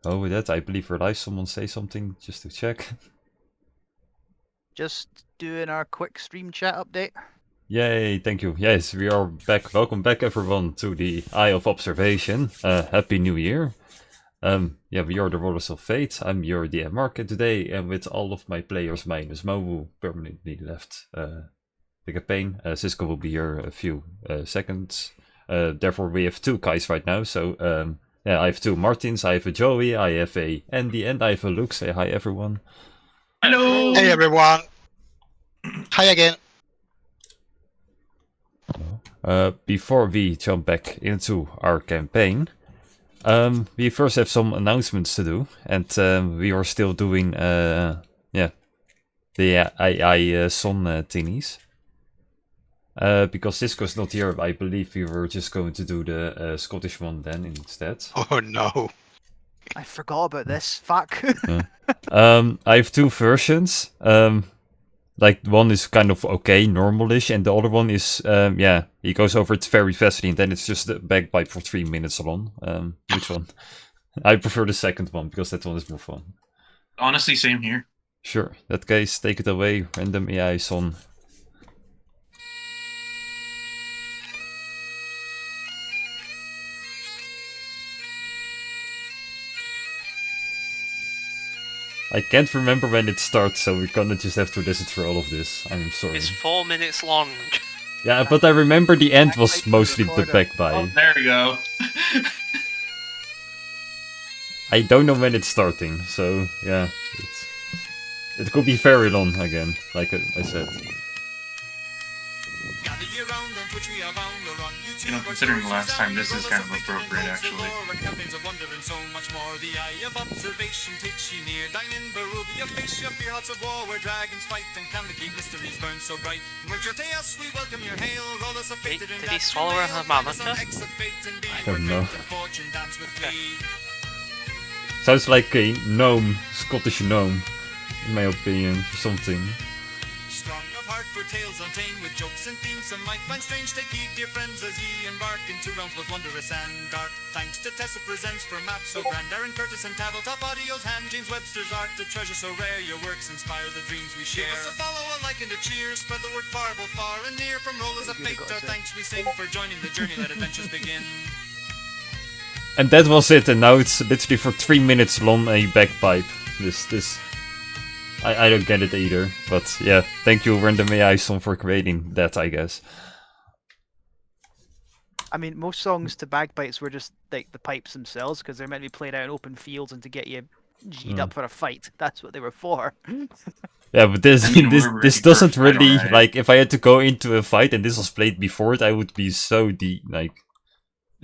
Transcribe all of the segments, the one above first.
Oh, with that, I believe we're live. Someone say something just to check. Just doing our quick stream chat update. Yay, thank you. Yes, we are back. Welcome back, everyone, to the Eye of Observation. Happy New Year. Yeah, we are the Rollers of Fate. I'm your DM Mark, and today, with all of my players minus Mobu permanently left the campaign, Cisco will be here a few seconds. Therefore, we have two Kais right now. So, yeah, I have two Martins, I have a Joey, I have a Andy, and I have a Luke. Say hi, everyone. Hello. Hey everyone. Hi again. Before we jump back into our campaign, we first have some announcements to do, and we are still doing, the AI Son thingies. Because Cisco's not here, I believe we were just going to do the Scottish one then instead. Oh no. I forgot about this. Fuck. I have two versions. Like, one is kind of okay, normalish, and the other one is, he goes over it very fastly, and then it's just a bagpipe for 3 minutes long. Which one? I prefer the second one, because that one is more fun. Honestly, same here. Sure, in that case, take it away, random AI Son. I can't remember when it starts, so we're gonna just have to listen through all of this. I'm sorry. It's 4 minutes long. Yeah, but I remember the end was mostly the bagpipe. Oh, there we go. I don't know when it's starting, so yeah, it could be very long again, like I said. You know, considering the last time, this is kind of appropriate, actually. Wait, did he swallow her harmonica? I don't know. Sounds like a gnome, Scottish gnome, in my opinion, or something. For tales untamed with jokes and themes some might find strange. Take heed, dear friends, as ye embark into realms both wondrous and dark. Thanks to Tessa presents for maps so grand, Aaron Curtis and Tabletop Audio's hand, James Webster's art, the treasure so rare. Your works inspire the dreams we share. Give us a follow, a like, and a cheer. Spread the word far, both far and near. From Rollers of Fate, our thanks we sing for joining the journey. Let adventures begin. And that was it, and now it's literally for 3 minutes long a bagpipe. I don't get it either, but yeah, thank you Random AI Son for creating that, I guess. I mean, most songs to bagpipes were just like the pipes themselves, because they're meant to be played out in open fields and to get you G'd up for a fight. That's what they were for. Yeah, but this I mean, this doesn't perfect, really, alright. like, if I had to go into a fight and this was played before it, I would be so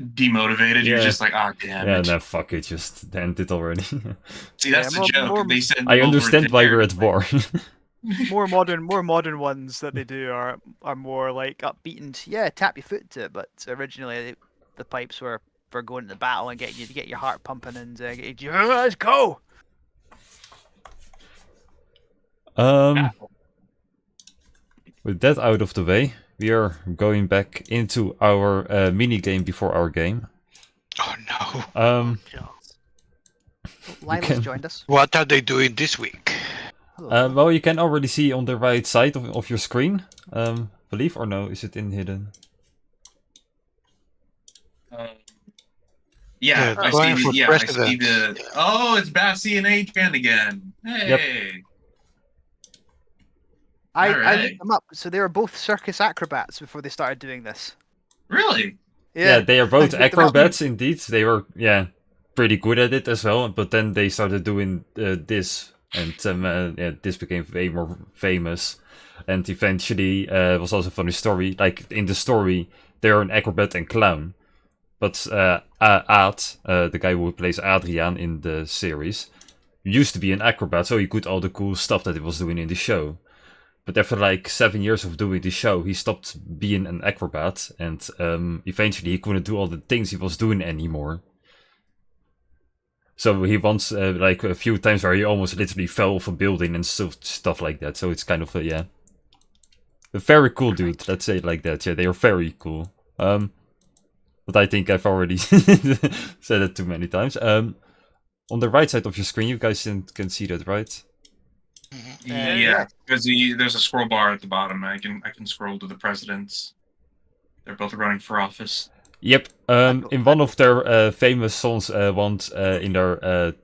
Demotivated, you're Yeah. just like, ah, damn yeah, it. no, fuck it, just end it already. See, that's Yeah, the joke. more- They said I over understand why there, we're at war. more modern ones that they do are more like upbeat and yeah, tap your foot to it. But originally the pipes were for going to battle and getting you to get your heart pumping and get you, let's go. With that out of the way, we are going back into our mini game before our game. Oh no. Lila's can- joined us. What are they doing this week? Hello. Well, you can already see on the right side of your screen. Believe or no, is it in hidden? yeah, Yeah, going for I see president. the. Oh, it's Bassie and Adrian again. Hey. I Alright. looked them up. So they were both circus acrobats before they started doing this. Really? Yeah, they are both I looked them up. acrobats indeed. They were, pretty good at it as well. But then they started doing this, and this became way more famous. And eventually, it was also a funny story. Like, in the story, they're an acrobat and clown. But Aad, the guy who plays Adriaan in the series, used to be an acrobat, so he could all the cool stuff that he was doing in the show. But after like 7 years of doing the show, he stopped being an acrobat, and eventually he couldn't do all the things he was doing anymore. So he once, like a few times where he almost literally fell off a building and stuff like that. So it's kind of a very cool dude, let's say it like that. Yeah, they are very cool. But I think I've already said it too many times. on the right side of your screen. You guys can see that, right? Yeah, because there's a scroll bar at the bottom. I can scroll to the presidents. They're both running for office. Yep. In one of their famous songs, in their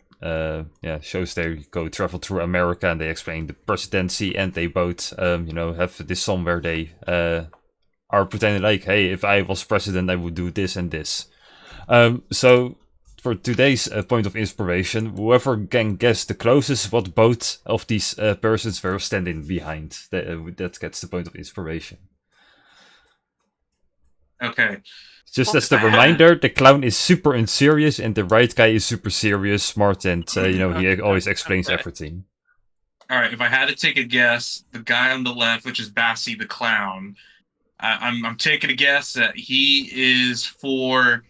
shows, they go travel through America and they explain the presidency, and they both have this song where they are pretending like, hey, if I was president, I would do this and this. So for today's point of inspiration, whoever can guess the closest what both of these persons were standing behind, that gets the point of inspiration. Okay. Just as the reminder, the clown is super unserious and the right guy is super serious, smart, and he always explains everything. All right. If I had to take a guess, the guy on the left, which is Bassie the clown, I'm taking a guess that he is for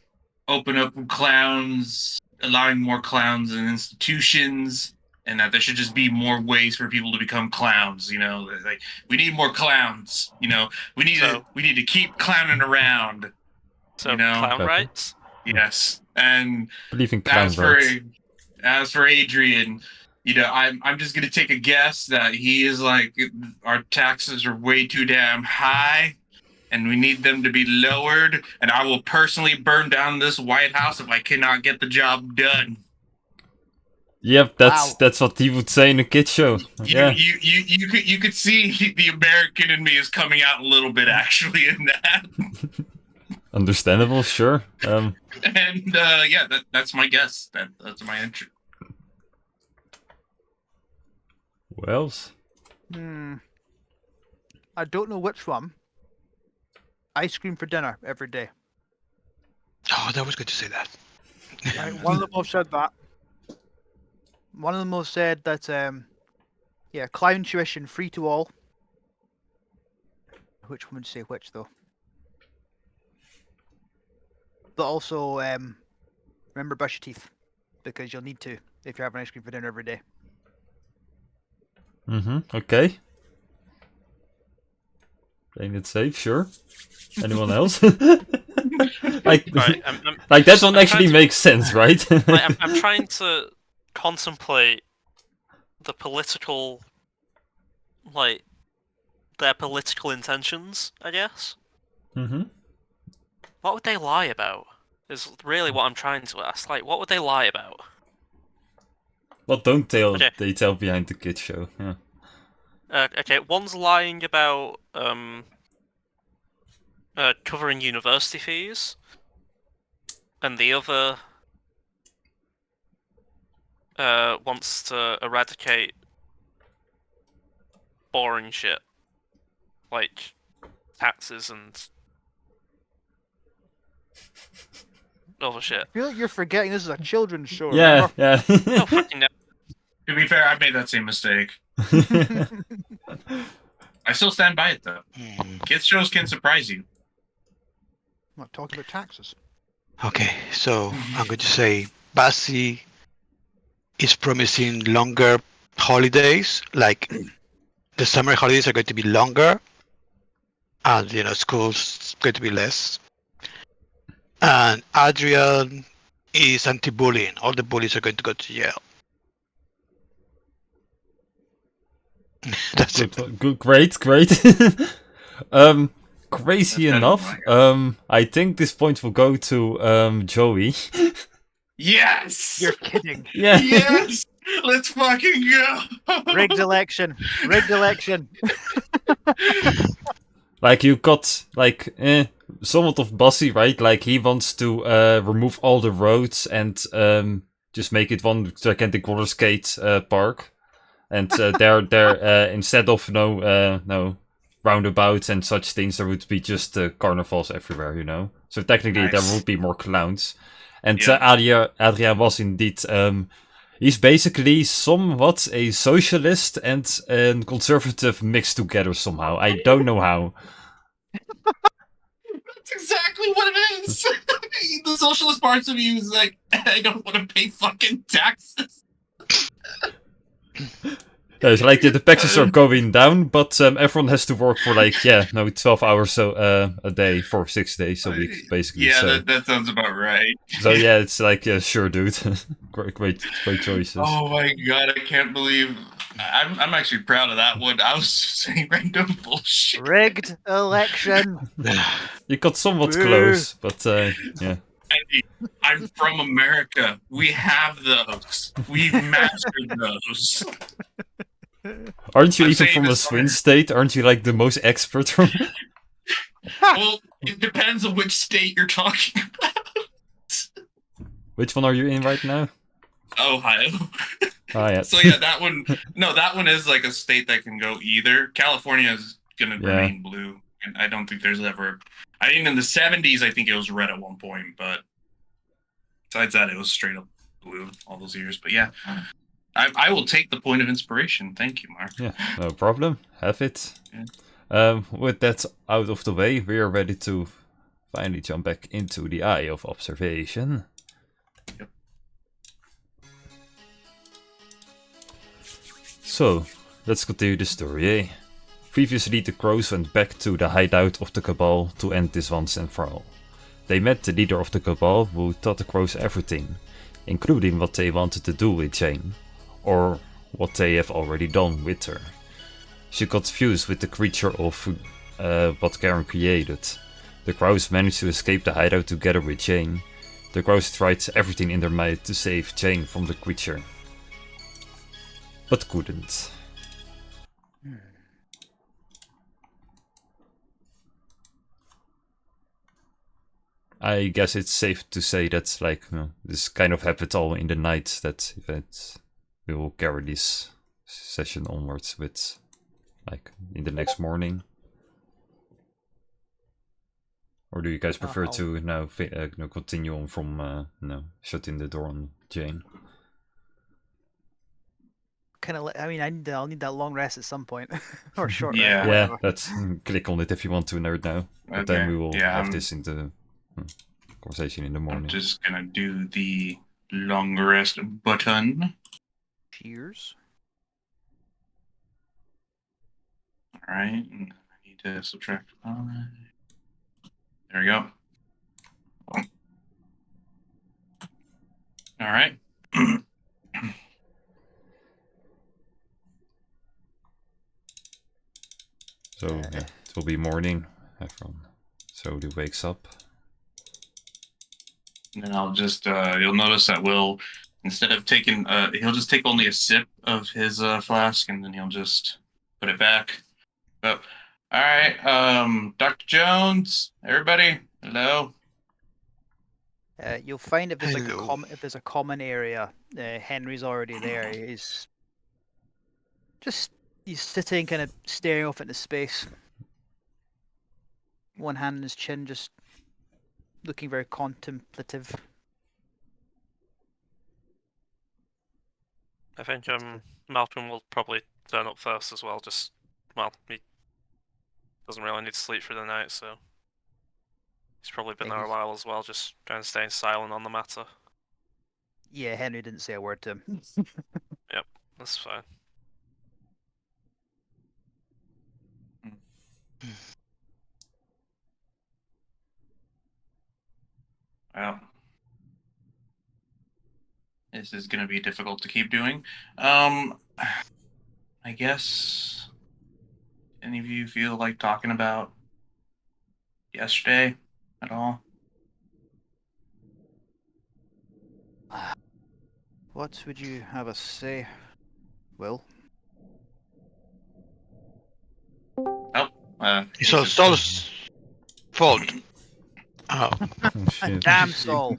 open up clowns, allowing more clowns in institutions, and that there should just be more ways for people to become clowns. Like we need more clowns. We need to keep clowning around. So clown rights. Yes, and believing clown rights. As for Adrian, I'm just gonna take a guess that he is like, our taxes are way too damn high, and we need them to be lowered. And I will personally burn down this White House if I cannot get the job done. Yep, that's what he would say in a kid show. You could see the American in me is coming out a little bit actually in that. Understandable, sure. That's my guess. That's my entry. What else? I don't know which one. Ice cream for dinner every day. Oh, that was good to say that. Right, one of them both said that. One of them both said that, clown tuition free to all. Which one would say which, though? But also, remember, brush your teeth, because you'll need to if you're having ice cream for dinner every day. Okay. Playing it safe, sure. Anyone else? Like that one actually makes sense, right? I'm trying to contemplate the political, their political intentions, I guess. What would they lie about? Is really what I'm trying to ask. Like, what would they lie about? Well, don't they tell behind the kid show? Yeah. Okay, one's lying about covering university fees, and the other wants to eradicate boring shit like taxes and other shit. I feel like you're forgetting this is a children's show. Yeah, remember? yeah. No fucking no. To be fair, I've made that same mistake. I still stand by it though. Kids shows can surprise you. I'm not talking about taxes. Okay, so I'm going to say Bassi is promising longer holidays, like the summer holidays are going to be longer, and school's going to be less. And Adrian is anti-bullying. All the bullies are going to go to jail. That's it. Good, great. Crazy enough, I think this point will go to Joey. Yes! You're kidding. Yeah. Yes! Let's fucking go! Rigged election. Rigged election. Like you got somewhat of Bassi, right? Like he wants to remove all the roads and just make it one gigantic roller skate park. And there instead of no roundabouts and such things, there would be just carnivals everywhere, So technically there would be more clowns. And Adrian was indeed he's basically somewhat a socialist and a conservative mixed together somehow. I don't know how. That's exactly what it is. The socialist parts of you is like, I don't want to pay fucking taxes. It's like the taxes are going down, but everyone has to work for 12 hours a day for 6 days a week, basically. Yeah, so, that sounds about right. so yeah, it's like sure, dude, great choices. Oh my god, I can't believe I'm actually proud of that one. I was just saying random bullshit. Rigged election. You got somewhat Boo. close, but yeah. Hey, I'm from America. We have those. We've mastered those. Aren't you I'm even saying from a this swing state? Aren't you like the most expert from? Well, it depends on which state you're talking about. Which one are you in right now? Ohio. Ah, yeah. So yeah, that one. No, that one is like a state that can go either. California is gonna Yeah. remain blue, and I don't think there's ever. I mean, in the '70s, I think it was red at one point, but besides that, it was straight up blue all those years. But yeah, I will take the point of inspiration. Thank you, Mark. Yeah, no problem. Have it. With that out of the way, we are ready to finally jump back into the Eye of Observation. Yep. So, let's continue the story, eh? Previously, the Crows went back to the hideout of the Cabal to end this once and for all. They met the leader of the Cabal, who taught the Crows everything, including what they wanted to do with Jane, or what they have already done with her. She got fused with the creature of what Karen created. The Crows managed to escape the hideout together with Jane. The Crows tried everything in their might to save Jane from the creature, but couldn't. I guess it's safe to say that this kind of happened all in the night, that event. We will carry this session onwards with in the next morning. Or do you guys prefer to now continue on from shutting the door on Jane? I'll need that long rest at some point, or short Yeah. rest. Yeah, Whatever. let's click on it if you want to nerd now. But then Okay. we will Yeah, have I'm- this in the conversation in the I'm morning. just gonna do the long rest button. Cheers. All right, and I need to subtract 5. There we go. All right. So yeah, it will be morning. Everyone slowly wakes up. And then I'll just you'll notice that Will, instead of taking he'll just take only a sip of his flask, and then he'll just put it back. Oh, all right. Dr. Jones, everybody, hello. You'll find if there's Hello. if there's a common area, Henry's already there. He's sitting, kind of staring off into space. One hand on his chin, just looking very contemplative. I think Malcolm will probably turn up first as well. He doesn't really need to sleep through the night, so he's probably been there a while as well, just kind of staying silent on the matter. Yeah, Henry didn't say a word to him. That's fine. Well, this is going to be difficult to keep doing. I guess any of you feel like talking about yesterday at all? What would you have us say, Will? It's all Sol's fault. Oh, Oh shit. Damn Saul!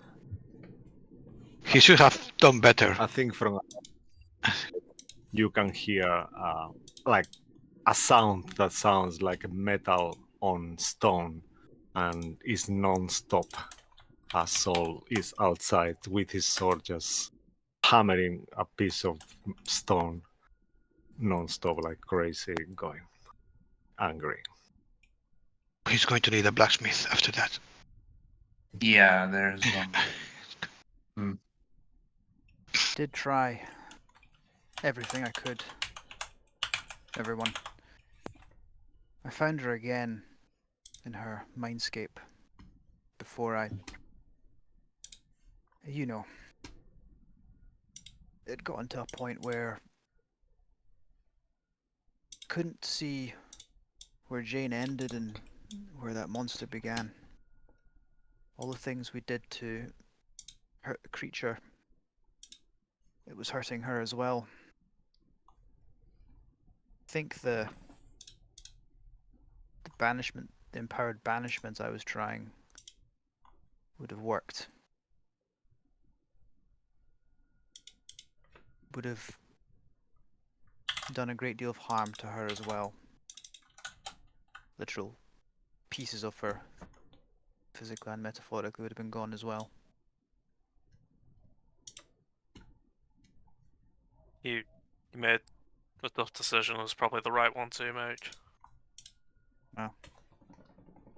he should have done better. I think from you can hear like a sound that sounds like metal on stone and is non-stop as Saul is outside with his sword just hammering a piece of stone non-stop like crazy, going angry. He's going to need a blacksmith after that. Yeah, there's Did try everything I could. everyone. I found her again in her mindscape before I... You know, it got into a point where couldn't see where Jane ended and where that monster began. All the things we did to hurt the creature, it was hurting her as well. I think the banishment, the empowered banishment I was trying would have worked. Would have done a great deal of harm to her as well. Literal pieces of her, physically and metaphorically, would have been gone as well. You made a tough decision. It was probably the right one to make. Wow.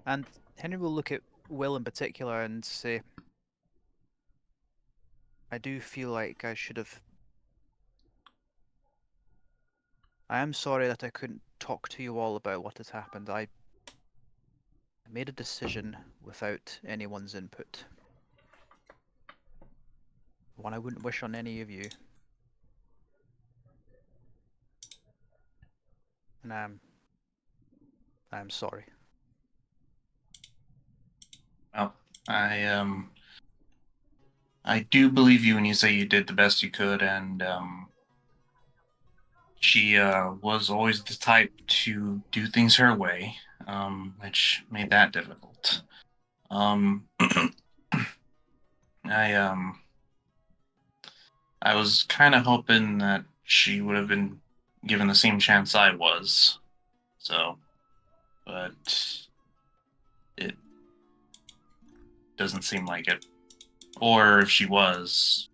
And Henry will look at Will in particular and say, I do feel like I should have... I am sorry that I couldn't talk to you all about what has happened. I made a decision without anyone's input. One I wouldn't wish on any of you. And I'm sorry. Well, I do believe you when you say you did the best you could, and she was always the type to do things her way, which made that difficult. I was kind of hoping that she would have been given the same chance I was, so, but it doesn't seem like it. Or if she was,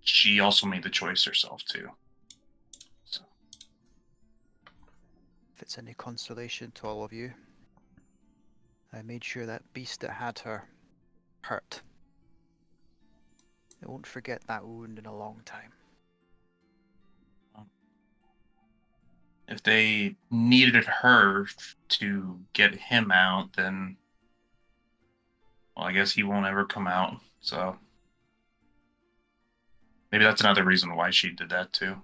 she also made the choice herself too. So. If it's any consolation to all of you, I made sure that beast that had her hurt. I won't forget that wound in a long time. If they needed her to get him out, then, well, I guess he won't ever come out. So maybe that's another reason why she did that too.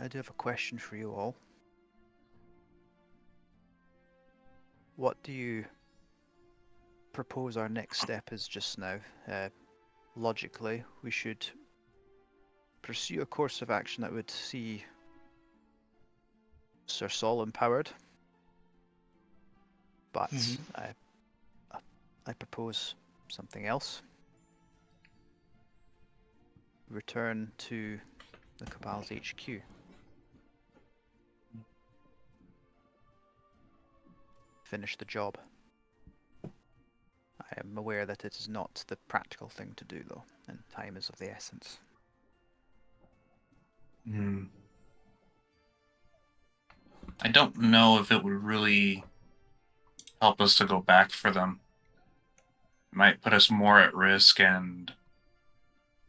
I do have a question for you all. What do you propose our next step is just now? Logically, we should pursue a course of action that would see Sir Saul empowered. But I propose something else. Return to the Cabal's HQ. Finish the job. I am aware that it is not the practical thing to do, though, and time is of the essence. I don't know if it would really help us to go back for them. It might put us more at risk, and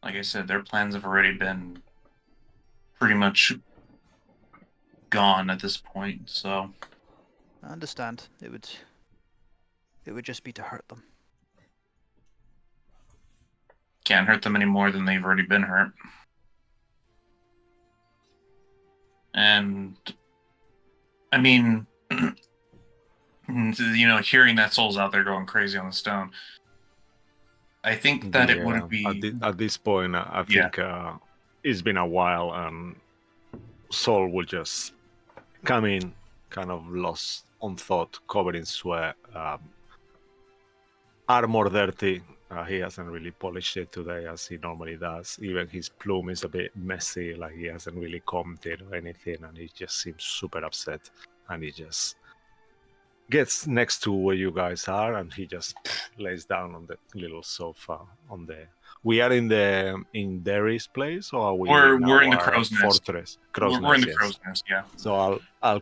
like I said, their plans have already been pretty much gone at this point, so... I understand. It would just be to hurt them. Can't hurt them any more than they've already been hurt. And I mean, you know, hearing that Soul's out there going crazy on the stone, I think that it would be... At this point, I think it's been a while, and Soul will just come in kind of lost on thought, covered in sweat, armor dirty. He hasn't really polished it today as he normally does. Even his plume is a bit messy, like he hasn't really combed it or anything, and he just seems super upset. And he just gets next to where you guys are, and he just lays down on the little sofa on the... We are in Derry's place, or are we? We're in the Crow's Nest. Fortress. We're in the Crow's Nest, yeah. So I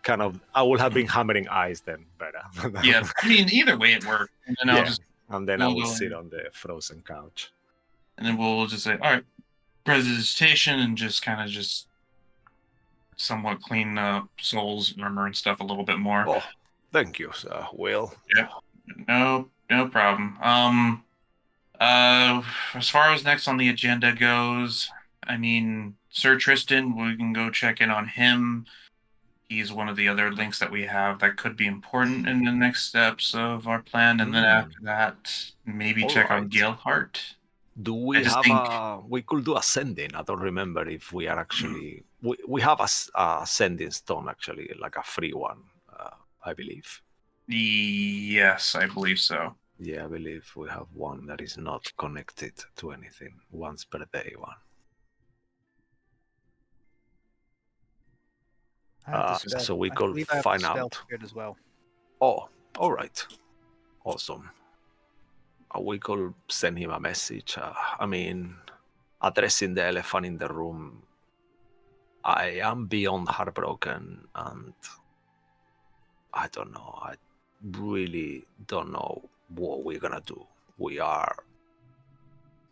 will have been hammering eyes then better. Yeah, I mean, either way it worked. And then and then I will sit on the frozen couch. And then we'll just say, all right, presentation and just kind of just somewhat clean up Soul's armor and stuff a little bit more. Oh, thank you, sir. Will. No problem. As far as next on the agenda goes, I mean, Sir Tristan, we can go check in on him. He's one of the other links that we have that could be important in the next steps of our plan, and then after that, maybe check on Alright. Galeheart. Do we just have think- we could do ascending. I don't remember if we are actually we have a ascending stone actually, like a free one, I believe. Yes, I believe so. Yeah, I believe we have one that is not connected to anything. Once per day one. I have the spell. So we I could believe I have find the spell out. triggered as well. Oh, all right. Awesome. We could send him a message. I mean, addressing the elephant in the room. I am beyond heartbroken, and I don't know. I really don't know what we're gonna do.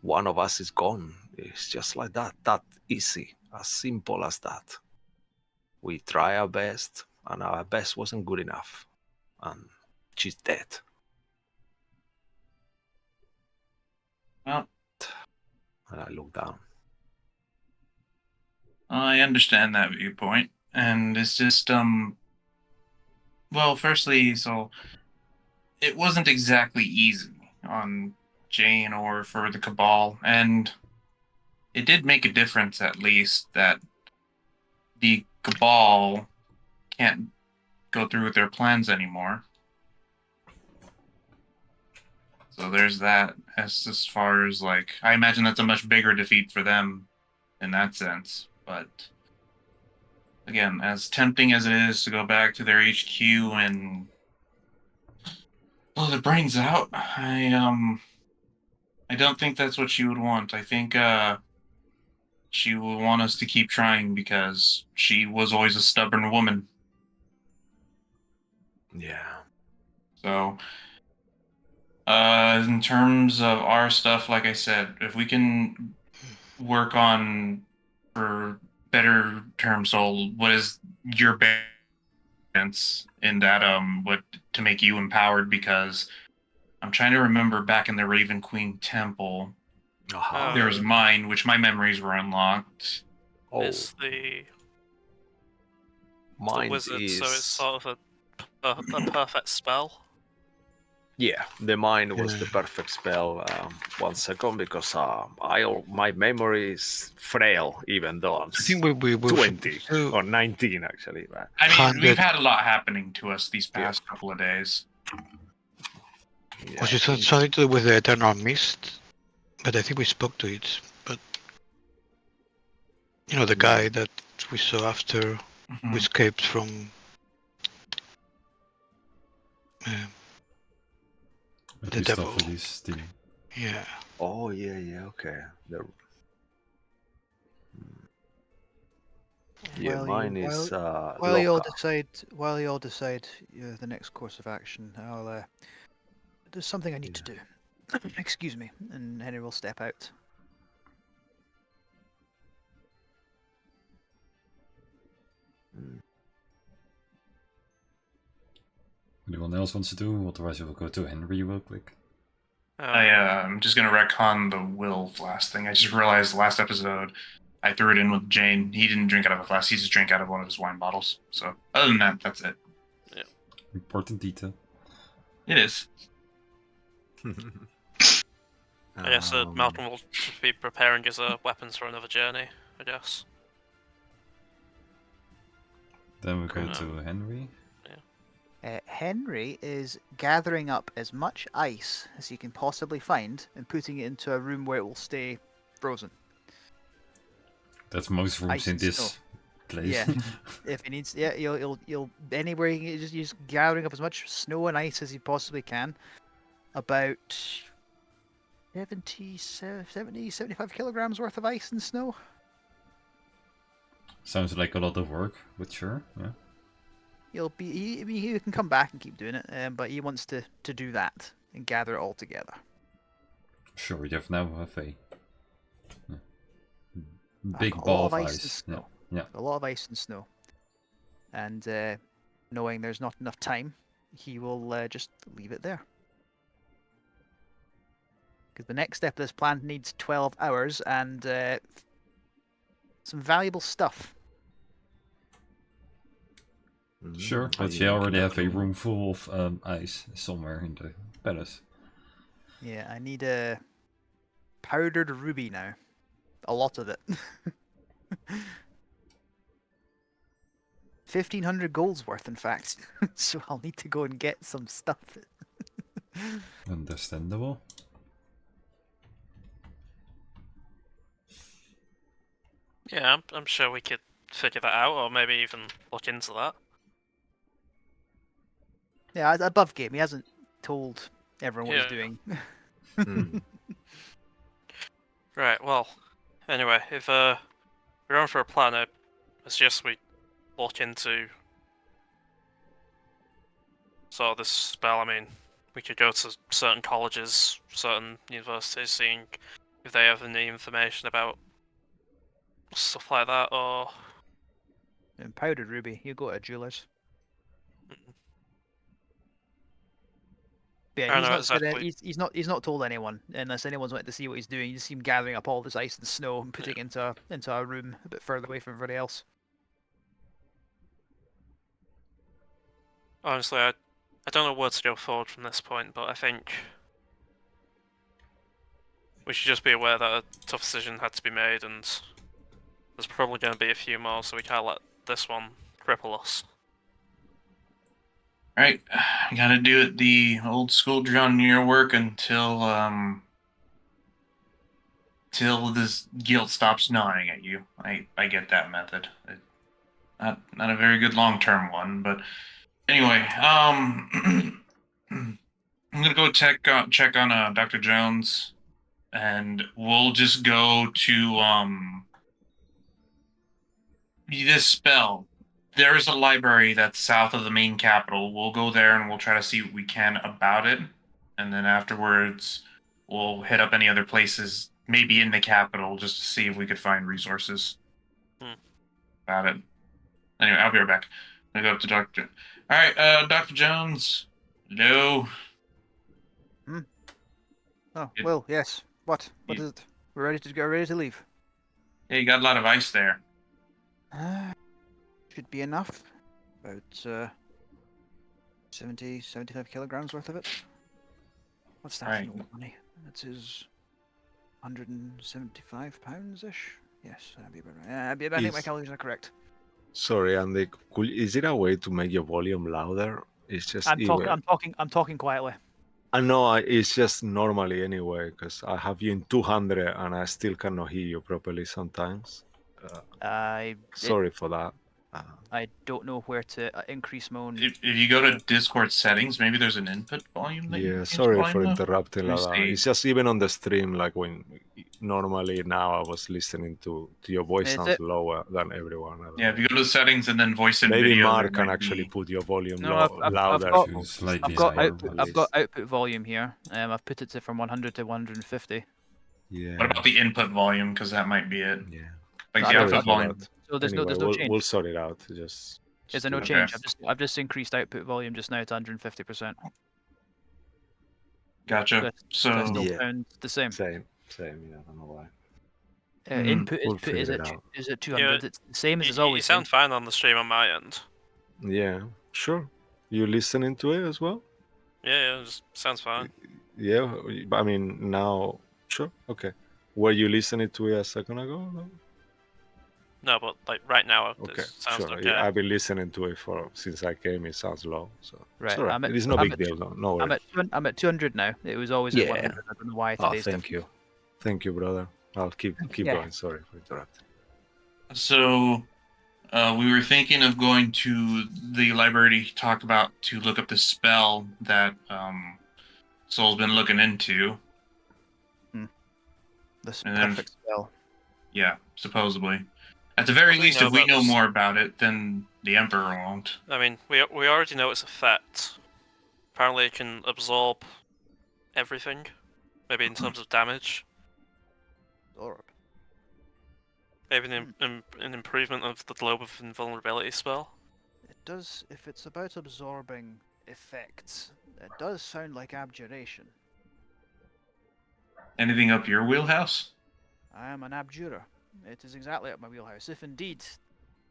One of us is gone. It's just like that. That easy. As simple as that. We try our best, and our best wasn't good enough. And she's dead. Well, And I look down. I understand that viewpoint, and it's just well, firstly, so it wasn't exactly easy on Jane or for the Cabal, and it did make a difference at least that the Cabal can't go through with their plans anymore. So there's that. As far as like, I imagine that's a much bigger defeat for them in that sense. But again, as tempting as it is to go back to their HQ and blow their brains out, I don't think that's what she would want. I think she would want us to keep trying because she was always a stubborn woman. Yeah. So, in terms of our stuff, like I said, if we can work on, for better terms, Soul, what is your balance in that, what to make you empowered? Because I'm trying to remember back in the Raven Queen Temple, Uh-huh. there was mine, which my memories were unlocked. Oh, It's the mine wizard, is. so it's sort of a perfect spell. Yeah, the mine was the Yeah. perfect spell. 1 second, because my memory is frail, even though I'm I think we were 20 so- or 19 actually. But I mean, 100. we've had a lot happening to us these past couple of days. yeah, Was it I think- something to do with the Eternal Mist? But I think we spoke to it. But you know, the guy that we saw after Mhm. we escaped from. Uh, The devil. Mephistopheles team. yeah. Oh yeah, okay. Yeah, While mine you- is While you all local. decide the next course of action, I'll there's something I need to do. Excuse me, and Henry will step out. Anyone else wants to do? Otherwise, we will go to Henry real quick. I'm just gonna retcon the will flask thing. I just realized last episode I threw it in with Jane. He didn't drink out of a flask. He just drank out of one of his wine bottles. So other than that, that's it. Important detail. It is. I guess Malcolm will be preparing his weapons for another journey, I guess. Then we go Cool. to Henry. Henry is gathering up as much ice as he can possibly find and putting it into a room where it will stay frozen. That's most rooms Ice in and this snow. place. Yeah. If he needs, yeah, you'll anywhere he can, just gathering up as much snow and ice as he possibly can. About 70, 75 kilograms worth of ice and snow. Sounds like a lot of work, but sure, yeah. He can come back and keep doing it, but he wants to do that and gather it all together. Sure, you have now have a Big got a ball lot of of ice and ice. snow. Yeah. A lot of ice and snow. And knowing there's not enough time, he will just leave it there. Because the next step of this plan needs 12 hours and some valuable stuff. Sure, but you already have a room full of ice somewhere in the palace. Yeah, I need a powdered ruby now. A lot of it. 1,500 gold's worth, in fact. So I'll need to go and get some stuff. Understandable. Yeah, I'm sure we could figure that out, or maybe even look into that. Yeah, above game. He hasn't told everyone what Yeah. he's doing. Right, well, anyway, if we're on for a plan, I suggest we look into sort of this spell. I mean, we could go to certain colleges, certain universities, seeing if they have any information about stuff like that, or... And powdered ruby, you go to a jeweler's. But I yeah, don't he's know not said exactly. he's not told anyone unless anyone's wanted to see what he's doing. You just see him gathering up all this ice and snow and putting it into a room a bit further away from everybody else. Honestly, I don't know where to go forward from this point, but I think we should just be aware that a tough decision had to be made, and there's probably going to be a few more, so we can't let this one cripple us. Alright, I gotta do it the old school John Muir work until till this guilt stops gnawing at you. I get that method. Not a very good long term one, but anyway, I'm gonna go check on Dr. Jones, and we'll just go to this spell. There is a library that's south of the main capital. We'll go there and we'll try to see what we can about it, and then afterwards we'll hit up any other places, maybe in the capital, just to see if we could find resources about it. Anyway, I'll be right back. I'm gonna go up to Doctor. All right, Dr. Jones. Hello. Oh, It- Will, yes. What? What You- is it? We're ready to leave. Yeah, you got a lot of ice there. Should be enough. About 70, 75 kilograms worth of it. What's that Right. in old money? That is 175 pounds-ish. Yes, that'd be about right. I think my Is- calculations are correct. Sorry, Andy. Is there a way to make your volume louder? It's just I'm talking quietly. I know it's just normally anyway, because I have you in 200 and I still cannot hear you properly sometimes. Sorry for that. I don't know where to increase my own. If you go to Discord settings, maybe there's an input volume. That you Yeah, can change sorry the for volume of? interrupting Let me like that. see. It's just even on the stream, like when normally now I was listening to your voice Is sounds it? lower than everyone. I don't Yeah, know. if you go to settings and then voice and Maybe video, Mark there can might actually be- put your volume No, I've louder. got- To slightly I've got higher, output. at I've got least. output volume here. I've put it to from 100 to 150. Yeah. What about the input volume? Because that might be it. Yeah. Like Sorry the for output for volume. that. So there's Anyway, no change. we'll sort it out. Is there no Okay. change? I've just increased output volume just now to 150%. Gotcha. So it still Yeah. sounds the same. Same. Yeah, I don't know why. Input We'll is figure it it out. is it 200? Yeah, It's the same as it's You always been. sound fine on the stream on my end. Yeah, sure. You listening to it as well? Yeah, just sounds fine. Yeah, I mean now, sure, okay. Were you listening to it a second ago? No? No, but like right now, Okay, it sounds sure. okay. Yeah, I've been listening to it since I came. It sounds low, so Right, it's all right. I'm at- It is no I'm big at- deal. No I'm worries. at 200 now. It was always at Yeah. 100. I don't know why Oh, today's thank different. thank you, brother. I'll keep Yeah. going. Sorry for interrupting. So, we were thinking of going to the library to talk about to look up the spell that Soul's been looking into. This And then- perfect spell. Yeah, supposedly. At the very Well, we least, know if we about know this. more about it, then the Emperor won't. I mean, we already know its effect. Apparently, it can absorb everything. Maybe in terms of damage. Orb. Maybe an improvement of the Globe of Invulnerability spell. It does, if it's about absorbing effects, it does sound like abjuration. Anything up your wheelhouse? I am an abjurer. It is exactly up my wheelhouse. If indeed,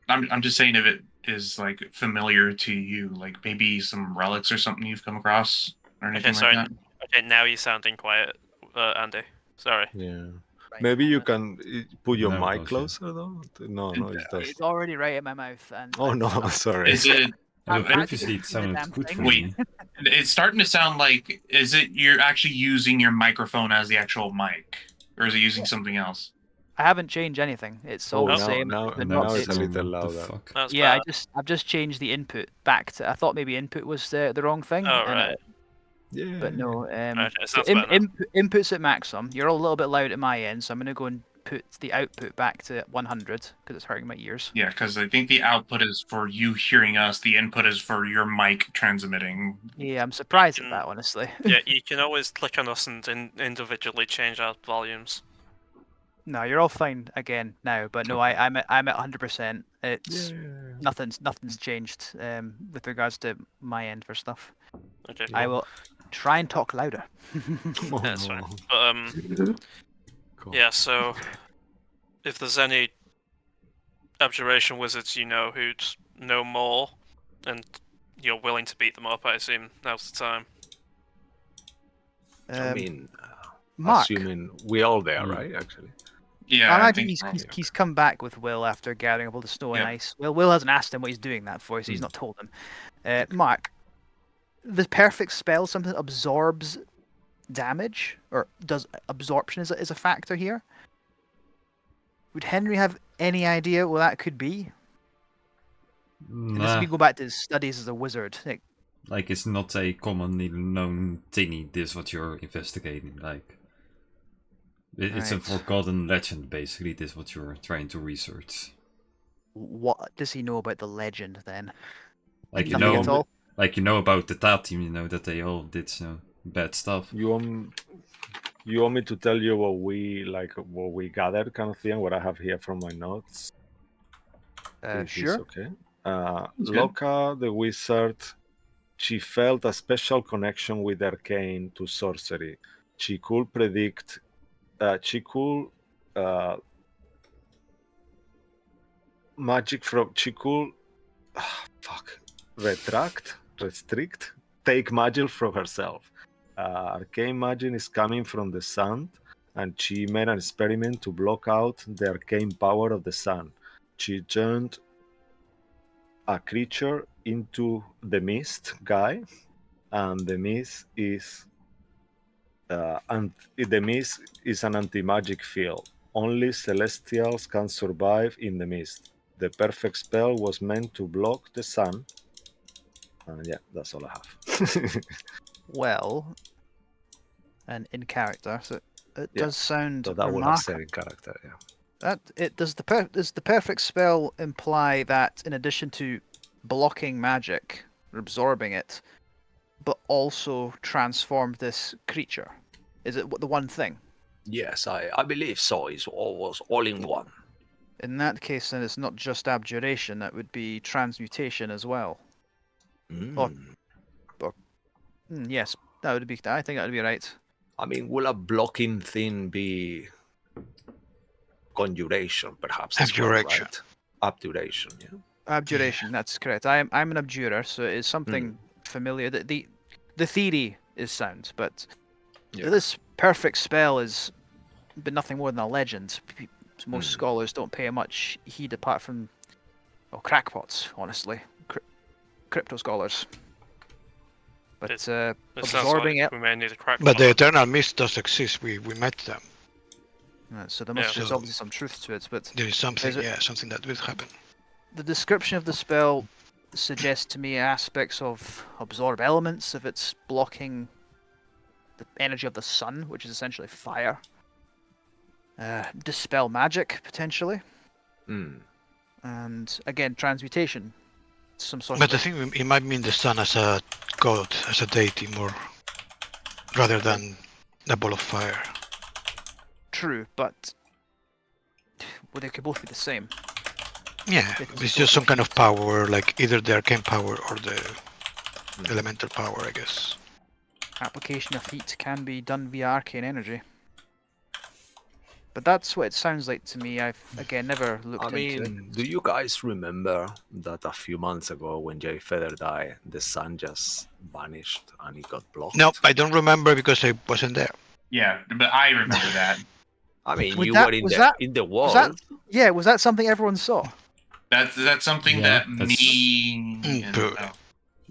I'm just saying if it is like familiar to you, like maybe some relics or something you've come across or anything sorry. like that. Okay, now you're sounding quiet, Andy. Sorry. Yeah. right, Maybe you I'm can put your No, mic no, closer though. No, it does. It's already right in my mouth, and Oh no, sorry. Is it? I'm Previously, it practically doing the sounded damn good thing. for Wait. me. It's starting to sound like. Is it you're actually using your microphone as the actual mic, or is it using something else? I haven't changed anything. It's all Oh, the now, same. now, The now not- it's a it's- little the louder. fuck? That's yeah, bad. I've just changed the input back to. I thought maybe input was the wrong thing. Oh, and right. Yeah. But no. Okay, so So that's better now. inputs at maximum. You're a little bit loud at my end, so I'm gonna go and put the output back to 100 because it's hurting my ears. Yeah, because I think the output is for you hearing us. The input is for your mic transmitting. Yeah, I'm surprised at Mm. that, honestly. Yeah, you can always click on us and individually change our volumes. No, you're all fine again now, but no, Okay. I'm at 100%. It's Yeah. nothing's changed with regards to my end for stuff. Okay, I will try and talk louder. Oh, that's no. fine. But Cool. yeah. So, if there's any abjuration wizards you know who'd know more, and you're willing to beat them up, I assume now's the time. I mean, Mark, assuming we're all there, Mm. right? Actually. Yeah, I I imagine think he's come back with Will after gathering up all the snow and Yeah. ice. Will hasn't asked him what he's doing that for, so he's Hmm. not told him. Mark, the perfect spell something that absorbs damage, or does absorption is a factor here? Would Henry have any idea what that could be? And this Nah, would go back to his studies as a wizard. like it's not a commonly known thingy. This what you're investigating. Like it's a Right. forgotten legend, basically. This what you're trying to research. What does he know about the legend then? Like you Nothing know, at all. like you know about the TAT team. You know that they all did bad stuff. You want me to tell you what we gathered, kind of thing? What I have here from my notes. If it's Sure. okay. good. Loka, the wizard, she felt a special connection with arcane to sorcery. She could predict. She could magic from. She could. Restrict, take magic from herself. Arcane magic is coming from the sun, and she made an experiment to block out the arcane power of the sun. She turned a creature into the mist guy, and the mist is an anti-magic field. Only celestials can survive in the mist. The perfect spell was meant to block the sun. Yeah, that's all I have. Well, and in character, so it Yeah, does sound So that would have remarkable. said in character, yeah. That it does the perfect spell imply that in addition to blocking magic or absorbing it, but also transform this creature? Is it the one thing? Yes, I believe so. It's always all in one. In that case, then it's not just abjuration; that would be transmutation as well. Mm. Yes, that would be. I think that would be right. I mean, will a blocking thing be conjuration, perhaps? As well, Abjuration. right? Abjuration, yeah. Abjuration. That's correct. I'm an abjurer, so it's something familiar. The theory is sound, but Yeah. this perfect spell is but nothing more than a legend. Most scholars don't pay much heed apart from crackpots, honestly, crypto scholars. But It sounds absorbing like it, we may need a crack. But the Eternal Mist does exist. We met them. so Yeah. there's obviously some truth to it. But There is something, Is it- something that will happen. the description of the spell suggests to me aspects of absorb elements if it's blocking the energy of the sun, which is essentially fire. Dispel magic potentially, and again transmutation. Some sort But of I think it might mean the sun as a god, as a deity more, rather than a ball of fire. true, but Well, they could both be the same. Yeah, It was it's so just some kind of confused. power, like either the arcane power or the elemental power, I guess. Application of heat can be done via arcane energy. But that's what it sounds like to me. I've, again, never looked I into it. mean, do you guys remember that a few months ago when Jay Feather died, the sun just vanished and it got blocked? No, I don't remember because I wasn't there. Yeah, but I remember that. I mean, Would you that- were in was the that- in the Was world. that, yeah, was that something everyone saw? That's something Yeah, that that's- me and Bro.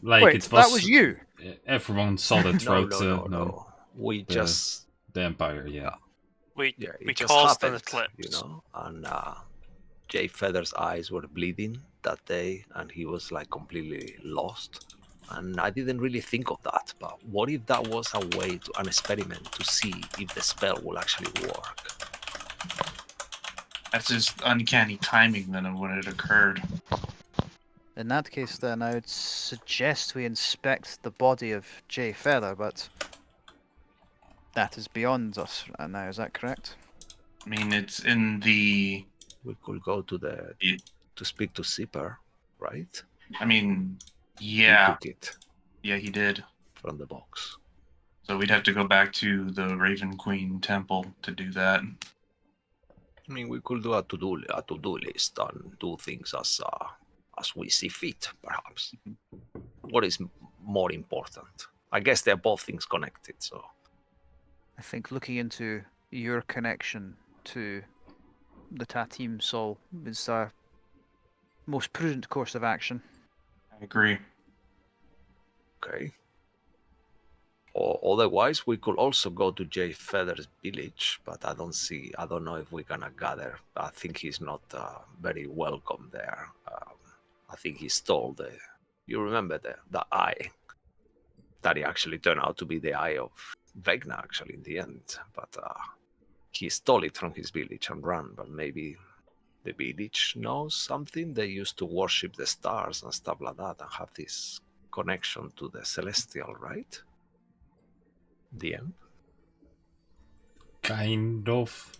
Like Wait, it that was you? Everyone saw that No, throughout no. We the- just the Empire. Yeah. We it just caused an happened, eclipse. you know. And Jay Feather's eyes were bleeding that day, and he was like completely lost. And I didn't really think of that. But what if that was a way to an experiment to see if the spell will actually work? that's just uncanny timing then of when it occurred. In that case, then, I would suggest we inspect the body of Jay Feather, but that is beyond us right now, is that correct? I mean, it's in the. We could go to the Yeah. to speak to Zipper, right? I mean, He yeah, took it yeah, he did. from the box. So we'd have to go back to the Raven Queen Temple to do that. I mean, we could do a to-do list and do things as we see fit, perhaps. What is more important? I guess they're both things connected. So I think looking into your connection to the Tatim soul is our most prudent course of action. I agree. okay. Or otherwise, we could also go to Jay Feather's village, but I don't know if we're gonna gather. I think he's not very welcome there. I think he stole you remember the eye that he actually turned out to be the eye of Vecna actually in the end, but he stole it from his village and ran. But maybe the village knows something. They used to worship the stars and stuff like that and have this connection to the celestial, right? DM? Kind of.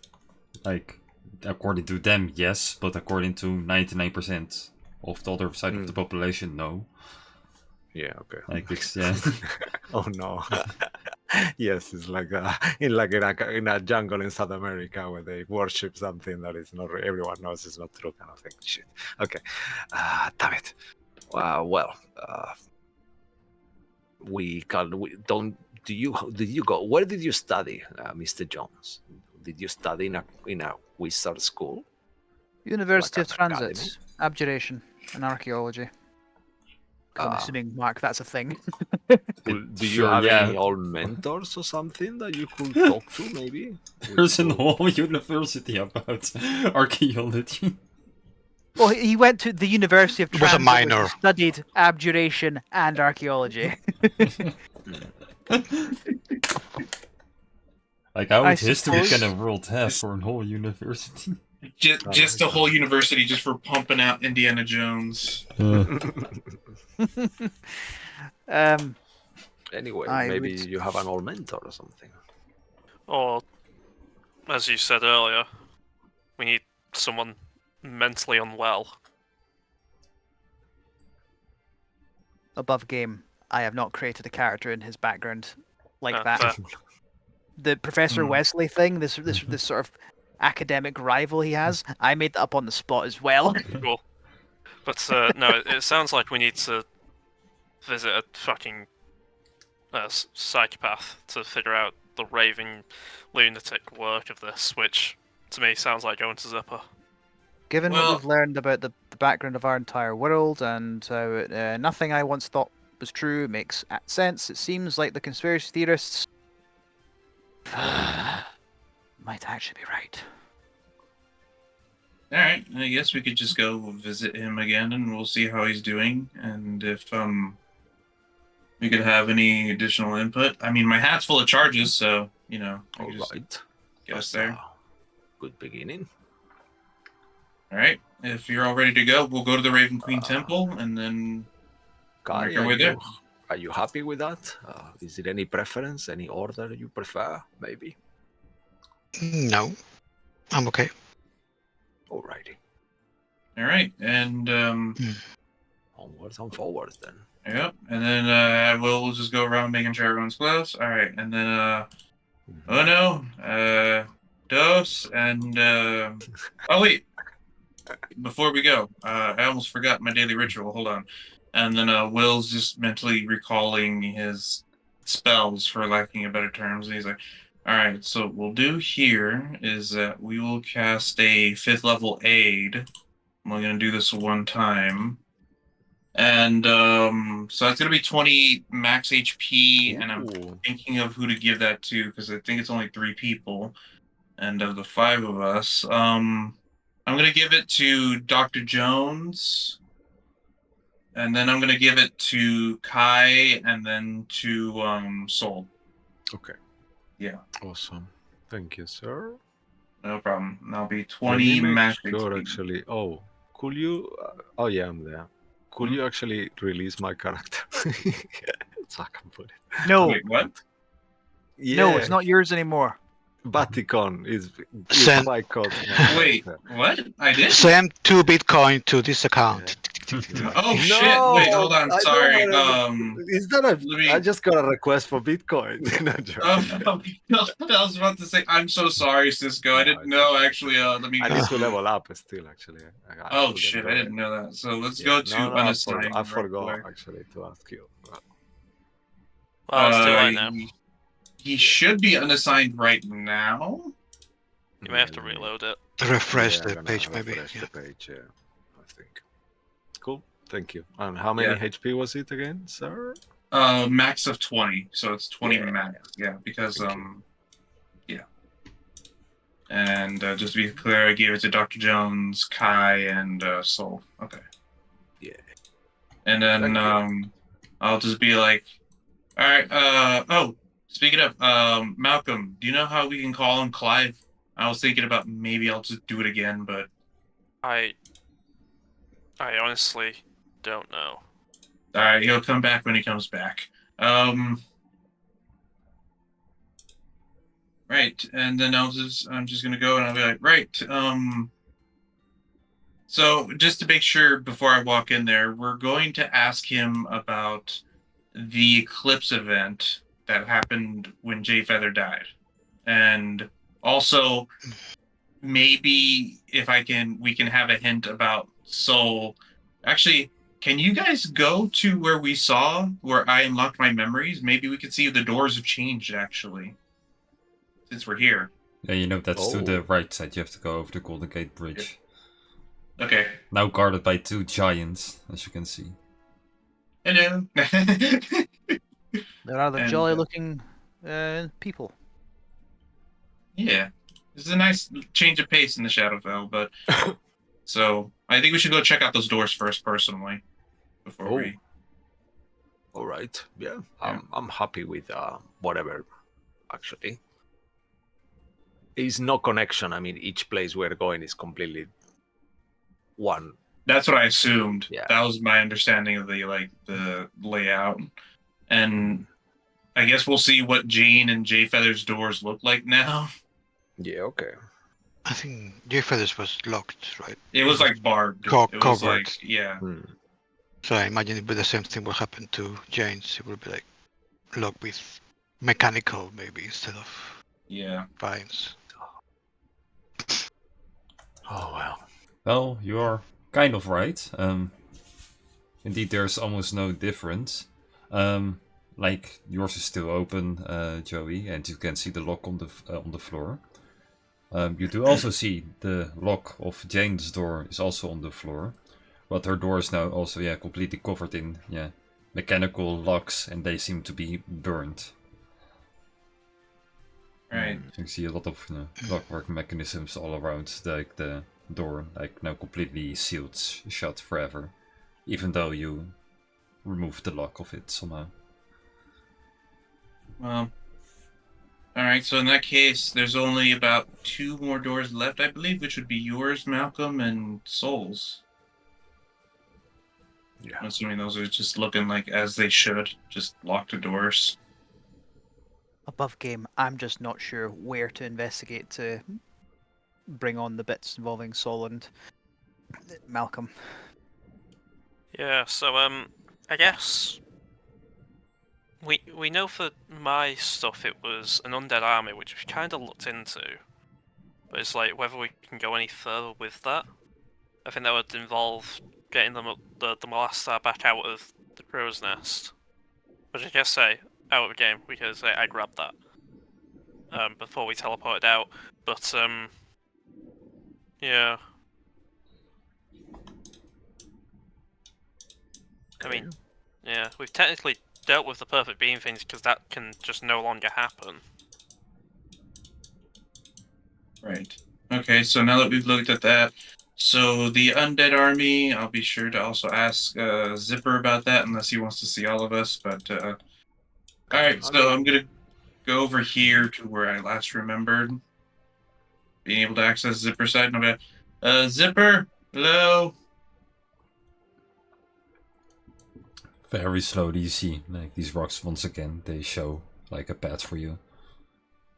Like, according to them, yes, but according to 99% of the other side of the population, no. Yeah, okay. Like, it's, yeah. Oh no. Yes, it's like in a jungle in South America where they worship something that is not everyone knows is not true, kind of thing. Shit. Okay. Damn it. Well, we can. We don't. Did you go? Where did you study, Mr. Jones? Did you study in a wizard school? University Like of an Transit, academy? abjuration, and archaeology. 'Cause I'm Ah. assuming, Mark, that's a thing. Do you Sure, have yeah. any old mentors or something that you could talk to? Maybe. There's a whole university about archaeology. Well, he went to the University of It was a Transit, where he minor. studied abjuration and archaeology. Like, how I would history suppose- can a world have for a whole university? Just the whole university just for pumping out Indiana Jones. Anyway, I maybe would- you have an old mentor or something. Or, as you said earlier, we need someone mentally unwell. Above game, I have not created a character in his background like Ah, that. fair. The Professor Hmm. Wesley thing, this sort of academic rival he has, I made that up on the spot as well. Cool. But no, it sounds like we need to visit a fucking psychopath to figure out the raving lunatic work of this, which to me sounds like going to Zipper. Given Well- what we've learned about the background of our entire world and how nothing I once thought was true makes sense, it seems like the conspiracy theorists might actually be right. All right, I guess we could just go visit him again, and we'll see how he's doing, and if we could have any additional input. I mean, my hat's full of charges, so I All can just right. get us That's there. a good beginning. All right, if you're all ready to go, we'll go to the Raven Queen Temple, and then Kai, Make our way there. Are you happy with that? Is there any preference, any order you prefer? Maybe. No, I'm okay. Alrighty. All right, and Onwards and forwards then. yep, and then we'll just go around making sure everyone's close. All right, and then oh no, Dos and oh wait, before we go, I almost forgot my daily ritual. Hold on, and then Will's just mentally recalling his spells, for lacking of better terms, and he's like, all right, so what we'll do here is that we will cast a 5th level aid. We're gonna do this one time. And so that's gonna be 20 max HP, and I'm Ooh. thinking of who to give that to because I think it's only 3 people, and of the 5 of us, I'm gonna give it to Dr. Jones, and then I'm gonna give it to Kai, and then to Soul. Okay. Yeah. Awesome. Thank you, sir. No problem. And that'll be Let 20 me make max sure, HP. actually. Oh, could you? Oh yeah, I'm there. Could Hmm? you actually release my character so I can put it? No, Wait, what? Yeah, no, it's not yours anymore. Baticon is Send- my code. My Wait, character. what? I did? Send 2 Bitcoin to this account. Oh shit! Wait, hold on. I Sorry. don't wanna- Is that a? let me- I just got a request for Bitcoin. No joking. I was about to say, I'm so sorry, Cisco. I No, didn't it's know. okay. Actually, let me. I need to level up still. Actually. I Oh couldn't shit! do I it. didn't know that. So let's Yeah. go to No, unassigned. I right forgot quick. actually to ask you. Well, it's too late now. He should be unassigned right now. You may have to reload it. Refresh I'm the gonna page, maybe. refresh Yeah. the page, yeah, I think. Cool, thank you. And how many Yeah. HP was it again, sir? Max of 20, so it's 20 Yeah. max. Yeah, because Thank you. yeah. And just to be clear, I gave it to Dr. Jones, Kai, and Soul. Okay. Yeah. And then Thank you. I'll just be like, all right. Oh, speaking of Malcolm, do you know how we can call him Clive? I was thinking about maybe I'll just do it again, but I honestly don't know. all right, he'll come back when he comes back. Right, and then I'm just gonna go and I'll be like, right. So just to make sure before I walk in there, we're going to ask him about the eclipse event that happened when Jay Feather died, and also maybe if we can have a hint about Soul. Actually, can you guys go to where we saw where I unlocked my memories? Maybe we can see if the doors have changed actually, since we're here. Yeah, you know, that's to the Oh. right side. You have to go over the Golden Gate Bridge. Okay. Now guarded by 2 giants, as you can see. Hello. They're rather And, jolly-looking people. Yeah, this is a nice change of pace in the Shadowfell, but so I think we should go check out those doors first, personally, before we. All right. Yeah. Yeah. I'm happy with whatever. Actually, is no connection. I mean, each place we're going is completely one. That's what I assumed. Yeah. That was my understanding of the layout, and I guess we'll see what Jane and Jay Feather's doors look like now. Yeah. Okay. I think J Feathers was locked, right? It was like barbed. It was Covered. like yeah. Hmm. So I imagine it would be the same thing will happen to Jane's. It would be like locked with mechanical, maybe, instead of Yeah. vines. Oh well. Well, you are kind of right. Indeed, there's almost no difference. Like yours is still open, Joey, and you can see the lock on the floor. You do also see the lock of Jane's door is also on the floor, but her door is now also completely covered in mechanical locks, and they seem to be burned. Right. You see a lot of lockwork mechanisms all around the door, like now completely sealed shut forever, even though you removed the lock of it somehow. Well. All right. So in that case, there's only about 2 more doors left, I believe, which would be yours, Malcolm, and Soul's. Yeah. I'm assuming those are just looking like as they should, just locked doors. Above game, I'm just not sure where to investigate to bring on the bits involving Sol and Malcolm. Yeah, so I guess we know for my stuff it was an undead army, which we kind of looked into, but it's like whether we can go any further with that. I think that would involve getting them the Molastar back out of the crow's nest, which I guess say out of the game because I grabbed that before we teleported out. But yeah. I mean, yeah, we've technically dealt with the perfect beam things because that can just no longer happen. Right. Okay, so now that we've looked at that, so the undead army, I'll be sure to also ask Zipper about that unless he wants to see all of us. But all right, so I'm gonna go over here to where I last remembered being able to access Zipper side. No bad. Zipper, hello. Very slowly you see like these rocks once again. They show like a path for you,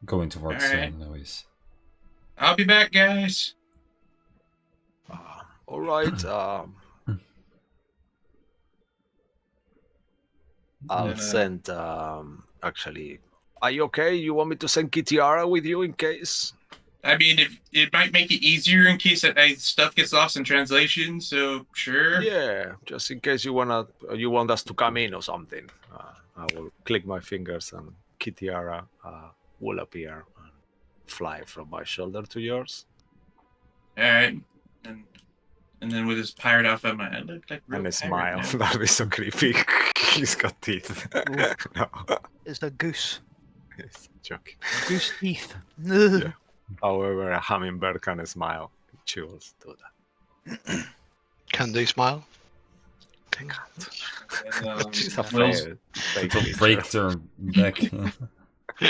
going towards Alright. noise. I'll be back, guys. All right. I'll send. Actually, are you okay? You want me to send Kitiara with you in case? I mean, if it might make it easier in case stuff gets lost in translation. So sure. Yeah, just in case you want us to come in or something. I will click my fingers and Kitiara will appear and fly from my shoulder to yours. All right, and then with his pirate outfit, I look like real And a pirate smile. now. That'd be so creepy. He's got teeth. No, It's a goose. it's joking. Goose teeth. Yeah. However, a hummingbird can smile. Chills do that. Can they smile? And, She's a Will's- fake It'll creature. break their back.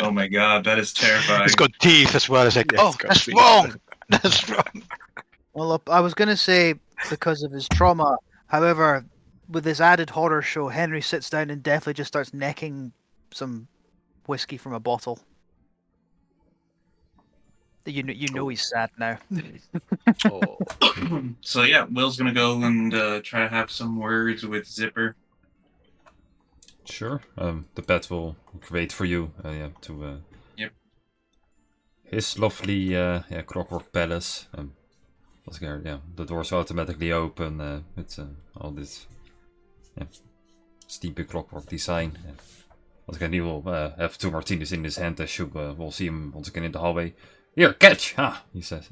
oh my god, that is terrifying. It's got teeth as well. It's like, Yeah, oh, it's got that's teeth. wrong. That's wrong. Well, I was going to say because of his trauma. However, with this added horror show, Henry sits down and definitely just starts necking some whiskey from a bottle. You know he's sad now. Oh, So yeah, Will's gonna go and try to have some words with Zipper. Sure. The pet will wait for you. To Yep. his lovely clockwork palace. The doors automatically open with all this steepy clockwork design. Once again, he will have 2 martinis in his hand as you will see him once again in the hallway. Here, catch! Ha! He says.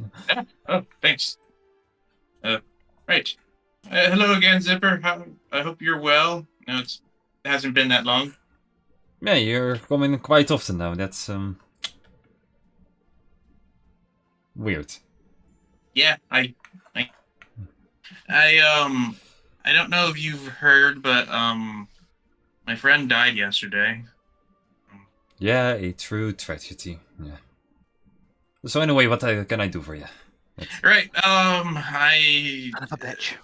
Oh, thanks. Right. Hello again, Zipper. I hope you're well. No, it hasn't been that long. Yeah, you're coming quite often now. That's weird. Yeah, I don't know if you've heard, but my friend died yesterday. Yeah, a true tragedy. Yeah. So anyway, what can I do for you? Right. Son of a bitch.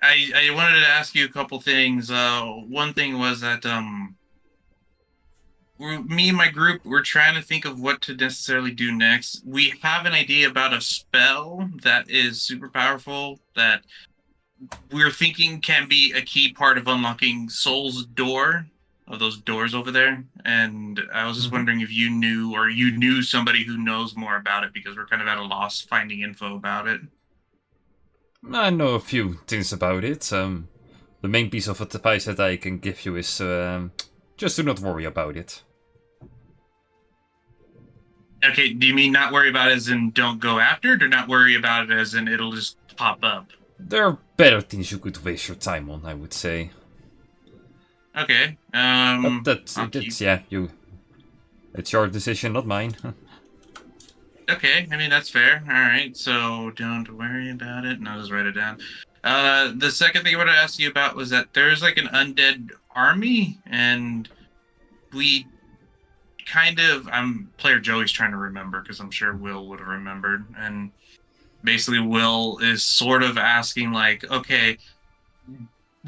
I wanted to ask you a couple things. One thing was that me and my group we're trying to think of what to necessarily do next. We have an idea about a spell that is super powerful that we're thinking can be a key part of unlocking Soul's door, of those doors over there. And I was just wondering if you knew somebody who knows more about it, because we're kind of at a loss finding info about it. I know a few things about it. The main piece of advice that I can give you is just do not worry about it. Okay, do you mean not worry about it as in don't go after it, or not worry about it as in it'll just pop up? There are better things you could waste your time on, I would say. Okay. It's your decision, not mine. Okay, I mean that's fair. All right, so don't worry about it. And I'll just write it down. The second thing I wanted to ask you about was that there's like an undead army, and we kind of player Joey's trying to remember because I'm sure Will would have remembered, and basically Will is sort of asking like, okay,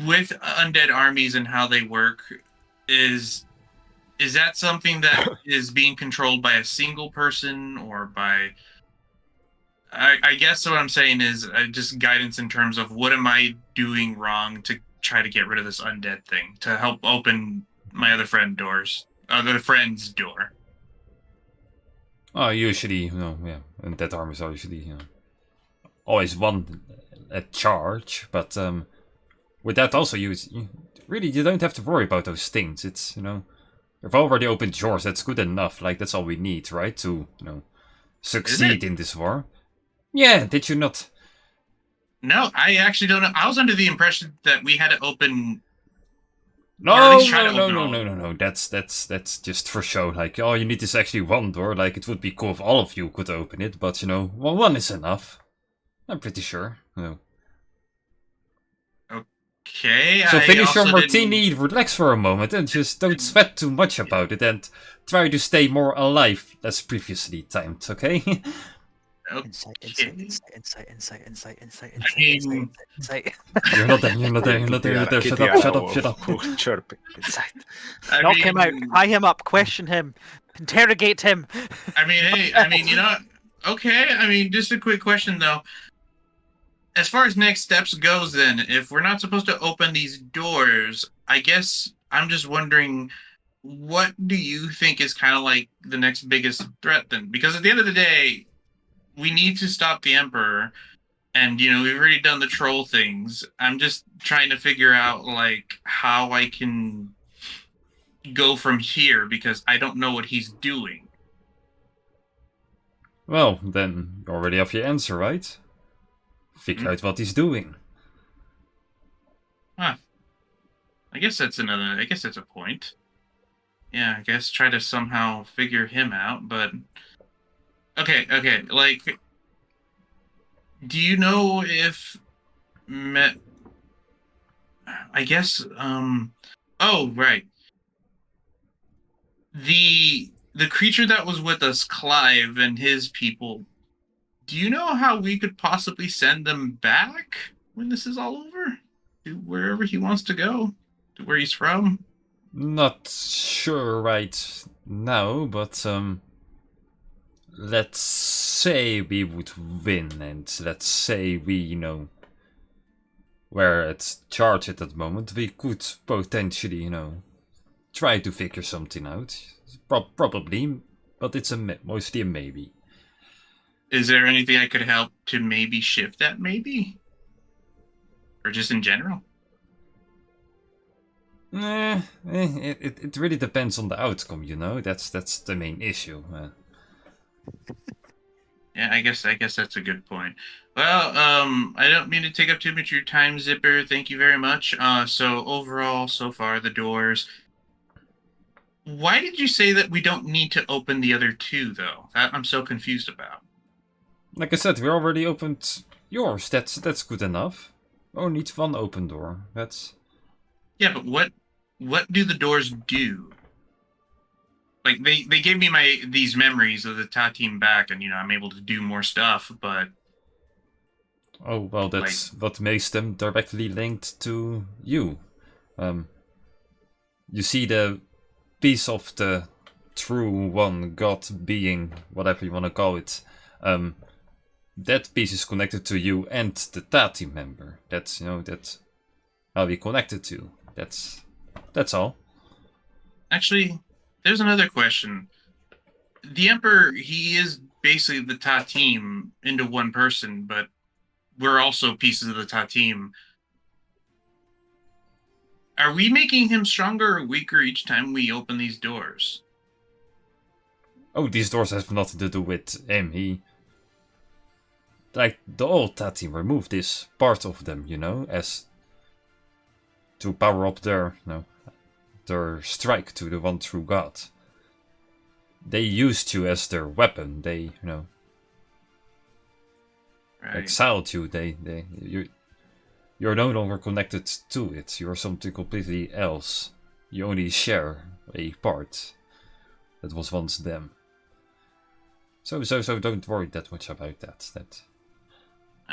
with undead armies and how they work, is that something that is being controlled by a single person or by I guess what I'm saying is just guidance in terms of what am I doing wrong to try to get rid of this undead thing to help open my other friend's door. Oh, usually, and that armies are usually, always one at charge, but with that also, you don't have to worry about those things. It's, you've already opened yours, that's good enough. Like, that's all we need, right? To, succeed in this war. Yeah, did you not? No, I actually don't know. I was under the impression that we had to open. No. That's just for show. Like, oh, you need this actually one door. Like, it would be cool if all of you could open it, but well, one is enough. I'm pretty sure. Okay. So finish your martini, relax for a moment, and just don't sweat too much about it, and try to stay more alive as previously timed. Okay. Insight. You're not there. Shut up. Chirping. Knock him out. Tie him up. Question him. Interrogate him. Okay. Just a quick question though. As far as next steps goes, then, if we're not supposed to open these doors, I guess I'm just wondering, what do you think is kind of like the next biggest threat then? Because at the end of the day, we need to stop the Emperor, and we've already done the troll things. I'm just trying to figure out like how I can go from here because I don't know what he's doing. Well, then you already have your answer, right? Figure out what he's doing. Huh. I guess that's a point. Yeah, I guess try to somehow figure him out, but okay, like, do you know if I guess, oh, right. The creature that was with us, Clive, and his people, do you know how we could possibly send them back when this is all over? To wherever he wants to go? To where he's from? Not sure right now, but let's say we would win, and let's say we, were at charge at that moment, we could potentially, try to figure something out. Probably, but it's mostly a maybe. Is there anything I could help to maybe shift that maybe? Or just in general? It really depends on the outcome, That's the main issue. Yeah, I guess that's a good point. Well, I don't mean to take up too much of your time, Zipper. Thank you very much. So overall, so far, the doors. Why did you say that we don't need to open the other two, though? That I'm so confused about. Like I said, we already opened yours. That's good enough. Only needs one open door. That's. Yeah, but what do the doors do? Like they gave me these memories of the Ta team back, and I'm able to do more stuff. But oh well, that's what makes them directly linked to you. You see the piece of the true one God being, whatever you want to call it. That piece is connected to you and the Ta team member. That's that's how we connected to. That's all. Actually, there's another question. The Emperor, he is basically the Ta team into one person, but we're also pieces of the Ta team. Are we making him stronger or weaker each time we open these doors? Oh, these doors have nothing to do with him. Like, the old Ta team removed this part of them, as to power up their, their strike to the one true God. They used you as their weapon. They, exiled you. You're no longer connected to it. You're something completely else. You only share a part that was once them. So don't worry that much about that.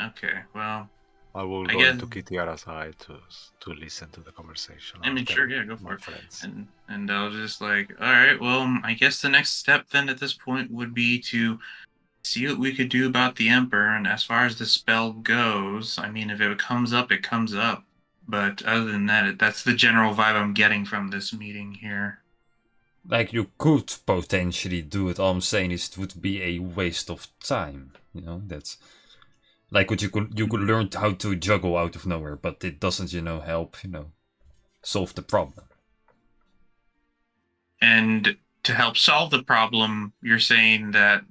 Okay, well, I will go into Kitiara's side to listen to the conversation. Sure, yeah, go for it. Friends. And I was just like, all right, well, I guess the next step then at this point would be to see what we could do about the Emperor. And as far as the spell goes, I mean, if it comes up, it comes up. But other than that, that's the general vibe I'm getting from this meeting here. Like, you could potentially do it. All I'm saying is it would be a waste of time. You know, that's like what you could learn how to juggle out of nowhere, but it doesn't, help, solve the problem. And to help solve the problem, you're saying that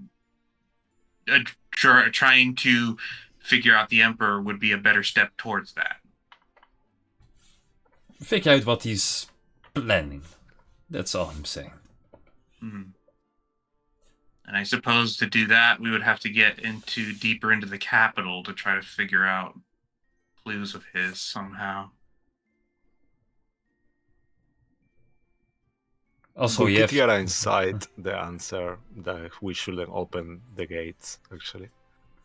trying to figure out the Emperor would be a better step towards that. Figure out what he's planning. That's all I'm saying. Mm-hmm. And I suppose to do that, we would have to get deeper into the capital to try to figure out clues of his somehow. Also, Could you have... Kitiara inside the answer that we shouldn't open the gates, actually?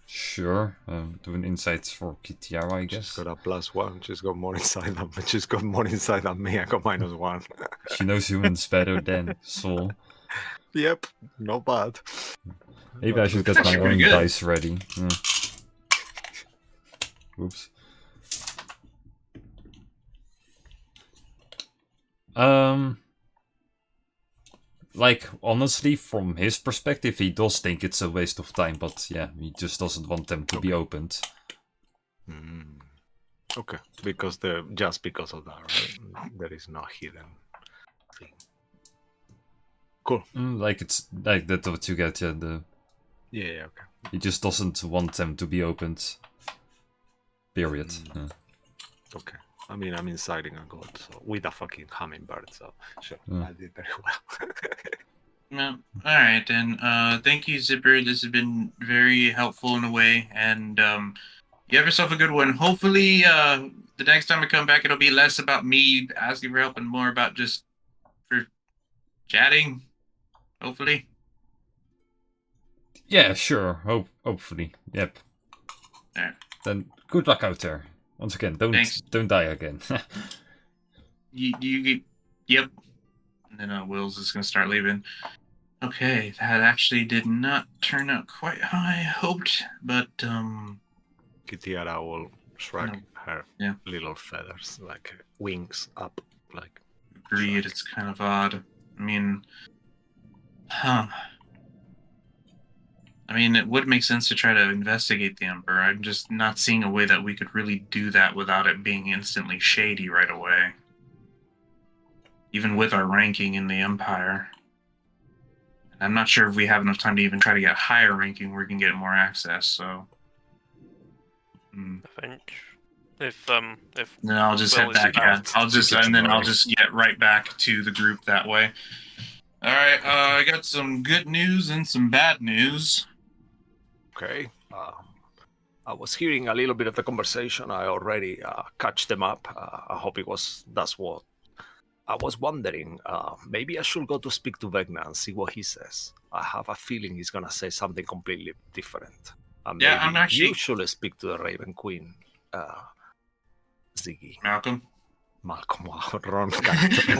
Sure, do an insight for Kitiara, I guess. She's got a +1. She's got more inside than me. She's got more inside than me. I got -1. She knows humans better than Soul. Yep, not bad. Maybe I should get my own dice ready. Oops. Like, honestly, from his perspective, he does think it's a waste of time, but yeah, he just doesn't want them to be opened. Okay, because just because of that, right? There is no hidden thing. Cool. Like, it's like that's what you get, yeah. Yeah, okay. He just doesn't want them to be opened. Period. Yeah. Okay. I mean, I'm inciting a god, so with a fucking hummingbird, so sure, I did very well. No. All right, then. Thank you, Zipper. This has been very helpful in a way, and you have yourself a good one. Hopefully, the next time I come back, it'll be less about me asking for help and more about just for chatting. Hopefully. Yeah, sure. Hopefully. Yep. All right. Then good luck out there. Once again, don't die again. Yep. And then Will's is gonna start leaving. Okay, that actually did not turn out quite how I hoped, but Kitiara will shrug her little feathers, like wings up, like. Agreed. It's kind of odd. I mean, it would make sense to try to investigate the Emperor. I'm just not seeing a way that we could really do that without it being instantly shady right away. Even with our ranking in the Empire. I'm not sure if we have enough time to even try to get higher ranking where we can get more access, so... I think if then I'll just head back, I'll just get right back to the group that way. Alright, I got some good news and some bad news. Okay. I was hearing a little bit of the conversation. I already catched them up. I hope that's what I was wondering. Maybe I should go to speak to Vecna and see what he says. I have a feeling he's gonna say something completely different. Yeah, I'm actually... You should speak to the Raven Queen, Ziggy. Malcolm, wow, wrong.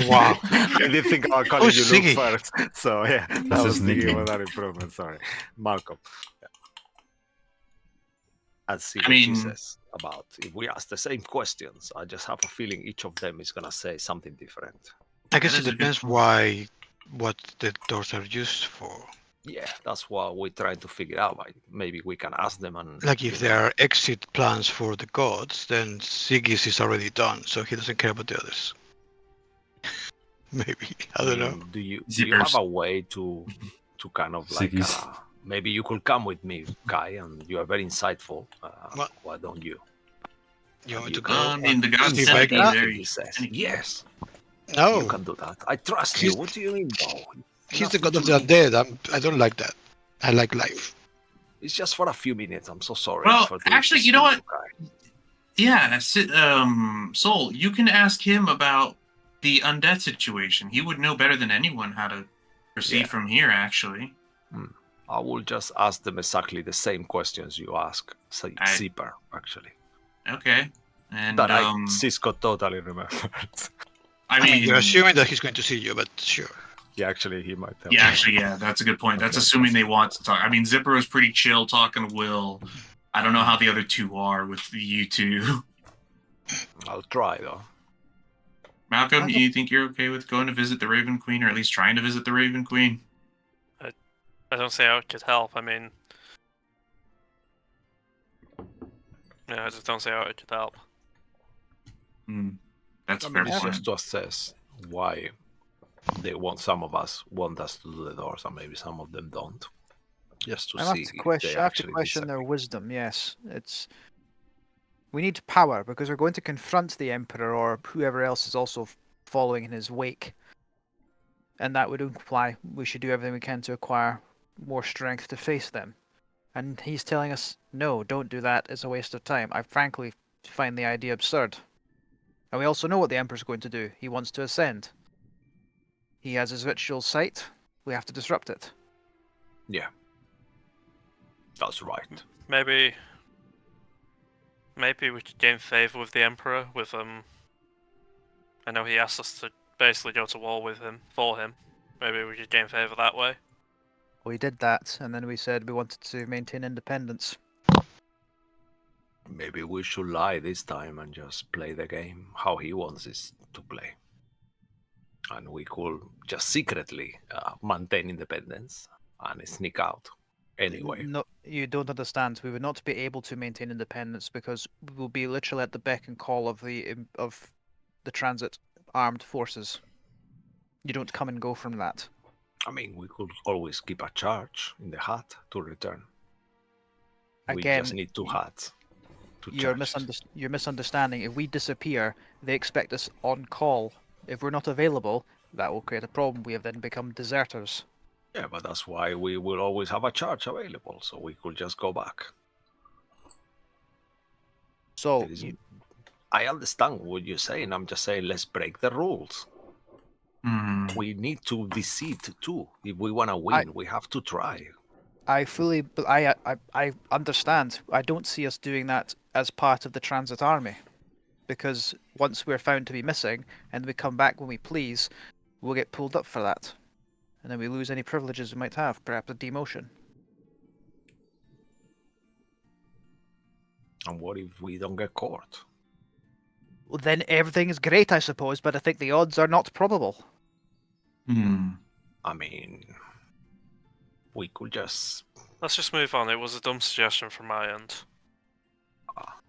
Wow. I did think about calling you Luke Ziggy? first. So yeah, that was Ziggy with that improvement. Sorry, Malcolm. Yeah. And see what he says about if we ask the same questions. I just have a feeling each of them is gonna say something different. I guess it depends what the doors are used for. Yeah, that's what we're trying to figure out. Like, maybe we can ask them and Like if there are exit plans for the gods, then Siggy's is already done, so he doesn't care about the others. Maybe, I don't know. Do you have a way to kind of like maybe you could come with me, Kai, and you are very insightful. Why don't you? You want me to go? I mean, the gods Steve sent me Vecna? there. He says, yes, No, you can do that. I trust you. What do you mean? No, he's the god of the undead. I don't like that. I like life. It's just for a few minutes. I'm so sorry. Well, for actually, you know what? Yeah, Soul, you can ask him about the undead situation. He would know better than anyone how to proceed from here, actually. I will just ask them exactly the same questions you ask Zipper, actually. Okay. And Cisco totally remembers. I mean, you're assuming that he's going to see you, but sure. Yeah, actually, he might tell. Yeah, actually, yeah, that's a good point. That's Okay. assuming they want to talk. I mean, Zipper was pretty chill talking to Will. I don't know how the other two are with you two. I'll try though. Malcolm, do you think you're okay with going to visit the Raven Queen, or at least trying to visit the Raven Queen? I don't see how it could help. I mean, yeah, I just don't see how it could help. That's I fair mean, it's point. just to assess why they want some of us want us to do the doors, and maybe some of them don't. Just to I have see to if question. they I have to actually question their disagree. wisdom. Yes, we need power because we're going to confront the Emperor or whoever else is also following in his wake, and that would imply we should do everything we can to acquire more strength to face them. And he's telling us, no, don't do that. It's a waste of time. I frankly find the idea absurd. And we also know what the Emperor's going to do. He wants to ascend. He has his ritual site. We have to disrupt it. Yeah, that's right. Maybe we could gain favor with the Emperor. With I know he asked us to basically go to war with him for him. Maybe we could gain favor that way. We did that, and then we said we wanted to maintain independence. Maybe we should lie this time and just play the game how he wants us to play. And we could just secretly maintain independence and sneak out anyway. No, you don't understand. We would not be able to maintain independence because we will be literally at the beck and call of the transit armed forces. You don't come and go from that. I mean, we could always keep a charge in the hat to return. We Again, just need 2 hats to you're charge it. you're misunderstanding. If we disappear, they expect us on call. If we're not available, that will create a problem. We have then become deserters. Yeah, but that's why we will always have a charge available, so we could just go back. So There is- I understand what you're saying. I'm just saying, let's break the rules. We need to deceit too. If we want to win, we have to try. I understand. I don't see us doing that as part of the transit army, because once we're found to be missing and we come back when we please, we'll get pulled up for that, and then we lose any privileges we might have, perhaps a demotion. And what if we don't get caught? Well, then everything is great, I suppose, but I think the odds are not probable. I mean, we could just. Let's just move on. It was a dumb suggestion from my end.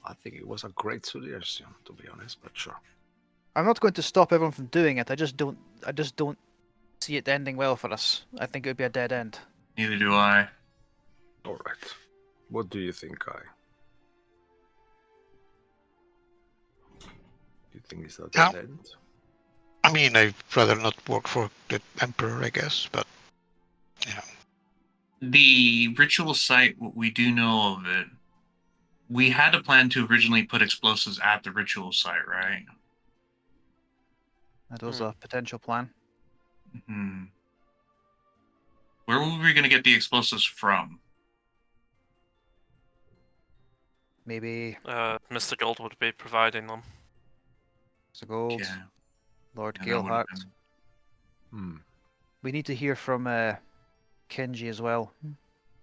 I think it was a great suggestion, to be honest, but sure. I'm not going to stop everyone from doing it. I just don't see it ending well for us. I think it would be a dead end. Neither do I. All right. What do you think, Kai? Do you think it's a No. dead end? I mean, I'd rather not work for the Emperor, I guess, but you know. The ritual site, what we do know of it, we had a plan to originally put explosives at the ritual site, right? That was a potential plan. Where were we going to get the explosives from? Maybe Mr. Gold would be providing them. Mr. Gold, Yeah. Lord Yeah, that would've Gilhart. been- We need to hear from Kenji as well.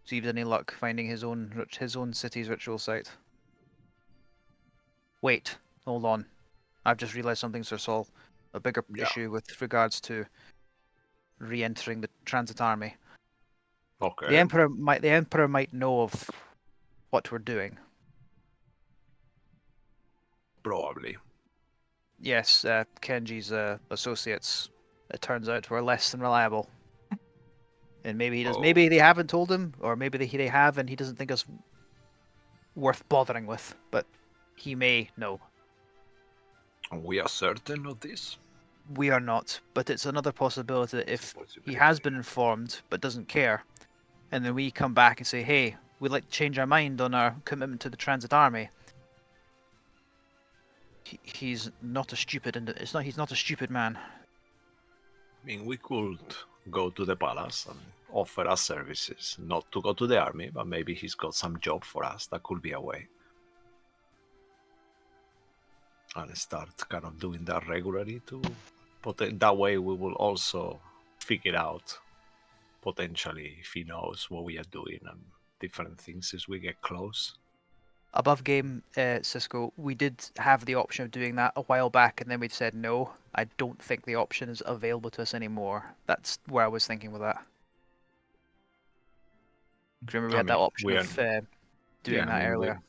See if there's any luck finding his own city's ritual site. Wait, hold on. I've just realised something, Sir Saul. A bigger issue with regards to re-entering the transit army. Okay. The Emperor might know of what we're doing. Probably. Yes, Kenji's associates, it turns out, were less than reliable. And maybe he does. Oh. Maybe they haven't told him, or maybe they have, and he doesn't think us worth bothering with. But he may know. And we are certain of this? We are not. But it's another possibility that if he has been informed but doesn't care, and then we come back and say, "Hey, we'd like to change our mind on our commitment to the Transit Army." He's not a stupid, and he's not a stupid man. I mean, we could go to the palace and offer us services, not to go to the army, but maybe he's got some job for us. That could be a way. And start kind of doing that regularly too. But that way we will also figure out potentially if he knows what we are doing and different things as we get close. Above game, Cisco, we did have the option of doing that a while back, and then we said no. I don't think the option is available to us anymore. That's where I was thinking with that. 'Cause remember we had that option we are, of doing that earlier.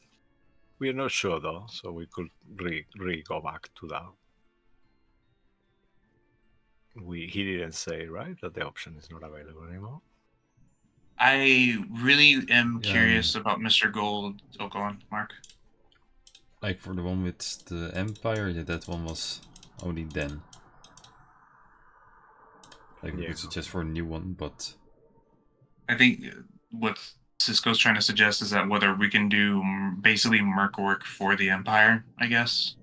We are not sure though, so we could go back to that. He didn't say, right, that the option is not available anymore. I really am curious about Mr. Gold. Oh, go on, Mark. Like for the one with the Empire, yeah, that one was only then. Like we could suggest for a new one, but I think what Cisco's trying to suggest is that whether we can do basically merc work for the Empire, I guess,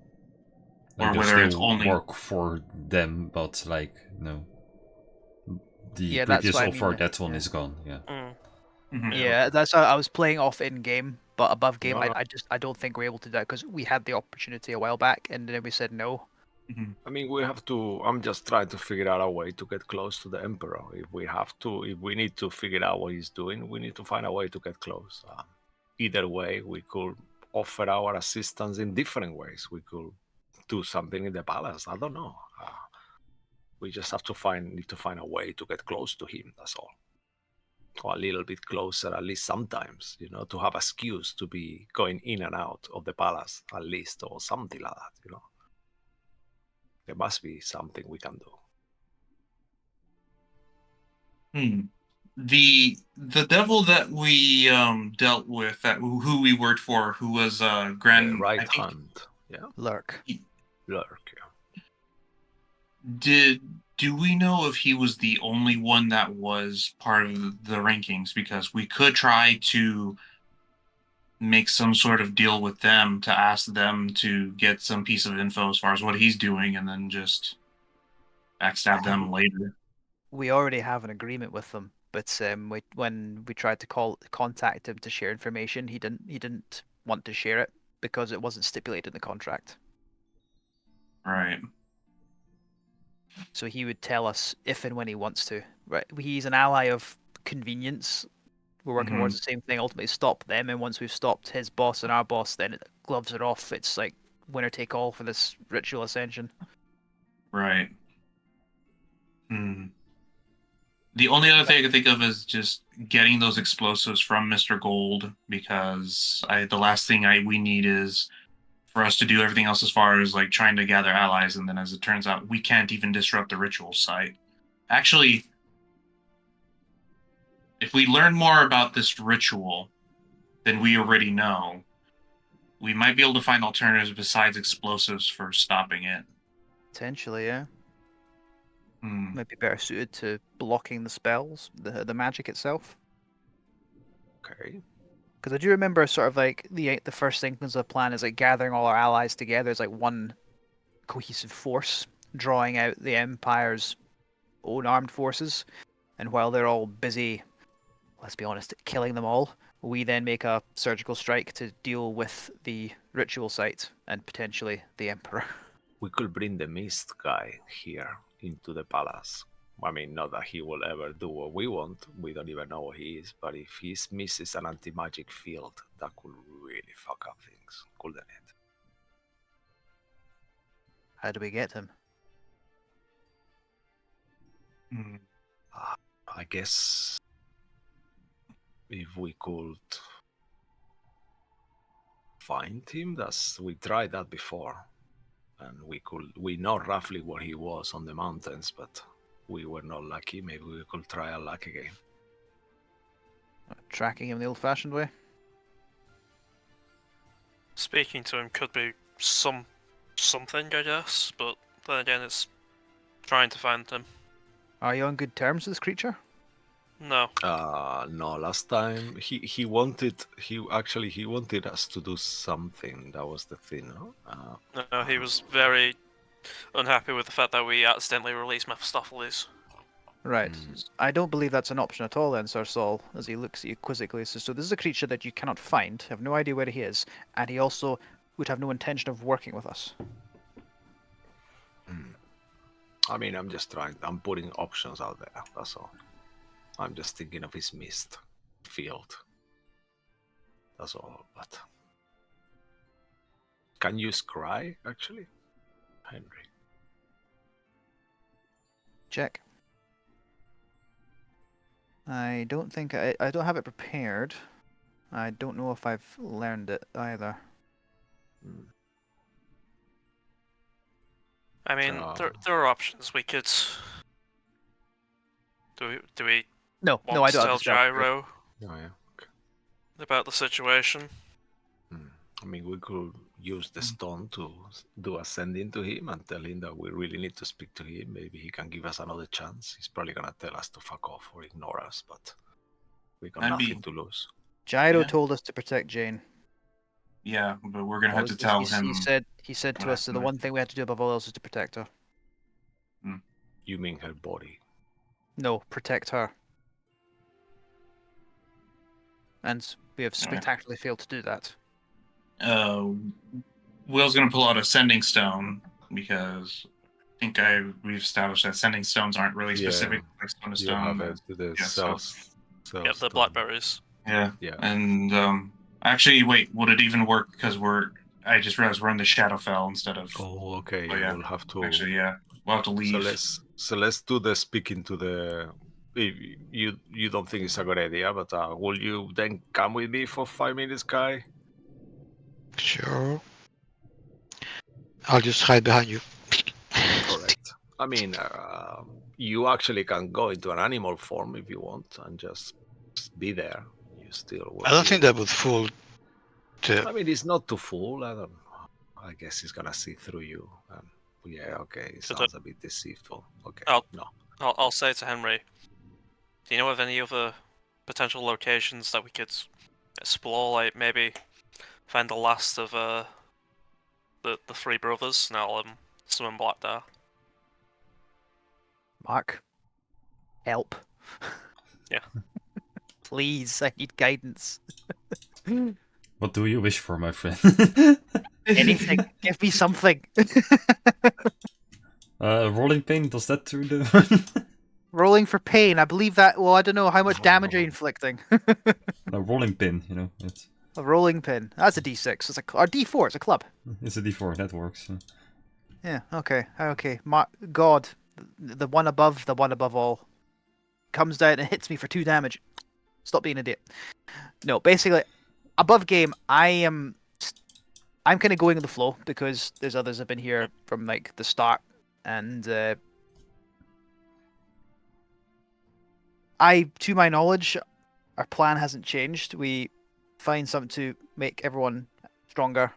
like or whether it's still only work for them, but like no. The Yeah, that's previous what I offer, mean, that one yeah. is gone. Yeah. Yeah, that's how I was playing off in game, but above game, No. I don't think we're able to do that because we had the opportunity a while back, and then we said no. I mean, we have to. I'm just trying to figure out a way to get close to the Emperor. If we need to figure out what he's doing, we need to find a way to get close. Either way, we could offer our assistance in different ways. We could do something in the palace. I don't know. We just have to need to find a way to get close to him. That's all. Or a little bit closer, at least sometimes. To have an excuse to be going in and out of the palace, at least, or something like that. There must be something we can do. The devil that we dealt with, who we worked for, who was Grand Right hand, Lurk. Lurk. Do we know if he was the only one that was part of the rankings? Because we could try to make some sort of deal with them to ask them to get some piece of info as far as what he's doing, and then just backstab them later. We already have an agreement with them, but when we tried to contact him to share information, he didn't want to share it because it wasn't stipulated in the contract. Right. So he would tell us if and when he wants to. Right, he's an ally of convenience. We're working towards the same thing. Ultimately, stop them, and once we've stopped his boss and our boss, then gloves are off. It's like winner take all for this ritual ascension. Right. The only other thing I can think of is just getting those explosives from Mr. Gold, because the last thing we need is for us to do everything else as far as like trying to gather allies, and then as it turns out, we can't even disrupt the ritual site. Actually, if we learn more about this ritual than we already know, we might be able to find alternatives besides explosives for stopping it. Potentially, yeah. Might be better suited to blocking the spells, the magic itself. Okay. Because I do remember sort of like the first inklings of the plan is like gathering all our allies together as like one cohesive force, drawing out the Empire's own armed forces, and while they're all busy, let's be honest, killing them all, we then make a surgical strike to deal with the ritual site and potentially the Emperor. We could bring the Mist guy here into the palace. I mean, not that he will ever do what we want. We don't even know what he is. But if he misses an anti-magic field, that could really fuck up things, couldn't it? How do we get him? I guess if we could find him, we tried that before. And we know roughly where he was on the mountains, but we were not lucky. Maybe we could try our luck again. Tracking him the old-fashioned way? Speaking to him could be something, I guess, but then again, it's trying to find him. Are you on good terms with this creature? No. No. Last time he wanted us to do something. That was the thing. No? No, he was very unhappy with the fact that we accidentally released Mephistopheles. Right. I don't believe that's an option at all then, Sir Saul, as he looks at you quizzically. So this is a creature that you cannot find, have no idea where he is, and he also would have no intention of working with us. I mean, I'm just trying. I'm putting options out there. That's all. I'm just thinking of his mist field. That's all. But can you scry actually, Henry? Check. I don't think I don't have it prepared. I don't know if I've learned it either. I mean, there are options. We could. Do we No, want no, I to don't tell have the spell prepared. Gyro Oh yeah. Okay. about the situation? I mean, we could use the stone to do a sending to him and tell him that we really need to speak to him. Maybe he can give us another chance. He's probably gonna tell us to fuck off or ignore us, but we got That'd be- nothing to lose. Gyro Yeah. told us to protect Jane. Yeah, but we're gonna That have to was- tell he, him. He said to what us that the happened. one thing we had to do above all else is to protect her. You mean her body? No, protect her. And we have spectacularly failed to do that. Will's gonna pull out a sending stone because I think we've established that sending stones aren't really Yeah, specific to stone to You have stone. it, the yeah, so- cells. Yep, the blackberries. Yeah, Yeah. and actually, wait, would it even work? Because I just realized we're in the Shadowfell instead of. Oh, okay. Oh, yeah. We'll have to. Actually, yeah, we'll have to leave. So let's do the speaking to the. You don't think it's a good idea, but will you then come with me for 5 minutes, Kai? Sure. I'll just hide behind you. Correct. I mean, you actually can go into an animal form if you want and just be there. You still. Will I don't be think that would fool the. I mean, it's not too full. I guess he's gonna see through you. Yeah, okay. It So sounds a bit deceitful. Okay. I'll- No. I'll say to Henry, do you know of any other potential locations that we could explore? Like maybe find the last of the three brothers, and I'll summon Black there. Mark, help. Yeah. Please, I need guidance. What do you wish for, my friend? Anything. Give me something. Rolling pin, does that do the... Rolling for pain. I believe that. Well, I don't know how much damage are you inflicting. No, rolling pin, you know. It's A rolling pin. That's a D6. It's a or D4. It's a club. a D4, that works. Yeah. Okay. Okay. God, the one above all, comes down and hits me for 2 damage. Stop being an idiot. No, basically, above game, I'm kind of going with the flow because there's others have been here from like the start, and to my knowledge, our plan hasn't changed. We find something to make everyone stronger,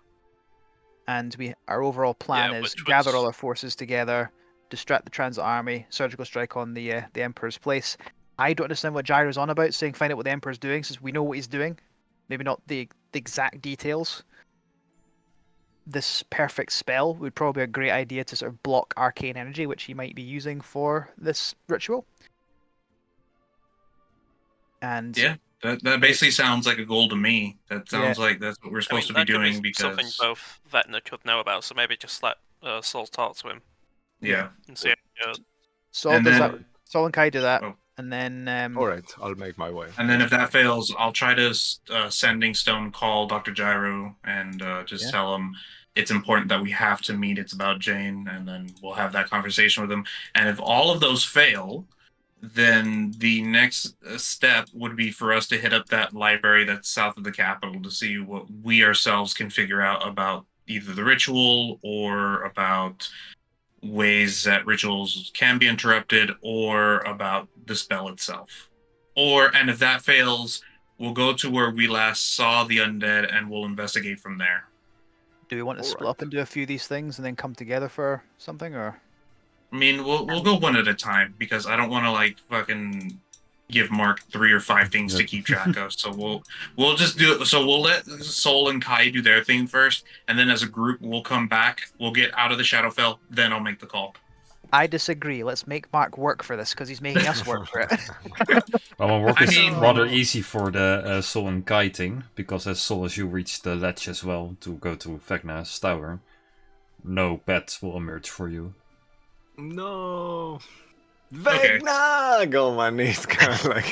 and our overall plan Yeah, is which gather was- all our forces together, distract the transit army, surgical strike on the Emperor's place. I don't understand what Gyro's on about, saying find out what the Emperor's doing, since we know what he's doing. Maybe not the exact details. This perfect spell would probably be a great idea to sort of block arcane energy, which he might be using for this ritual. And Yeah, that basically sounds like a goal to me. That sounds like that's what we're supposed to be that could doing something because both Vecna could know about. So maybe just let Sol talk to him yeah. and see. Sol And does then- that. Sol and Kai do that, Oh. and then All right. I'll make my way. And then if that fails, I'll try to sending stone call Dr. Gyro and just Yeah. tell him it's important that we have to meet. It's about Jane, and then we'll have that conversation with him. And if all of those fail, then the next step would be for us to hit up that library that's south of the capital to see what we ourselves can figure out about either the ritual or about ways that rituals can be interrupted or about the spell itself. And if that fails, we'll go to where we last saw the undead and we'll investigate from there. do we want to split up and do a few of these things and then come together for something, or? I mean, we'll go one at a time because I don't want to like fucking give Mark 3 or 5 things to keep track of. So we'll just do it. So we'll let Sol and Kai do their thing first, and then as a group we'll come back. We'll get out of the Shadowfell. Then I'll make the call. I disagree. Let's make Mark work for this because he's making us work for it. Well, work I is mean- rather easy for the Sol and Kai thing, because as soon as you reach the ledge as well to go to Vecna's tower, no pet will emerge for you. No. Okay. Vecna! Go my knees, kind of like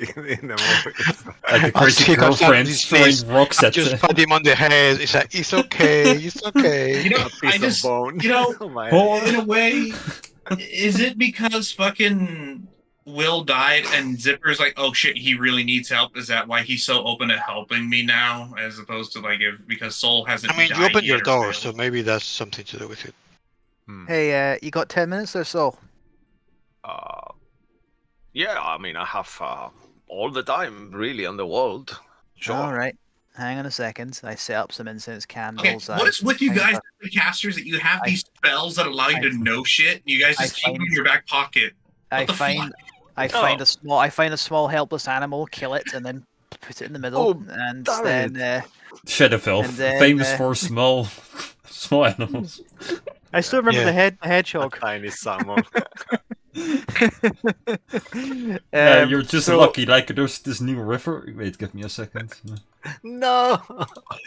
in the movies. Like the As crazy he comes down to girlfriend his throwing knees, rocks I at just pat him on the head. It's like, it's okay, it's okay. You know, A piece I of just, bone. you know, on my Oh. head. in a way, is it because fucking Will died and Zipper's like, oh shit, he really needs help? Is that why he's so open to helping me now, as opposed to like if because Soul hasn't I mean, died you opened yet your or door, failed? so maybe that's something to do with it. Hey, you got 10 minutes or so? Yeah, I mean, I have all the time really on the world. Sure. All right. Hang on a second. I set up some incense Okay, candles. what is with you find guys, a- the casters, that you have I- these spells that allow you to know shit, and you guys I just keep them in find- your back pocket? I What the find fuck? I find a small helpless animal, kill it, and then put it in the middle, Oh, and damn then Shadowfell, And then, famous for small animals. I still remember Yeah. the hedgehog. Tiny salmon. You're just so- lucky. Like there's this new river. Wait, give me a second. No!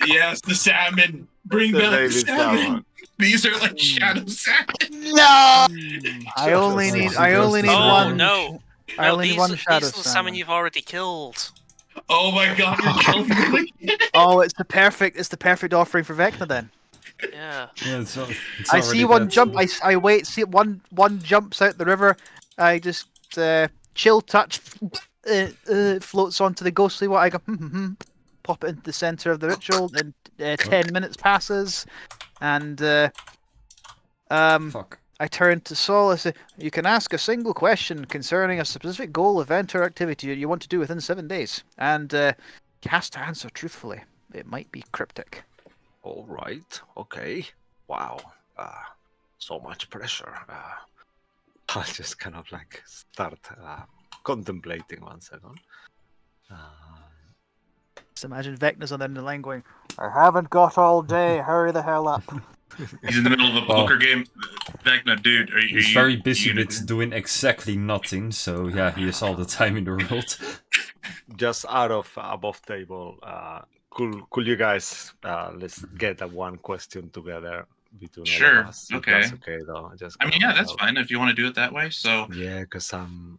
Yes, the salmon. Bring The back the baby salmon. salmon. These are like shadow salmon. No! I only Just need like I only the need Oh one. no! I No, only need these, one these shadow are the salmon salmon. you've already killed. Oh my god, you're killing me. Oh, it's the perfect offering for Vecna then. Yeah. Yeah, it's I see already one dead. jump. I wait. See one jumps out the river. I just chill touch. Floats onto the ghostly one. I go pop it into the center of the ritual. And 10 minutes passes, and Fuck. I turn to Saul. I say, "You can ask a single question concerning a specific goal, event, or activity you want to do within 7 days, and he has to answer truthfully. It might be cryptic." All right. Okay. Wow. So much pressure. I'll just kind of like start contemplating 1 second. Just imagine Vecna's on the end of the line going, "I haven't got all day. Hurry the hell up." He's in the middle of a poker game. Vecna, dude, are He's you very busy you gonna with doing exactly nothing, so yeah, he has all the time in the world. Just out of above table, could you guys let's get a one question together between all Sure, of us? If okay. that's okay though. Just I mean, gonna yeah, that's help. fine if you want to do it that way. So, Yeah, because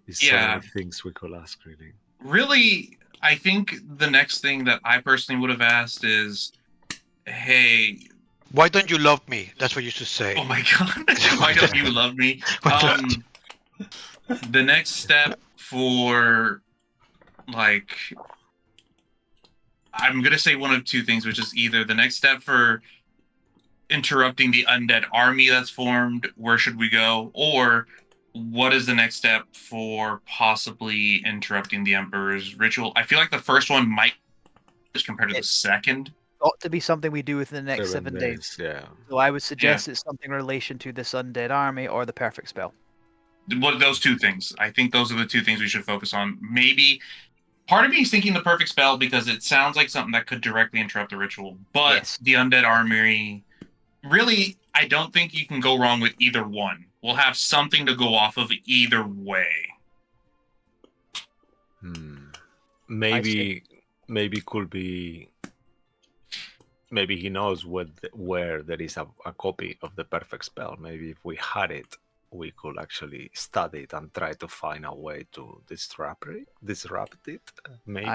it's so Yeah. many things we could ask really. really, I think the next thing that I personally would have asked is, hey, Why don't you love me? That's what you should say. oh my god, why don't you love me? Why don't The next step for, like, I'm gonna say one of two things, which is either the next step for interrupting the undead army that's formed, where should we go, or what is the next step for possibly interrupting the Emperor's ritual? I feel like the first one might compared to the second. Got to be something we do within the next 7 days. Yeah. So I would suggest it's something in relation to this undead army or the perfect spell. Well, those two things. I think those are the two things we should focus on. Maybe part of me is thinking the perfect spell because it sounds like something that could directly interrupt the ritual. But Yes. the undead army, really, I don't think you can go wrong with either one. We'll have something to go off of either way. Maybe could be. Maybe he knows where there is a copy of the perfect spell. Maybe if we had it, we could actually study it and try to find a way to disrupt it. Maybe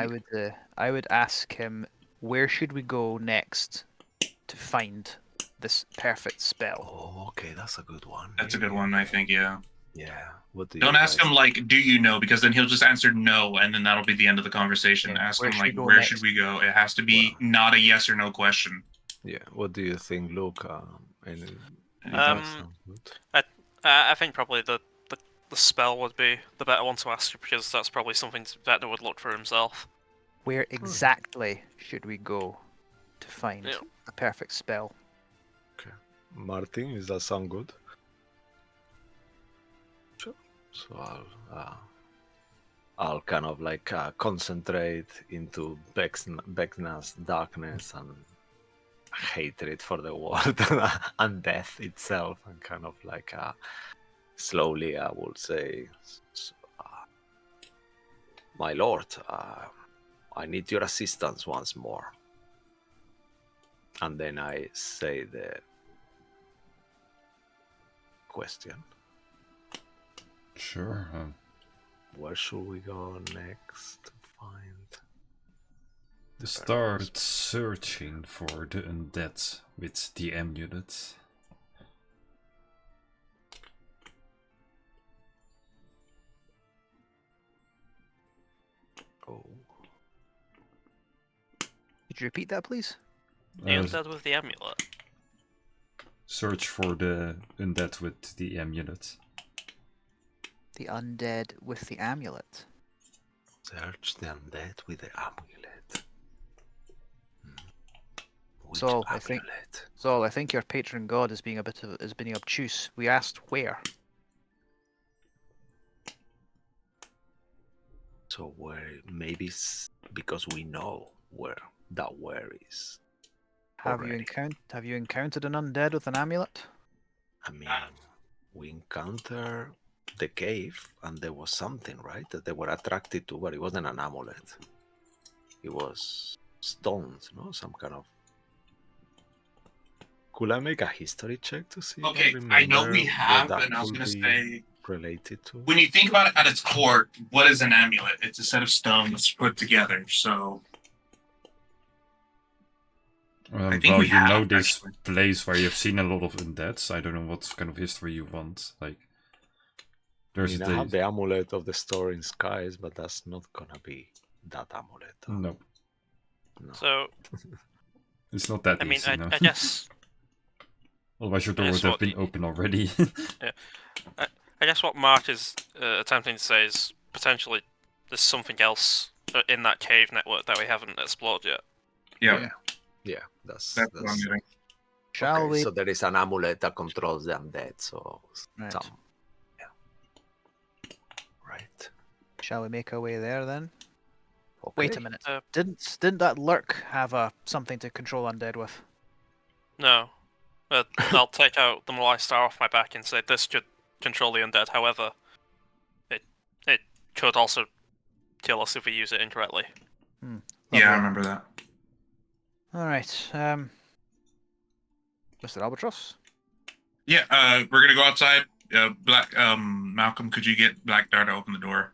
I would ask him, where should we go next to find this perfect spell? Oh, okay, that's a good one. That's a good one, I think, yeah. Yeah. What do Don't you ask guys him, like, do you know? Because then he'll just answer no, and then that'll be the end of the conversation. Yeah, Ask where him, should we like, go where next? should we go? It has to be not a yes or no question. Yeah. What do you think, Luke? Any Um, sounds good. I think probably the spell would be the better one to ask because that's probably something Vecna would look for himself. Where exactly should we go to find Yeah. the perfect spell? Martin, does that sound good? Sure. So I'll kind of like concentrate into Vecna's darkness and hatred for the world and death itself, and kind of like slowly I will say, my lord, I need your assistance once more. And then I say the question. Sure. Where should we go next to find? Start searching for the undead with the amulet. Oh, Could you repeat that, please? The undead with the amulet. Search for the undead with the amulet. The undead with the amulet. search the undead with the amulet. Which So, I think- amulet? Zol, I think your patron god is being obtuse. We asked where. So where? Maybe because we know where that where is. Have Already. you encountered an undead with an amulet? I mean, we encountered the cave, and there was something, right, that they were attracted to, but it wasn't an amulet. It was stones, no? Some kind of. Could I make a history check to see? Okay, if I know remember we what have, that and I was could gonna be say, related to. when you think about it at its core, what is an amulet? It's a set of stones put together. So I think Well, we you have, know this actually. place where you've seen a lot of undeads. I don't know what kind of history you want. Like, there's I have the amulet of the storing skies, but that's not gonna be that amulet. No, No. So, it's not that I mean, easy. No. I guess Otherwise, your door Yes, would have what been the- open already. I guess what Mark is attempting to say is potentially there's something else in that cave network that we haven't explored yet. yeah, Yeah, that's that's what I'm getting. Shall okay, we? So there is an amulet that controls the undead. So Right. some, yeah, right. Shall we make our way there then? Okay. Wait a minute. Uh, Didn't that lurk have something to control undead with? No. I'll take out the Malai star off my back and say this could control the undead. However, it could also kill us if we use it incorrectly. Yeah, I Lovely. remember that. All right. Mr. Albatross. Yeah, we're gonna go outside. Malcolm, could you get Blackdar to open the door?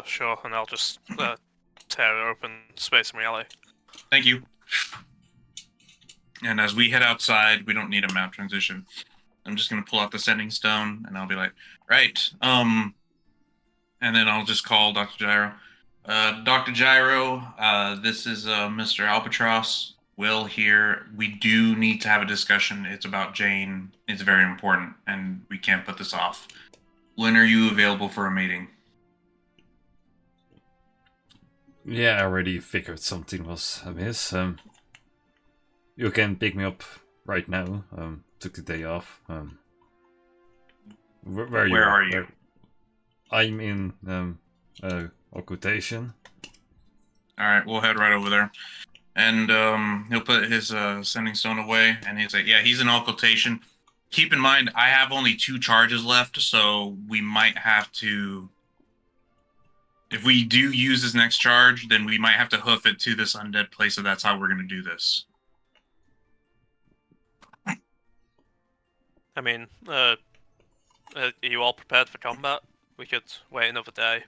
Sure, and I'll just tear open space and reality. Thank you. And as we head outside, we don't need a map transition. I'm just gonna pull out the sending stone, and I'll be like, right, and then I'll just call Dr. Gyro. Dr. Gyro, this is Mr. Albatross. Will here. We do need to have a discussion. It's about Jane. It's very important, and we can't put this off. When are you available for a meeting? Yeah, I already figured something was amiss. You can pick me up right now. Took the day off. Where are you? I'm in occultation. All right, we'll head right over there. And he'll put his sending stone away, and he's like, yeah, he's in occultation. Keep in mind, I have only 2 charges left, so we might have to... If we do use his next charge, then we might have to hoof it to this undead place, so that's how we're going to do this. I mean, are you all prepared for combat? We could wait another day.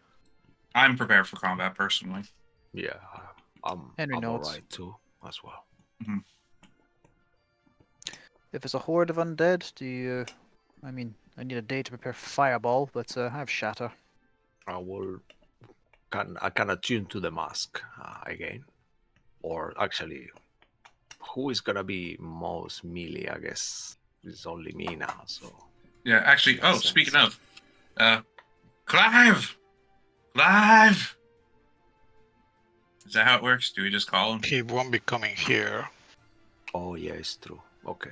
I'm prepared for combat, personally. Yeah, I'm Henry nods. alright too, as well. If it's a horde of undead, do you? I mean, I need a day to prepare fireball, but I have shatter. I can attune to the mask again, or actually, who is gonna be most melee? I guess it's only me now. So Yeah, actually, Makes sense. speaking of, Clive! Clive! Is that how it works? Do we just call him? He won't be coming here. oh yeah, it's true. Okay.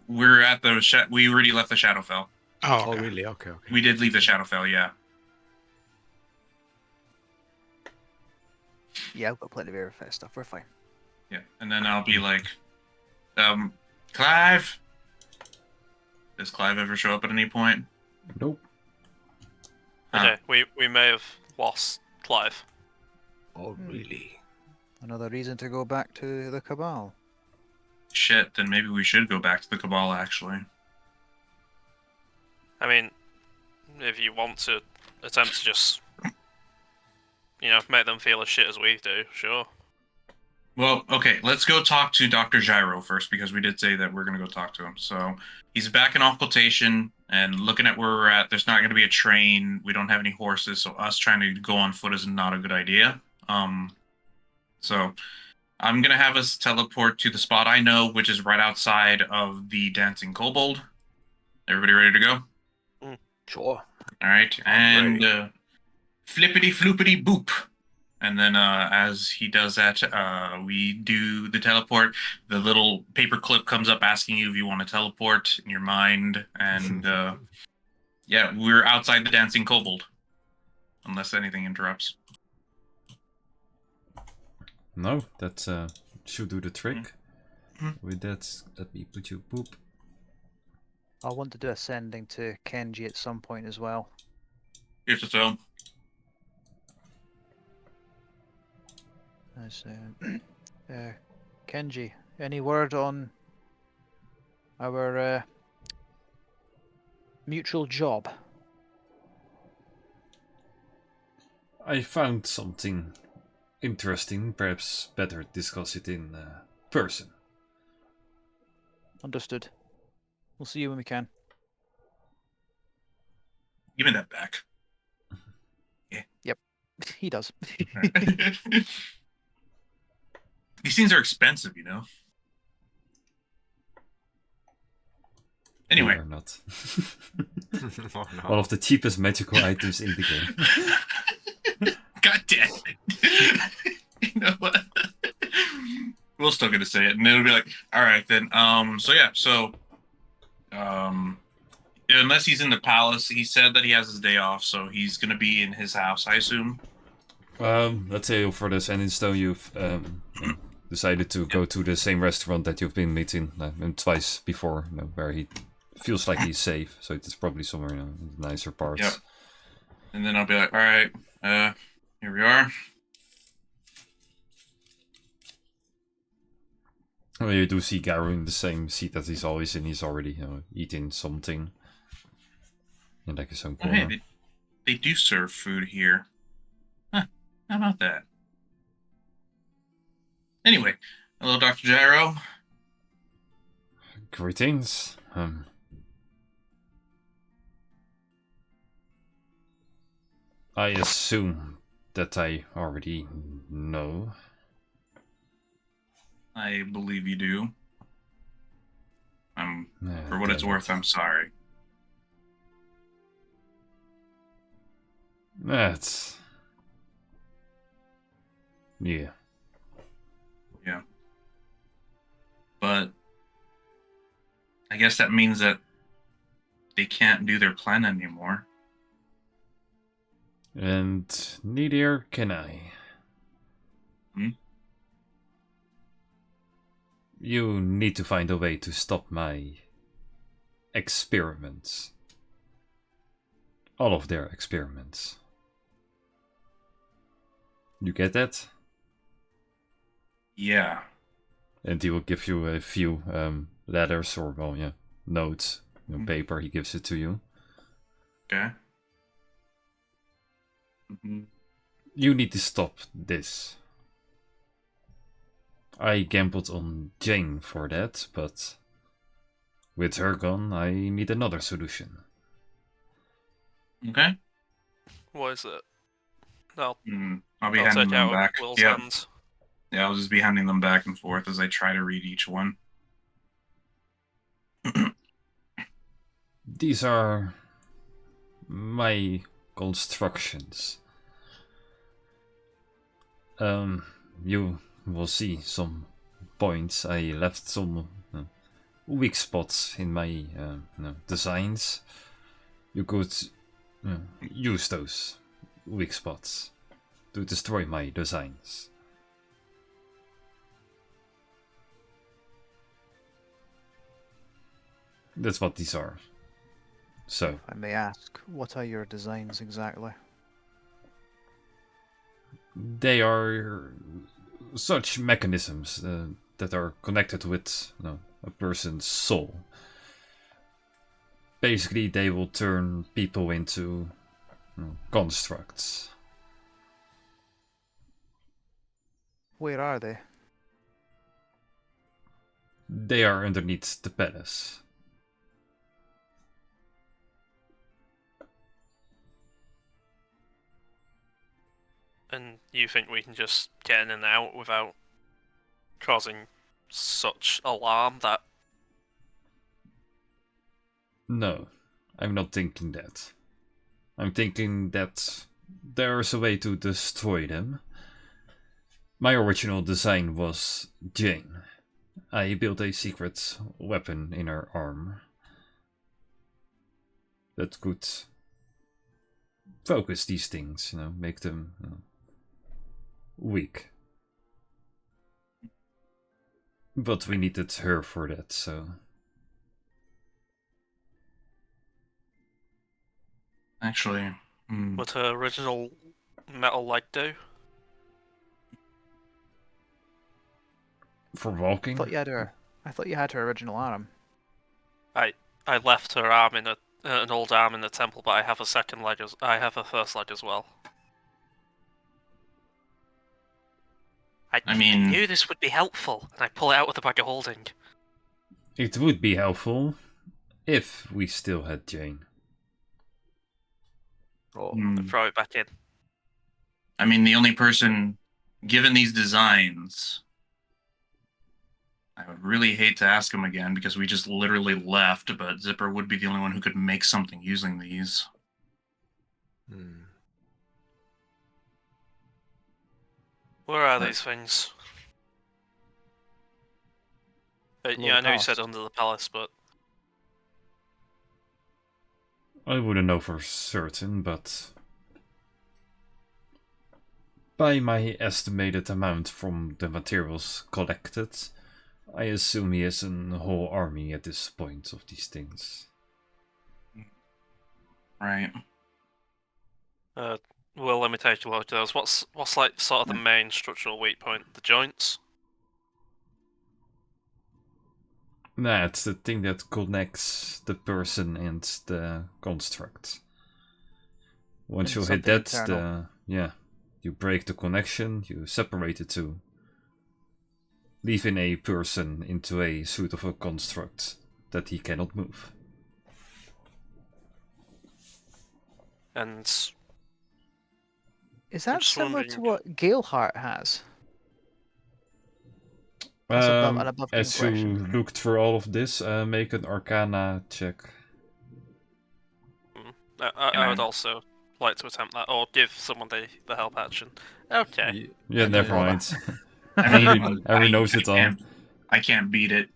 We're at the we already left the Shadowfell. Oh, Oh okay. really? Okay. Okay. We did leave the Shadowfell, yeah. Yeah, I've got plenty of air stuff. We're fine. Yeah, and then I'll be like, Clive? Does Clive ever show up at any point? Nope. Ah. Okay, we may have lost Clive. Oh really? Another reason to go back to the Cabal. Shit, then maybe we should go back to the Cabal, actually. I mean, if you want to attempt to just, make them feel as shit as we do, sure. Well, okay, let's go talk to Dr. Gyro first, because we did say that we're going to go talk to him. So he's back in occultation, and looking at where we're at, there's not going to be a train. We don't have any horses, so us trying to go on foot is not a good idea. So I'm going to have us teleport to the spot I know, which is right outside of the Dancing Kobold. Everybody ready to go? Sure. All right, and flippity floopity boop. And then as he does that, we do the teleport. The little paper clip comes up asking you if you want to teleport in your mind. And yeah, we're outside the Dancing Kobold. Unless anything interrupts. No, that should do the trick. With that, let me put you boop. I want to do a sending to Kenji at some point as well. Here's the film. Kenji, any word on our mutual job? I found something interesting. Perhaps better discuss it in person. Understood. We'll see you when we can. Give me that back. Yep, he does. These things are expensive, Anyway. They are not. Oh, no. One of the cheapest magical items in the game. God damn it. You know what? We're still gonna say it, and it'll be like, all right then. Unless he's in the palace, he said that he has his day off, so he's gonna be in his house, I assume. Let's say for the Sand in Stone, you've decided to go to the same restaurant that you've been meeting twice before, where he feels like he's safe. So it's probably somewhere in the nicer parts. Yep. And then I'll be like, all right, here we are. Well, you do see Garu in the same seat that he's always in. He's already eating something in like his own Oh, corner. hey, they do serve food here. Huh, how about that? Anyway, hello, Dr. Gyro. Greetings. I assume that I already know. I believe you do. For what it's worth, I'm sorry. That's... yeah. Yeah. But I guess that means that they can't do their plan anymore. And neither can I. You need to find a way to stop my experiments. All of their experiments. You get that? Yeah. And he will give you a few letters or, well, yeah, notes, paper. He gives it to you. Okay. You need to stop this. I gambled on Jane for that, but with her gone, I need another solution. Okay. What is it? I'll I'll be take handing them out back. Will's Yep. hands. Yeah, I'll just be handing them back and forth as I try to read each one. These are my constructions. You will see some points. I left some weak spots in my designs. You could use those weak spots to destroy my designs. That's what these are. So, If I may ask, what are your designs exactly? they are such mechanisms that are connected with a person's soul. basically, they will turn people into constructs. Where are they? They are underneath the palace. And you think we can just get in and out without causing such alarm that... No, I'm not thinking that. I'm thinking that there's a way to destroy them. My original design was Jane. I built a secret weapon in her arm that could focus these things, make them weak. But we needed her for that, so... Actually, Would her original metal leg do? For walking? I thought you had her original arm. I left her arm in an old arm in the temple, but I have a second leg I have a first leg as well. I mean- knew this would be helpful, and I pull it out with a bag of holding. It would be helpful if we still had Jane. And throw it back in. I mean, the only person, given these designs, I would really hate to ask him again because we just literally left, but Zipper would be the only one who could make something using these. Where are these things? Yeah, I know you said under the palace, but... I wouldn't know for certain, but... by my estimated amount from the materials collected, I assume he has a whole army at this point of these things. Right. Well, let me take a look at those. What's like sort of the main structural weak point? The joints? Nah, it's the thing that connects the person and the construct. Once you hit something that, internal. you break the connection, you separate the two. Leaving a person into a suit of a construct that he cannot move. And Is that just similar to wondering- what Galeheart has? That's an above As you question. looked through all of this, make an Arcana check. I would also like to attempt that, or give someone the help action. Okay. Yeah, never bother. mind. I mean, Henry knows it all. I can't beat it.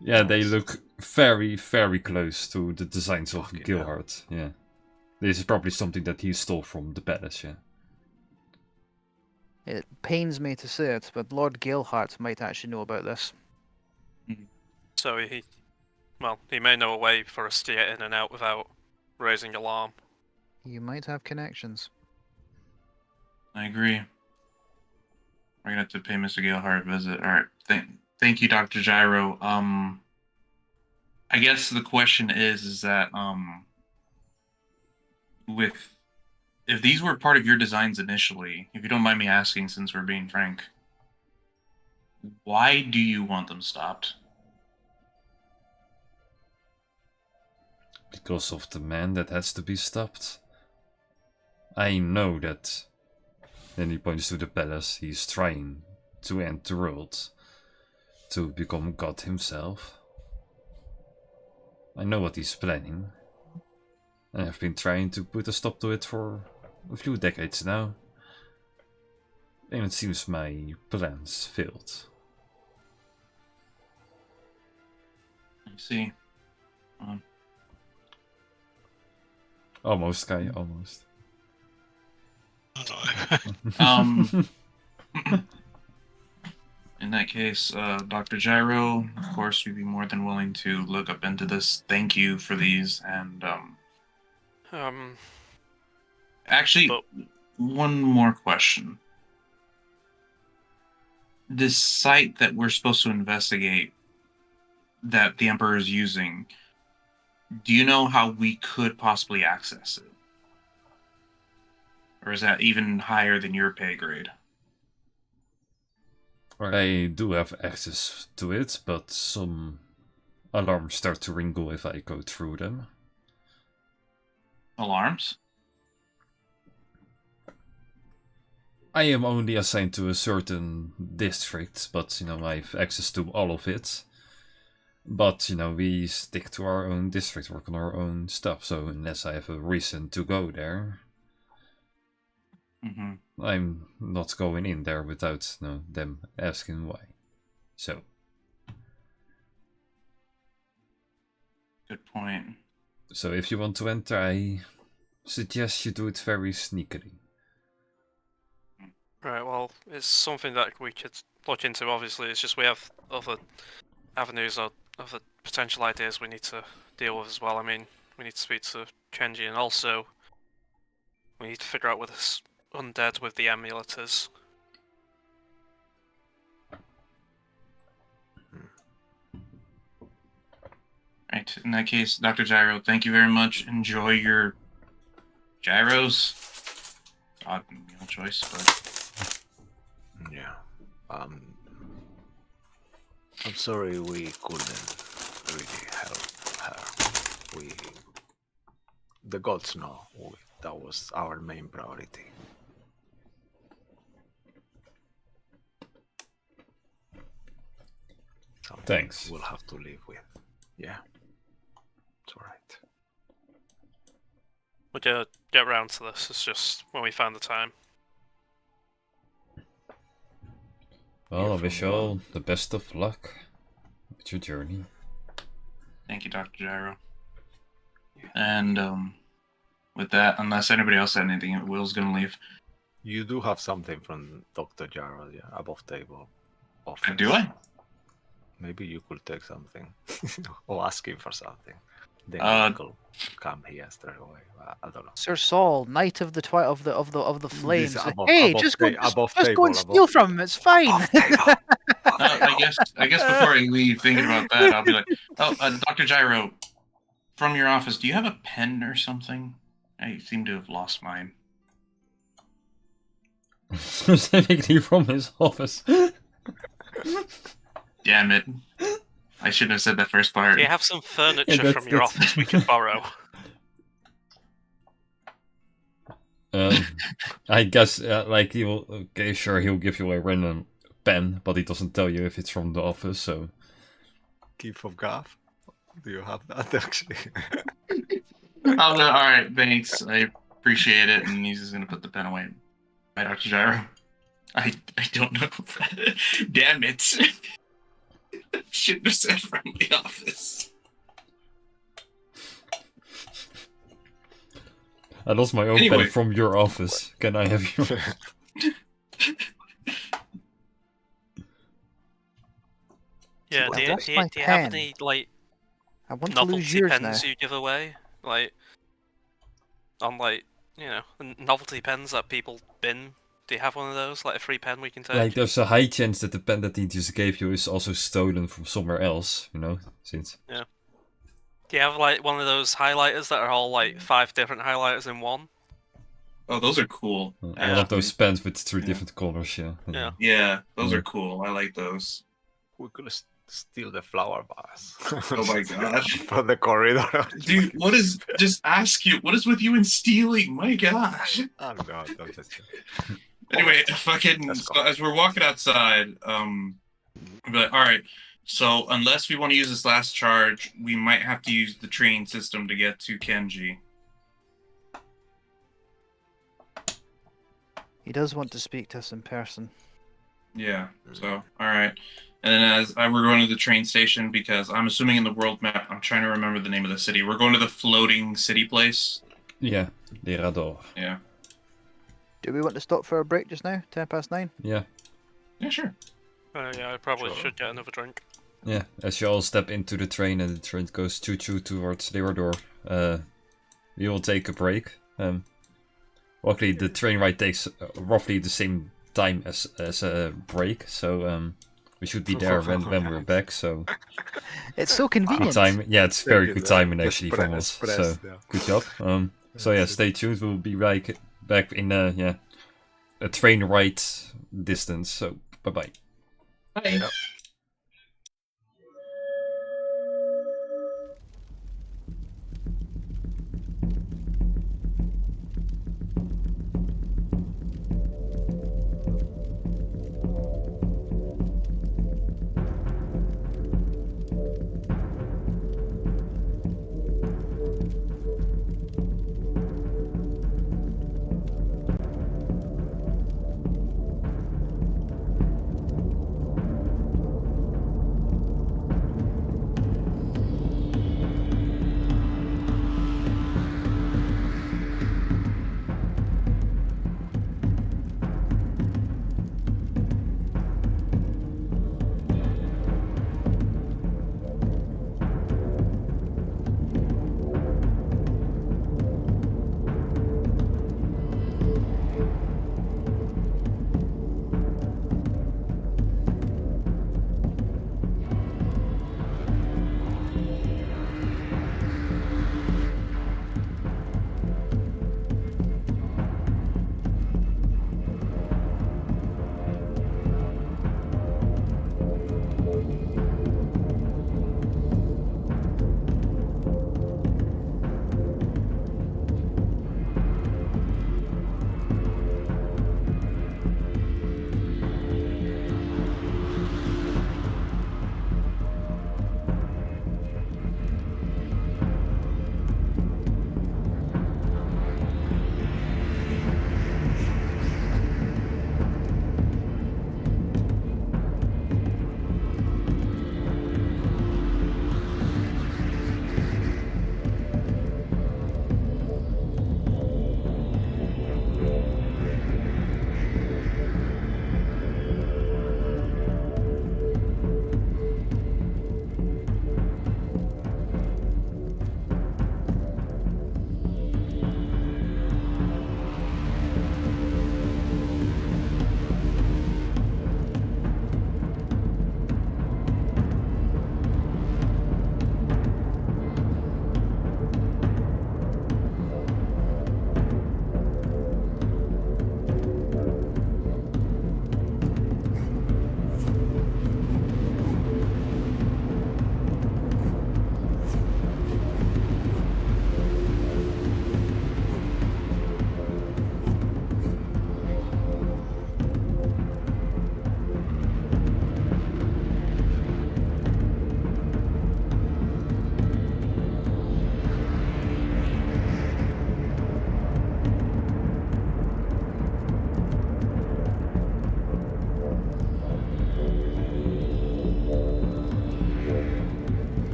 Yeah, they look very, very close to the designs of Fucking Gilhart. Yeah. This is probably something that he stole from the palace, yeah. It pains me to say it, but Lord Galeheart might actually know about this. So he may know a way for us to get in and out without raising alarm. You might have connections. I agree. We're gonna have to pay Mr. Galeheart a visit. All right. Thank you, Dr. Gyro. I guess the question is that if these were part of your designs initially, if you don't mind me asking, since we're being frank, why do you want them stopped? Because of the man that has to be stopped. I know that. Then he points to the palace. He's trying to end the world. To become God himself. I know what he's planning. I have been trying to put a stop to it for a few decades now. And it seems my plans failed. I see. Almost, Kai, almost. In that case, Dr. Gyro, of course, we'd be more than willing to look up into this. Thank you for these, and actually, But- one more question. This site that we're supposed to investigate, that the Emperor is using, Do you know how we could possibly access it? Or is that even higher than your pay grade? I do have access to it, but some alarms start to ringle if I go through them. Alarms? I am only assigned to a certain district, but, I have access to all of it. But, we stick to our own district, work on our own stuff, so unless I have a reason to go there, I'm not going in there without them asking why. So. Good point. So if you want to enter, I suggest you do it very sneakily. Right, well, it's something that we could look into, obviously. It's just we have other avenues or other potential ideas we need to deal with as well. I mean, we need to speak to Kenji, and also we need to figure out where this undead with the amulet is. Right, in that case, Dr. Gyro, thank you very much. Enjoy your gyros. Odd meal choice, but... Yeah. I'm sorry we couldn't really help her. The gods know that was our main priority. Something Thanks. We'll have to live with. Yeah. It's alright. We'll get around to this. It's just when we find the time. Well, I wish you all the best of luck with your journey. Thank you, Dr. Gyro. And with that, unless anybody else said anything, Will's gonna leave. You do have something from Dr. Jarrell, yeah, above table. Office. Do I? Maybe you could take something, or ask him for something. Then he will come here straight away. I don't know. Sir Saul, Knight of the Flames. Above, Hey, above just ta- go above and table, steal from him. It's fine. I guess before I leave, thinking about that, I'll be like, oh, Dr. Gyro, from your office, do you have a pen or something? I seem to have lost mine. Specifically from his office. Damn it. I shouldn't have said that first part. Do you have some furniture from your office we can borrow? I guess, okay, sure, he'll give you a random pen, but he doesn't tell you if it's from the office, so... Gift of Gaff? Do you have that, actually? Alright, thanks. I appreciate it, and he's just gonna put the pen away. Bye, Dr. Gyro. I don't know. Damn it. Shouldn't have said from the office. I lost my own pen from your office. Can I have yours? Well, Yeah, do you that's my have pen. any, I want to lose novelty yours pens now. you give away? Novelty pens that people bin? Do you have one of those? Like a free pen we can take? There's a high chance that the pen that he just gave you is also stolen from somewhere else, since... Yeah. Do you have, one of those highlighters that are all, 5 different highlighters in one? Oh, those are cool. I love those pens with 3 different colors, yeah. Yeah, those are cool. I like those. We could steal the flower vase. Oh my gosh. From the corridor. Dude, what is with you and stealing? My gosh. Oh, no, don't touch it. Anyway, as we're walking outside, but alright, so unless we want to use this last charge, we might have to use the train system to get to Kenji. He does want to speak to us in person. Yeah, so, alright. And then as we're going to the train station, because I'm assuming in the world map, I'm trying to remember the name of the city. We're going to the floating city place. Yeah, the Rador. Yeah. Do we want to stop for a break just now? 9:10? Yeah. Yeah, sure. Yeah, I probably should get another drink. Yeah, as you all step into the train and the train goes choo-choo towards the Rador, we will take a break. Luckily, the train ride takes roughly the same time as a break, so we should be there when we're back. So It's so good convenient. time. Yeah, it's very good timing actually from us. Express, So yeah. good job. So yeah, stay tuned. We'll be back in a train ride distance. So bye bye. Bye.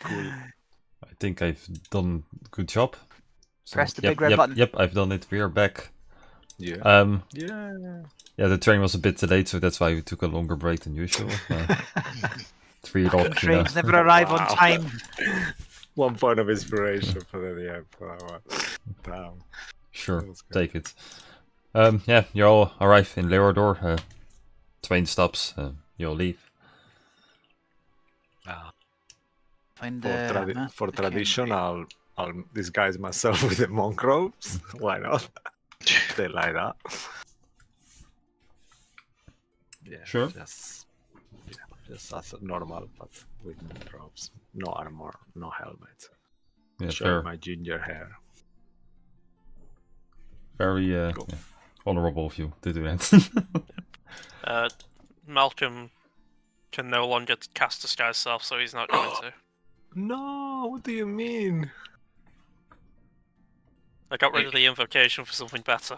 Cool. I think I've done a good job. So, Press the yep, big red yep, button. Yep, I've done it. We are back. Yeah. Yeah, the train was a bit delayed, so that's why we took a longer break than usual. 3 o'clock, you know. Trains never arrive on Wow. time. 1 point of inspiration for the end for that one. Damn. Sure, That was good. take it. Yeah, you all arrive in Lerodor. Train stops. You all leave. Find For tradition, I'll disguise myself with the monk robes. Why not? They light up. Yeah, Sure. Just as normal, but with monk robes. No armor, no helmet. Yeah, Showing my ginger hair. very Cool. yeah, honorable of you to do that. Malcolm can no longer cast disguise self, so he's not going to. No, what do you mean? I got rid of the invocation for something better.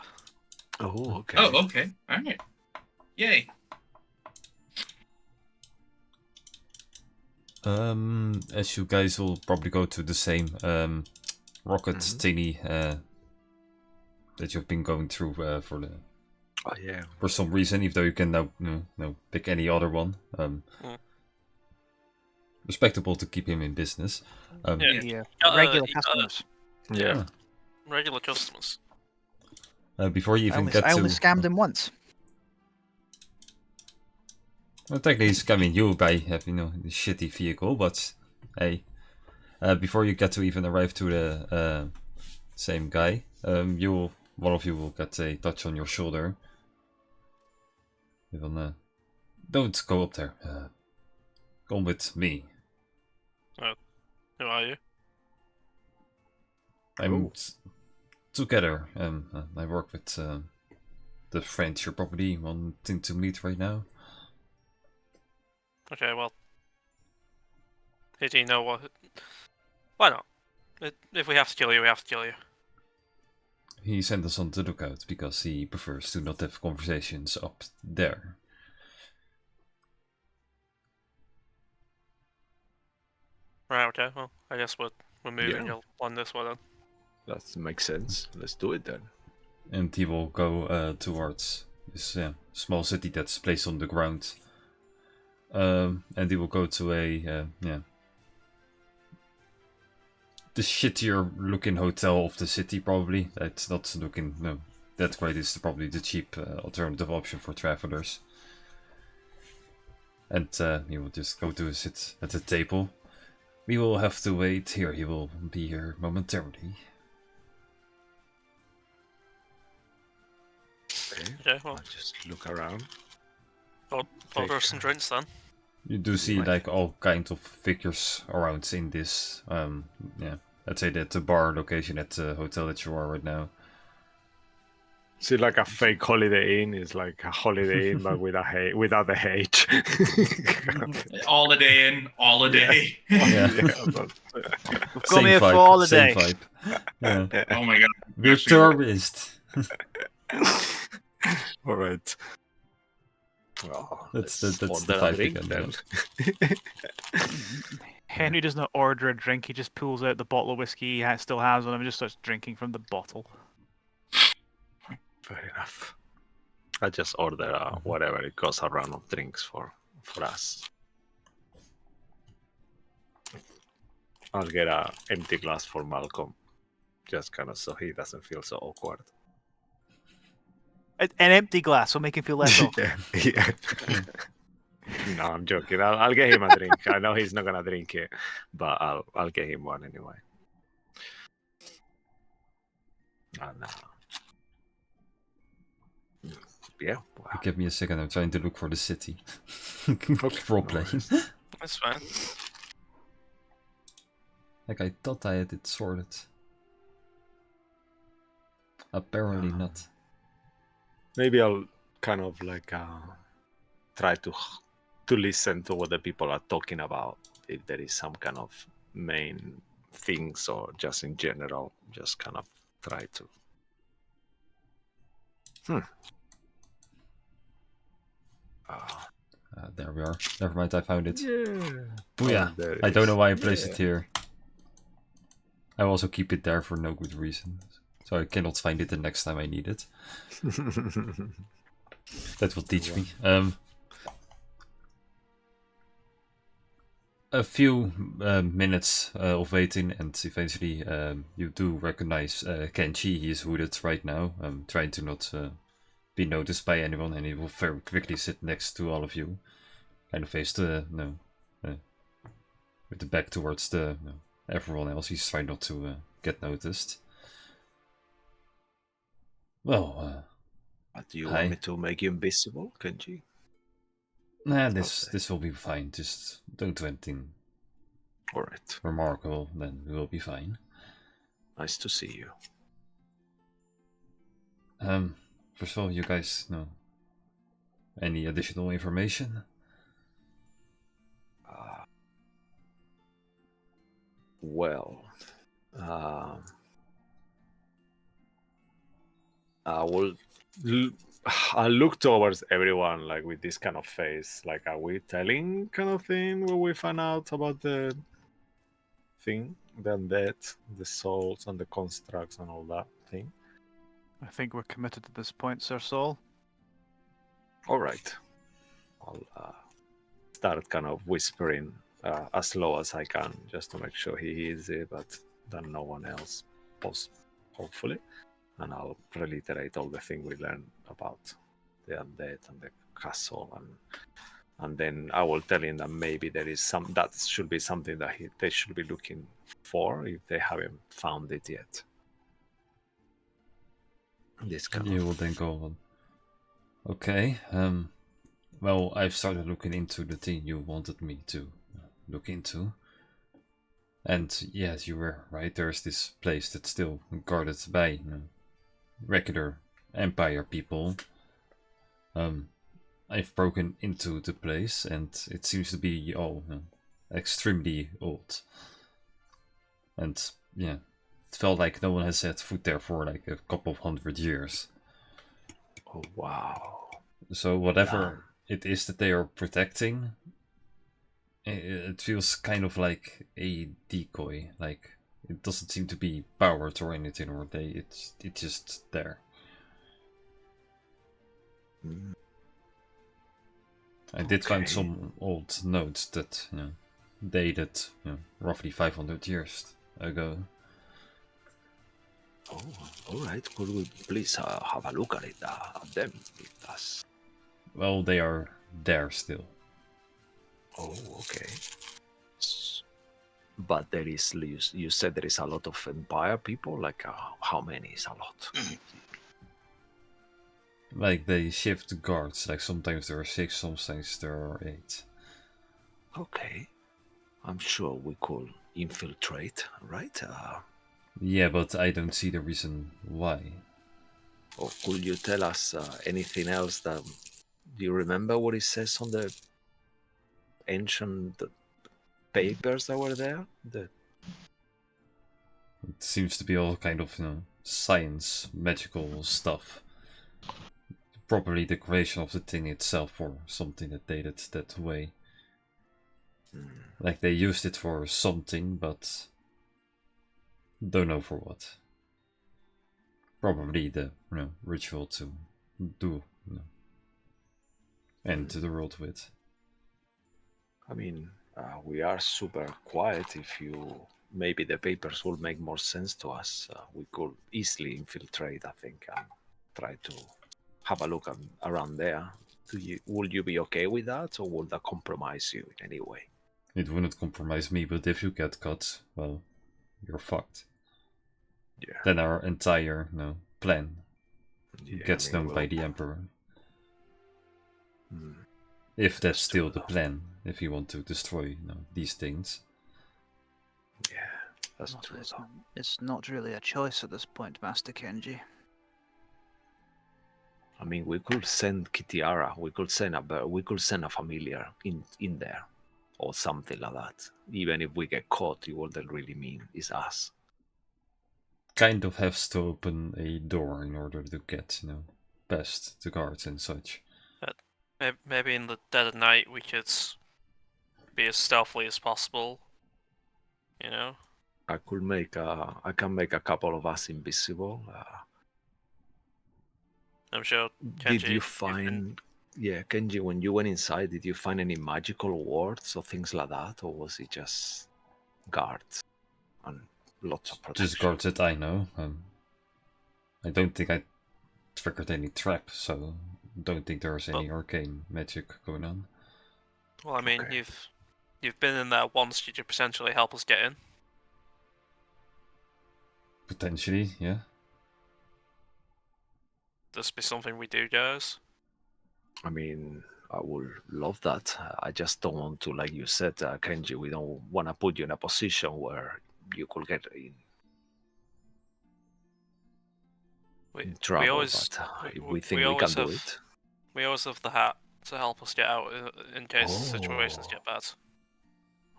Oh, okay. Oh, okay. All right. Yay. As you guys will probably go to the same rocket thingy that you've been going through for the Oh yeah. for some reason, even though you can now pick any other one. Respectable to keep him in business. Yeah. Uh, Regular uh, customers. Yeah. Regular customers. Before you even get I to, only scammed him once. well, technically he's scamming you by having the shitty vehicle, but hey, before you get to even arrive to the same guy, one of you will get a touch on your shoulder. You will, don't go up there. Come with me. Who are you? I'm together. I work with the friends you're probably wanting to meet right now. Okay, well. Do you know what? Why not? If we have to kill you, we have to kill you. He sent us on the lookout because he prefers to not have conversations up there. Right, okay, well, I guess we're moving Yeah. on this one then. That makes sense. Let's do it then. And he will go towards this small city that's placed on the ground. And he will go to the shittier looking hotel of the city, probably. That's not looking that great. It's probably the cheap alternative option for travelers. And he will just go to sit at the table. We will have to wait here. He will be here momentarily. Okay, well, I'll just look around. order some drinks then. You do see Right. like all kinds of figures around in this. Let's say that the bar location at the hotel that you are right now. See, like a fake Holiday Inn is like a Holiday Inn, but without the H. All a day in, all a day. Yeah. but- Come here for holiday. Same vibe. Yeah. Oh my god. We're Actually, tourists. all right. Well, That's let's the order a vibe drink again, then. Henry does not order a drink. He just pulls out the bottle of whiskey he still has on him and just starts drinking from the bottle. Fair enough. I just order whatever it costs a round of drinks for us. I'll get a empty glass for Malcolm, just kind of so he doesn't feel so awkward. An empty glass will make him feel less awkward. Yeah. No, I'm joking. I'll get him a drink. I know he's not gonna drink it, but I'll get him one anyway. And, yeah. Well, Give me a second. I'm trying to look for the city. Roleplay. That's fine. Like I thought I had it sorted. Apparently not. maybe I'll kind of like try to listen to what the people are talking about. If there is some kind of main things or just in general, just kind of try to. There we are. Never mind, I found it. Yeah. Booyah! Oh, there I it don't is. know why I placed it Yeah. here. I will also keep it there for no good reason. So I cannot find it the next time I need it. That will teach me. A few minutes of waiting, and eventually you do recognize Kenji. He is hooded right now, trying to not be noticed by anyone, and he will very quickly sit next to all of you, kind of face the with the back towards the everyone else. He's trying not to get noticed. Well, Do you hi. want me to make you invisible, Kenji? Nah, this will be fine. Just don't do anything All right. remarkable, then we will be fine. Nice to see you. First of all, you guys know any additional information? Well, I will. I look towards everyone like with this kind of face. Like, are we telling kind of thing when we find out about the thing, the undead, the souls, and the constructs and all that thing? I think we're committed at this point, Sir Saul. All right. I'll start kind of whispering as low as I can, just to make sure he hears it, but then no one else, hopefully. And I'll reiterate all the things we learned about the undead and the castle, and then I will tell him that maybe there is that should be something that they should be looking for if they haven't found it yet. This kind You of will then go on. Okay. Well, I've started looking into the thing you wanted me to look into. And yes, you were right. There's this place that's still guarded by regular Empire people. I've broken into the place, and it seems to be all extremely old. And yeah, it felt like no one has set foot there for like a couple of 100 years. oh wow. So whatever it is that they are protecting, it feels kind of like a decoy. Like it doesn't seem to be powered or anything, or it's just there. Mm. I did find Okay. some old notes that dated roughly 500 years ago. Oh, all right. Could we please have a look at it, at them with us? Well, they are there still. Oh, okay. But there is, you said there is a lot of Empire people? Like, how many is a lot? Like they shift guards. Like sometimes there are 6, sometimes there are 8. Okay. I'm sure we could infiltrate, right? Yeah, but I don't see the reason why. Or could you tell us anything else that... Do you remember what it says on the ancient papers that were there? It seems to be all kind of science, magical stuff. Probably the creation of the thing itself, or something that dated that way. Like they used it for something, but don't know for what. Probably the ritual to do end the world with. I mean, we are super quiet. If maybe the papers will make more sense to us. We could easily infiltrate, I think, and try to have a look around there. Would you be okay with that, or would that compromise you in any way? It wouldn't compromise me, but if you get caught, well, you're fucked. Yeah. Then our entire plan Yeah, gets known by the Emperor. If that's still the plan, if you want to destroy these things. Yeah, that's true. It's not really a choice at this point, Master Kenji. I mean, we could send Kitiara. We could send a familiar in there, or something like that. Even if we get caught, what that really mean is us. Kind of has to open a door in order to get past the guards and such. Maybe in the dead of night we could be as stealthily as possible. You know. I can make a couple of us invisible. I'm sure. Did Kenji, you you've find, yeah, Kenji, when you went inside, did you find any magical wards or things like that, or was it just guards and lots of protection? Just guards that I know. I don't think I triggered any trap, so don't think there's any arcane magic going on. Well, I mean, Okay. you've been in there once. Could you potentially help us get in? Potentially, yeah. This be something we do, guys. I mean, I would love that. I just don't want to, like you said, Kenji, we don't want to put you in a position where you could get in We trouble, always but if we we think we can do it. We always have the hat to help us get out in case situations Oh. get bad.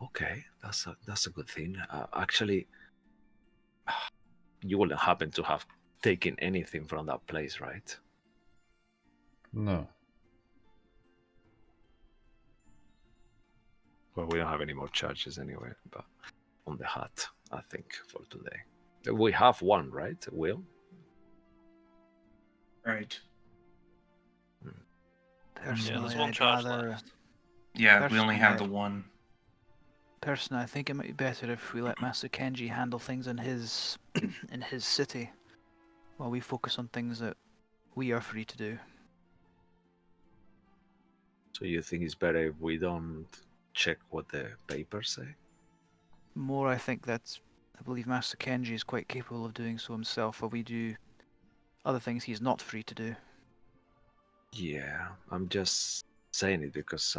Okay, that's a good thing. Actually, you wouldn't happen to have taken anything from that place, right? No. Well, we don't have any more charges anyway, but on the hat, I think, for today. We have one, right, Will? Right. Personally, there's one I'd charge rather. left. Yeah, we only have the Personally- one. Personally, I think it might be better if we let Master Kenji handle things in his in his city, while we focus on things that we are free to do. So you think it's better if we don't check what the papers say? More, I think that I believe Master Kenji is quite capable of doing so himself, while we do other things he's not free to do. Yeah, I'm just saying it because,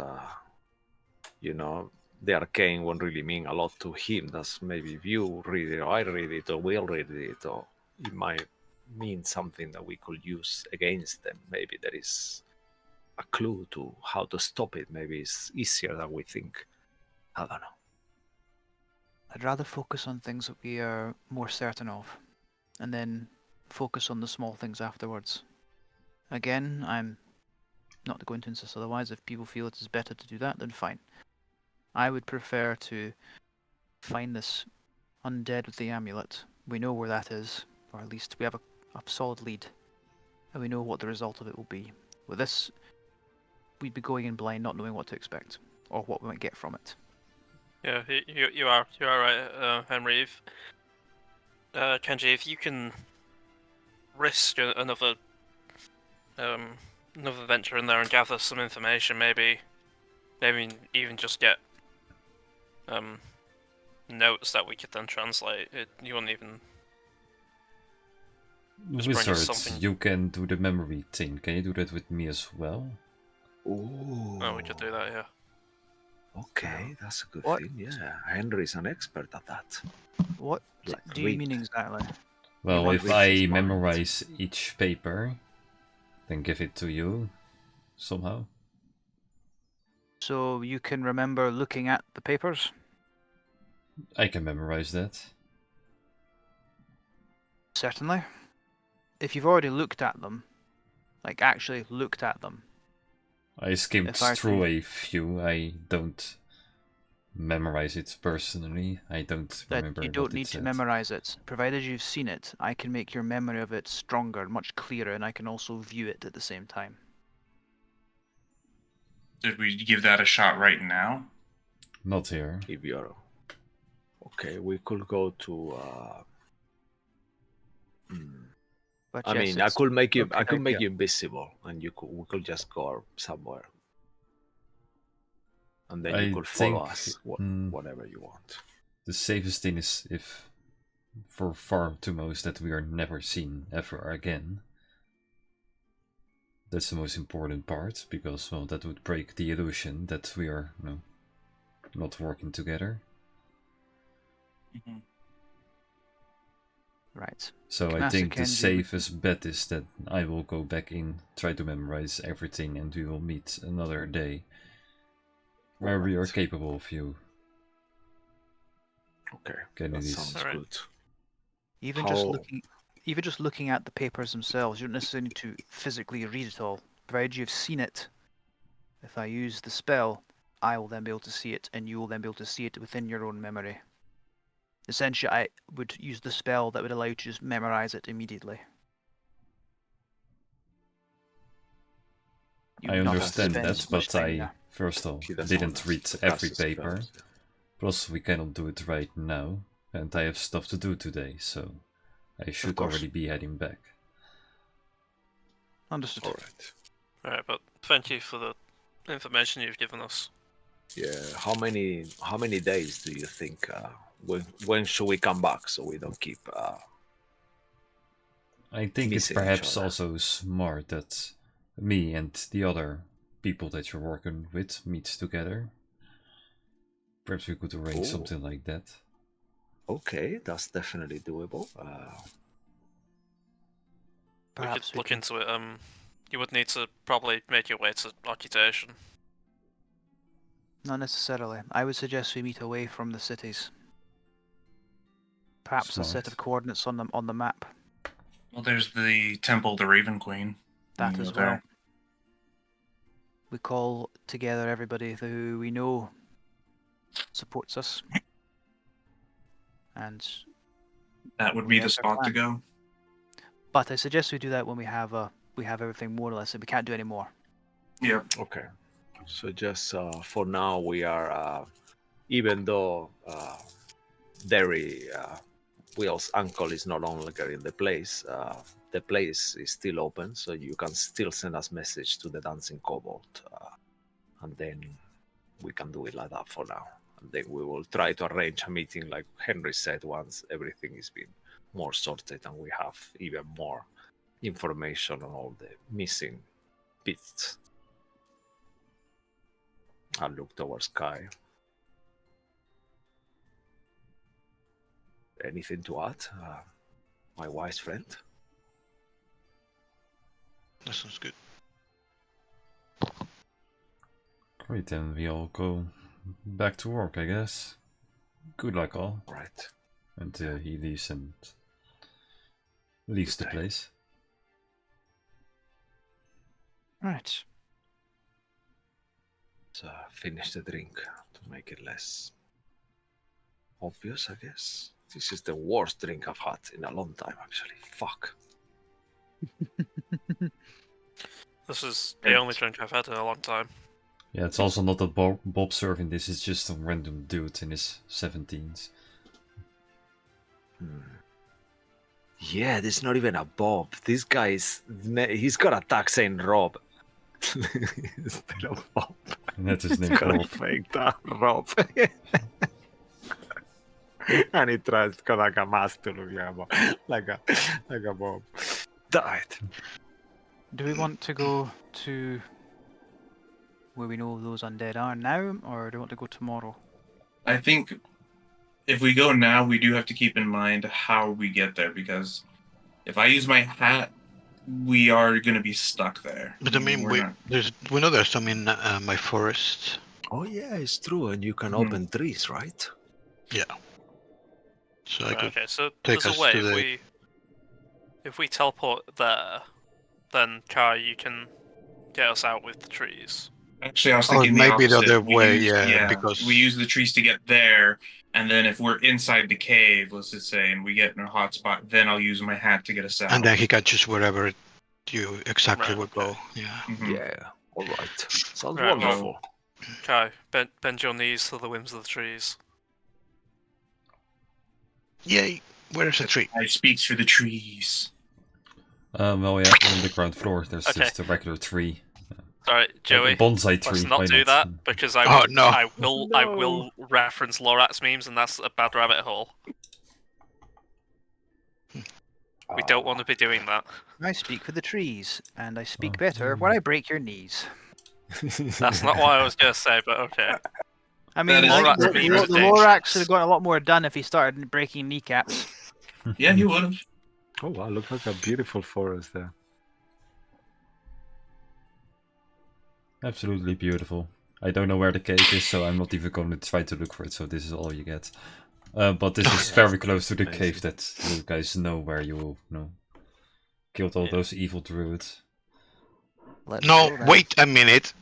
you know, the arcane won't really mean a lot to him. That's maybe if you read it, or I read it, or we'll read it, or it might mean something that we could use against them. Maybe there is a clue to how to stop it. Maybe it's easier than we think. I don't know. I'd rather focus on things that we are more certain of, and then focus on the small things afterwards. Again, I'm not going to insist otherwise. If people feel it is better to do that, then fine. I would prefer to find this undead with the amulet. We know where that is, or at least we have a solid lead, and we know what the result of it will be. With this, we'd be going in blind, not knowing what to expect, or what we might get from it. Yeah, you are right, Henry. Kenji, if you can risk another venture in there and gather some information, maybe even just get notes that we could then translate. You wouldn't even. Just bring us Wizards, something. you can do the memory thing. Can you do that with me as well? Ooh. Oh, we could do that, yeah. Okay, that's a good What? thing. Yeah, Henry's an expert at that. What Like do you mean read. exactly? Well, want if read I his mind. memorize each paper, then give it to you somehow. So you can remember looking at the papers? I can memorize that. Certainly. If you've already looked at them, like actually looked at them, I skimmed If I through think- a few. I don't memorize it personally. I don't that remember you what don't it need to said. memorize it. Provided you've seen it, I can make your memory of it stronger, much clearer, and I can also view it at the same time. Did we give that a shot right now? Not here. If you're okay, we could go to. But I yes, mean, I it's could make you. a good I could make idea. you invisible, and we could just go somewhere, and then I you could follow think, us, whatever you want. The safest thing is if, for far to most, that we are never seen ever again. That's the most important part, because, well, that would break the illusion that we are, not working together. Mm-hmm. Right. So I Master think the Kenji, safest bet is that I will go back in, try to memorize everything, and we will meet another day where we are Alright. capable of you. Okay, Getting that these- sounds Alright. good. Even just looking at the papers themselves, you don't necessarily need to physically read it all. Provided you've seen it, If I use the spell, I will then be able to see it, and you will then be able to see it within your own memory. Essentially, I would use the spell that would allow you to just memorize it immediately. You I would not have to understand spend that, much but time I there. first of all He doesn't didn't wanna read cast every his paper. spells, yeah. Plus, we cannot do it right now, and I have stuff to do today, so I should course. already be heading back. Understood. Alright. Alright, but thank you for the information you've given us. Yeah. How many days do you think? When should we come back so we don't keep? I think it's Missing each perhaps other. also smart that me and the other people that you're working with meet together. Perhaps we could arrange Ooh. something like that. Okay, that's definitely doable. Perhaps we could look into it. You would need to probably make your way to occupation. Not necessarily. I would suggest we meet away from the cities. Perhaps a set Smart. of coordinates on the map. Well, there's the Temple of the Raven Queen. That You can as go there. well. We call together everybody who we know supports us. And That would be That's the our spot to go. but I suggest we do that when we have everything more or less, and we can't do any more. Yep. Okay. So just for now, we are, even though Derry, Will's uncle is no longer in the place is still open, so you can still send us message to the Dancing Kobold, and then we can do it like that for now. And then we will try to arrange a meeting, like Henry said, once everything is been more sorted and we have even more information on all the missing bits. I'll look towards Kai. Anything to add, my wise friend? That sounds good. Great, then we all go back to work, I guess. Good luck, all. Right. And he leaves and leaves the Good day. place. Right. Let's finish the drink to make it less obvious, I guess. This is the worst drink I've had in a long time, actually. Fuck. This is the only drink I've had in a long time. Yeah, it's also not that Bob serving this, it's just some random dude in his 17s. Yeah, this is not even a Bob. This guy he's got a tag saying Rob. Instead of Bob. And that's his name, Got a Bob. fake that Rob. And he tries to got like a mask to look like a Bob. Died. Do we want to go to where we know those undead are now, or do we want to go tomorrow? I think if we go now, we do have to keep in mind how we get there, because if I use my hat, we are going to be stuck there. But I mean, We're not- we know there's some in my forest. Oh yeah, it's true, and you can Mhm. open trees, right? Yeah. So I could. Okay, so take there's us a way to the- if we teleport there, then Kai, you can get us out with the trees. Actually, I was Oh, it thinking might be the opposite. other We way, use- yeah, because- we use the trees to get there, and then if we're inside the cave, let's just say, and we get in a hot spot, then I'll use my hat to get us out. And then he can choose wherever you exactly Right, would go. Yeah. Mhm. Yeah. All right. Sounds Right, well- wonderful. Kai, bend your knees to the whims of the trees. Yay! Where's the tree? I speaks for the trees. Well, yeah, on the ground floor, there's Okay. just a regular tree. Sorry, Joey. A bonsai tree. Let's not why do that because I Oh, will, no. I will reference Lorat's memes, and that's a bad rabbit hole. We don't want to be doing that. I speak for the trees, and I speak Oh. better when I break your knees. That's not what I was gonna say, but okay. I mean, That is like, Lorax being the ridiculous. Lorax would have got a lot more done if he started breaking kneecaps. Yeah, he would have. Oh wow, looks like a beautiful forest there. Absolutely beautiful. I don't know where the cave is, so I'm not even going to try to look for it, so this is all you get. But this is very close to the amazing. cave that you guys know where you will, killed all Yeah. those evil druids. Let's No, go then. wait a minute.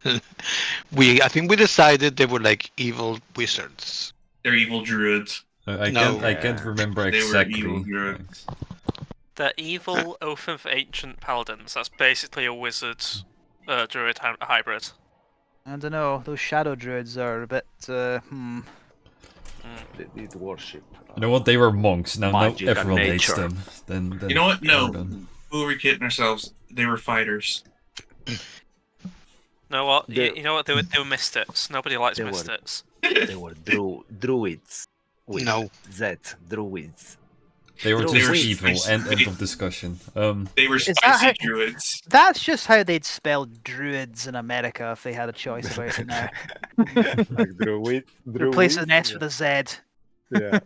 I think we decided they were like evil wizards. They're evil druids. I No. can't remember They were evil exactly. druids. The evil Oath of Ancient Paladins. That's basically a wizard druid hybrid. I don't know. Those shadow druids are a bit. They did worship. You know what? They were monks. Now Magic and everyone hates nature. them. Then You know what? No. pardon. Who are we kidding ourselves? They were fighters. You know what? They- You know what? They were mystics. Nobody likes They were- mystics. They were druids. With No. Z, druids. They were They just were evil. space- End of discussion. They were that spicy how- druids. That's just how they'd spell druids in America if they had a choice about it now. Like druid. Replace an S yeah. with a Z. Yeah.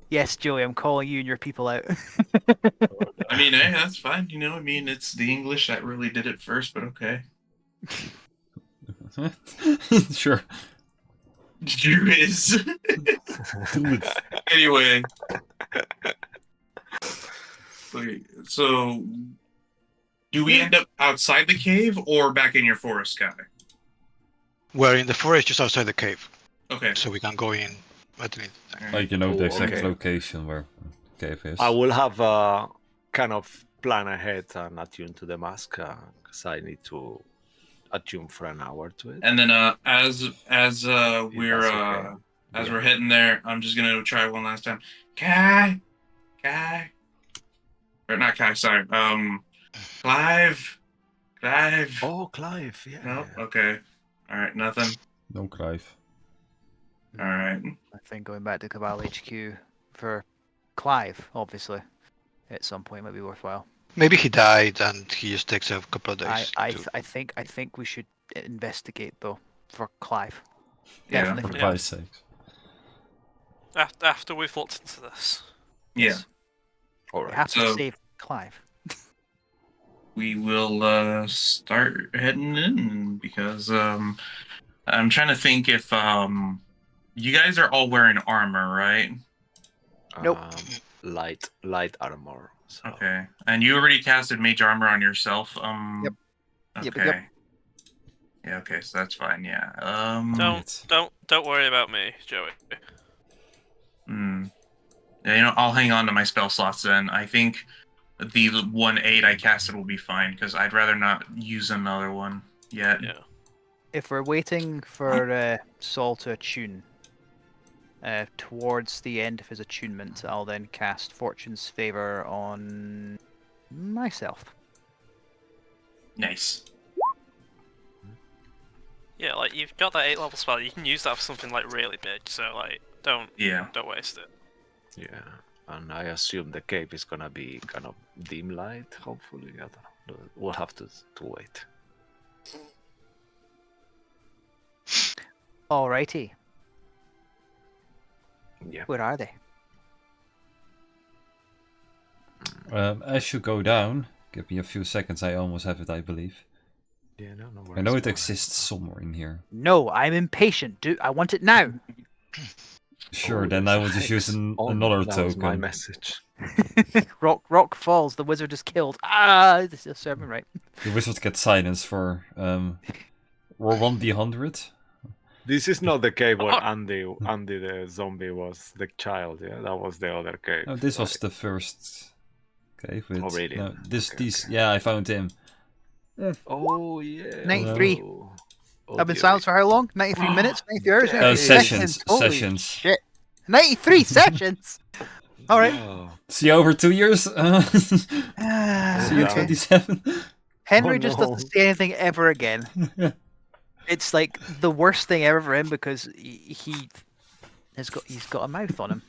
Yes, Joey, I'm calling you and your people out. I mean, hey, that's fine. You know, I mean, it's the English that really did it first, but okay. Sure. Druids. Anyway. Okay, so do we end up outside the cave or back in your forest, guy? We're in the forest just outside the cave, Okay. so we can go in at any time. Like you know the Oh, exact okay. location where the cave is. I will have a kind of plan ahead and attune to the mask because I need to attune for an hour to it. And then as we're that's okay. as Yeah. we're heading there, I'm just gonna try one last time. Kai, or not Kai. Sorry, Clive. Oh, Clive, yeah. No, okay. All right, nothing. No Clive. All right. I think going back to Cabal HQ for Clive, obviously, at some point might be worthwhile. Maybe he died and he just takes a couple of days. I to- think we should investigate though for Clive. Yeah. Definitely For for Yeah. Clive. Christ's sake. After we've looked into this. Yeah. All We right. have to So- save Clive. We will start heading in because I'm trying to think if you guys are all wearing armor, right? Nope. Light armor. So. Okay. And you already casted mage armor on yourself. Yep. Okay. Yep. Yeah. Okay. So that's fine. Yeah. Don't worry about me, Joey. Yeah. You know, I'll hang on to my spell slots then. I think the 1/8 I casted will be fine because I'd rather not use another one yet. Yeah. If we're waiting for Saul to attune, towards the end of his attunement, I'll then cast Fortune's Favor on myself. Nice. Yeah, like you've got that 8 level spell, you can use that for something like really big, so like don't Yeah. waste it. Yeah. And I assume the cave is gonna be kind of dim light, hopefully. I don't know. We'll have to wait. Alrighty, Yeah. where are they? As you go down, give me a few seconds. I almost have it, I believe. Yeah, no I know worries. it exists somewhere in here. No, I'm impatient. I want it now. Sure, Oh, then I will just use another that was my token. message. Rock falls. The wizard is killed. Ah, this is serving right. The wizard gets silence for roll 1d100. This is not the cave where Oh. Andy the zombie was the child, yeah? That was the other cave. Oh, this was the first cave. With, Oh, really? No, this, Okay, these, okay. yeah, I found him. Oh, yeah. 93. Oh, I've been dear. silent for how long? 93 minutes? 93 hours? 93 Sessions, Holy sessions. shit. 93 sessions! Alright. Oh, See, over 2 years. See you Yeah. 27. Henry Oh, just no. doesn't say anything ever again. It's like the worst thing ever for him because he's got a mouth on him.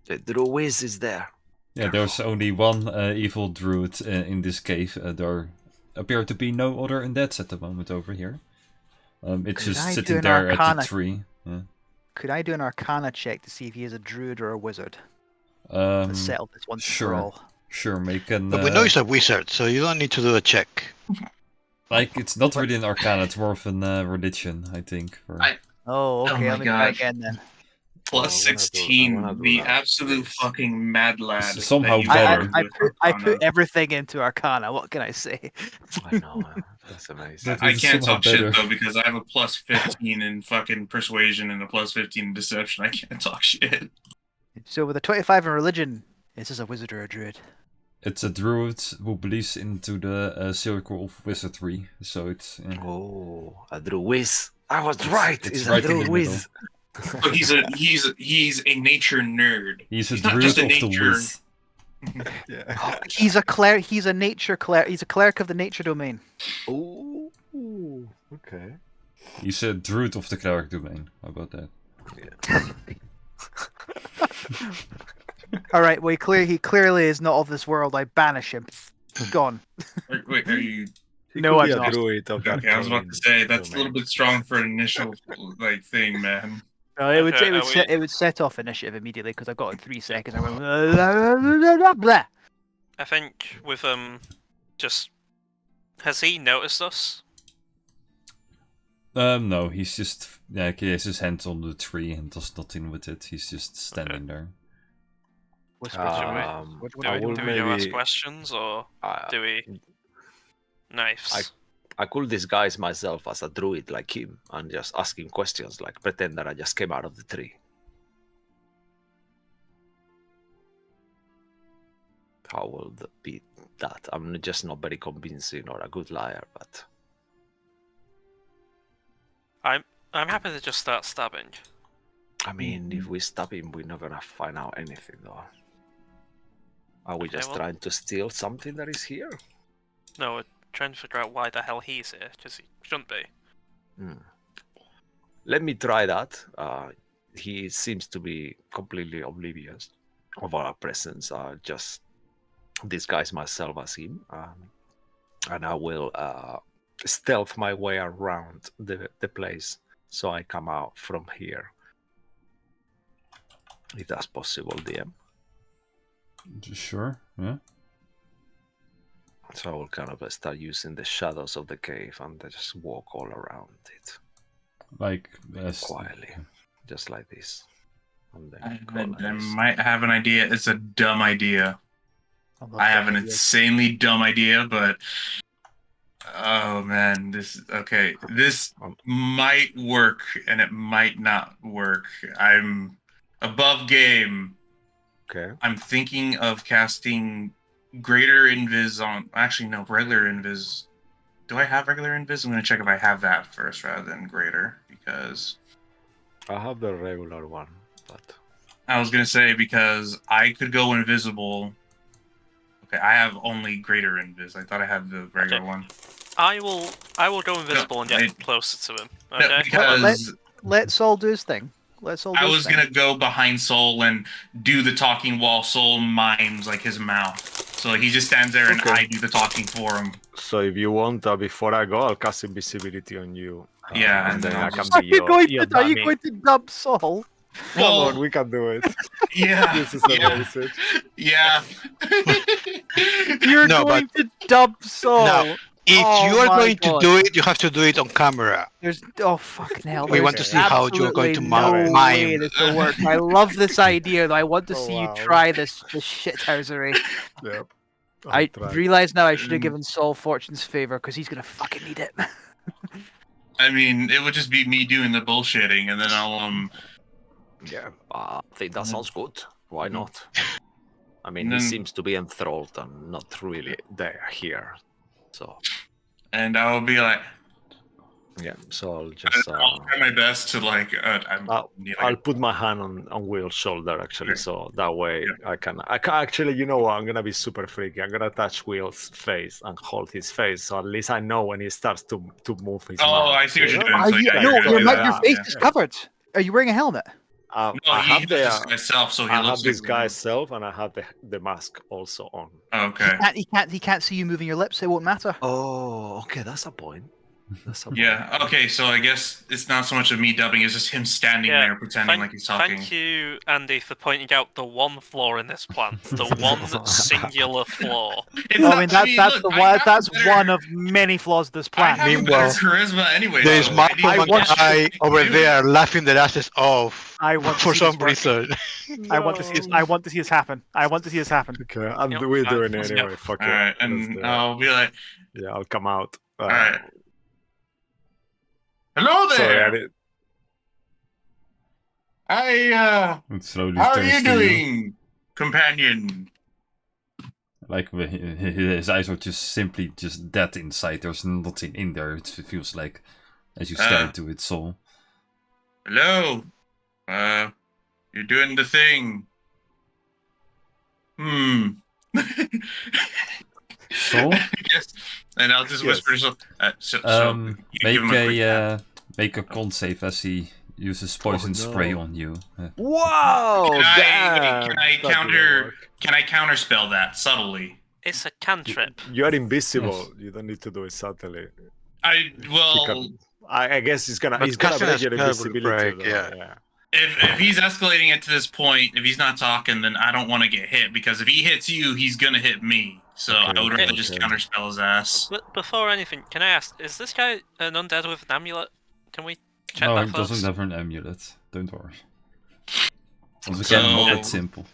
the Druids is there. Yeah, there's only one evil druid in this cave. There appear to be no other undeads at the moment over here. It's Could just I do sitting an there at the Arcana? tree. Could I do an Arcana check to see if he is a druid or a wizard? Yeah. Let's settle this once and sure. for all. Sure, make an. But we know he's a wizard, so you don't need to do a check. Like, it's not really an arcana, it's more of an religion, I think. Oh, okay, my let me try gosh. again then. Plus I wanna do the that, absolute please. fucking mad lad. Somehow that you better. are I with put Arcana. everything into Arcana. What can I say? I know. That's amazing. That I is can't somehow talk shit better. though because I have a plus 15 in fucking persuasion and a plus 15 in deception. I can't talk shit. So with a 25 in religion, is this a wizard or a druid? It's a druid who believes into the circle of wizardry, so it's Oh, a Druiz. I was It's- right. it's It's right a in the Druiz. So he's a nature nerd. he's a He's not druid just a of the nature. wiz. Yeah. He's a cleric. He's a nature cleric. He's a cleric of the nature domain. Ooh, okay. He's a druid of the cleric domain. How about that? All right. Well, he clearly is not of this world. I banish him. Gone. Wait, are you? He No, could I'm be a not. druid of Okay, I was about arcane to say that's a little domain. bit strong for an initial like thing, man. No, it would Okay, it would are set, we- it would set off initiative immediately because I got it in 3 seconds. I went blah, blah. I think with just has he noticed us? No, he's just he has his hands on the tree and does nothing with it. He's just standing there. Whisper Should to we- me. Um, What Do I we, will do we ask maybe- questions or I, do we knives? I could disguise myself as a druid like him and just ask him questions, like pretend that I just came out of the tree. How will that be that? I'm just not very convincing or a good liar, but I'm happy to just start stabbing. I mean, if we stab him, we're not gonna find out anything, though. Are we Okay, just well- trying to steal something that is here? No, we're trying to figure out why the hell he's here, because he shouldn't be. Let me try that. He seems to be completely oblivious of our presence. I'll just disguise myself as him, and I will stealth my way around the place so I come out from here. If that's possible, DM. Sure, yeah. So I will kind of start using the shadows of the cave and just walk all around it Like quietly, just like this. And then go like I this. might have an idea. It's a dumb idea. I have an insanely dumb idea, but oh man, this okay. This might work and it might not work. I'm above game. Okay. I'm thinking of casting greater invis on. Actually, no, regular invis. Do I have regular invis? I'm gonna check if I have that first rather than greater because I have the regular one, but I was gonna say because I could go invisible. Okay, I have only greater invis. I thought I had the regular Okay. one. I will go invisible and get I- closer to him. No, Okay. because Let's all do his thing. Let's all do I his was thing. gonna go behind Soul and do the talking while Soul mimes like his mouth. So he just stands there and Okay. I do the talking for him. so if you want, before I go, I'll cast invisibility on you. Yeah, and then and I I'll can just- be Are you going your to? Are you dummy. going to dub Saul? Come on, Well, we can do it. yeah, This is yeah, amazing. yeah. You're No, going to dub Saul. No. If Oh you are my going God. to do it, you have to do it on camera. There's fucking hell. We want there's to see how you're going to absolutely no mime. way this will work. I love this idea. Though. I want to Oh, see wow. you try this shithousery. Yep. I I'll try. realize now I should have given Saul Fortune's favor because he's gonna fucking need it. I mean, it would just be me doing the bullshitting, and then I'll Yeah, I think that sounds good. Why Mhm. not? I mean, And he then- seems to be enthralled and not really there here. So, and I'll be like, yeah, so I'll just. I'll try my best to like. I'll put my hand on Will's shoulder actually, Okay. so that way I can actually, you know what? I'm gonna be super freaky. I'm gonna touch Will's face and hold his face, so at least I know when he starts to move his Oh, mouth. I see what you you're know? doing. So, yeah, no, you're your, good. your Yeah, face yeah. is covered. Are you wearing a helmet? No, I he have does the myself, so he I looks have this like guy's self, and I have the mask also on. Okay. He can't see you moving your lips. It won't matter. Oh, okay, that's a point. That's a Yeah. Okay. So I guess it's not so much of me dubbing; it's just him standing Yeah, there pretending like he's talking. Thank you, Andy, for pointing out the one flaw in this plan. The one singular flaw. It's I not- mean, that's look, the I one. have That's better- one of many flaws of this I plan. have a Meanwhile, better charisma anyway. There is so Marco I and want I over do it. there laughing their asses off I want to for see some this work. reason. I want to see this. I want to see this happen. I want to see this happen. Okay, and Yep, we're fine. doing it Let's go. anyway. Fuck All it. right, Let's and do it. I'll be like, Yeah, I'll come out. all right. Hello Sorry, I there. did- And slowly How are turns you to doing, companion? Like his eyes are just simply just dead inside. There's nothing in there. It feels like as you stare into its soul. Hello. You're doing the thing. So, Yes. And I'll just whisper to myself. You give him a quick make a con save as he uses poison spray no. on you. Wow! Can I damn, that didn't counter? work. Can I counterspell that subtly? It's a cantrip. You are invisible. Yes. You don't need to do it subtly. I well, I guess he's gonna But he's gonna casting break a your spell will invisibility. break, though, yeah. if he's escalating it to this point, if he's not talking, then I don't want to get hit because if he hits you, he's gonna hit me. So Okay, I would rather okay. just counterspell his ass. But before anything, can I ask, is this guy an undead with an amulet? Can we check No, that he first? doesn't have an amulet. Don't worry. It's So- again not that simple.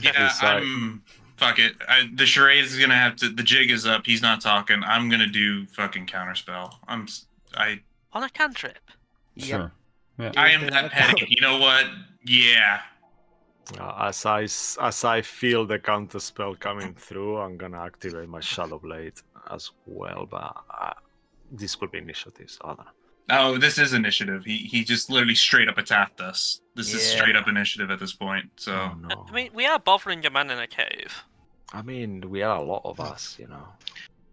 Yeah, Sorry. fuck it. The charade is gonna have to. The jig is up. He's not talking. I'm gonna do fucking counterspell. On a cantrip? Yep. Sure. Yeah. I am that petty. You know what? Yeah. As I feel the counter spell coming through, I'm gonna activate my Shadow Blade as well. But this could be initiative. So I don't know. Oh, this is initiative. He just literally straight up attacked us. This is Yeah. straight up initiative at this point. So Oh, no. I mean, we are bothering a man in a cave. I mean, we are a lot of us,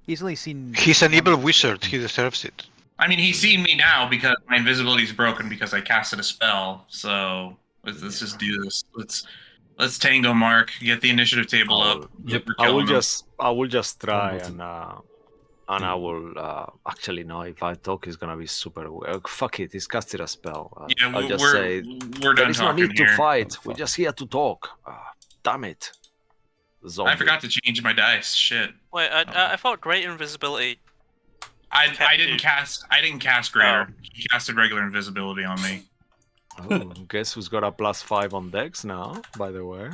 He's only seen. He's an evil wizard. He deserves it. I mean, he's seen me now because my invisibility is broken because I casted a spell. So let's just do this. Let's tango, Mark. Get the initiative table up. Yep. We're I will killing him. just try button. and I will actually no. If I talk, it's gonna be super weird. Fuck it, he's casted a spell. Yeah, I'll just we're say we're there done is no talking need to here. fight. Oh, We're fuck. just here to talk. Damn it. Zombie. I forgot to change my dice. Shit. Wait, I thought great invisibility. I didn't cast greater. Oh. He casted regular invisibility on me. Oh, guess who's got a +5 on Dex now? By the way,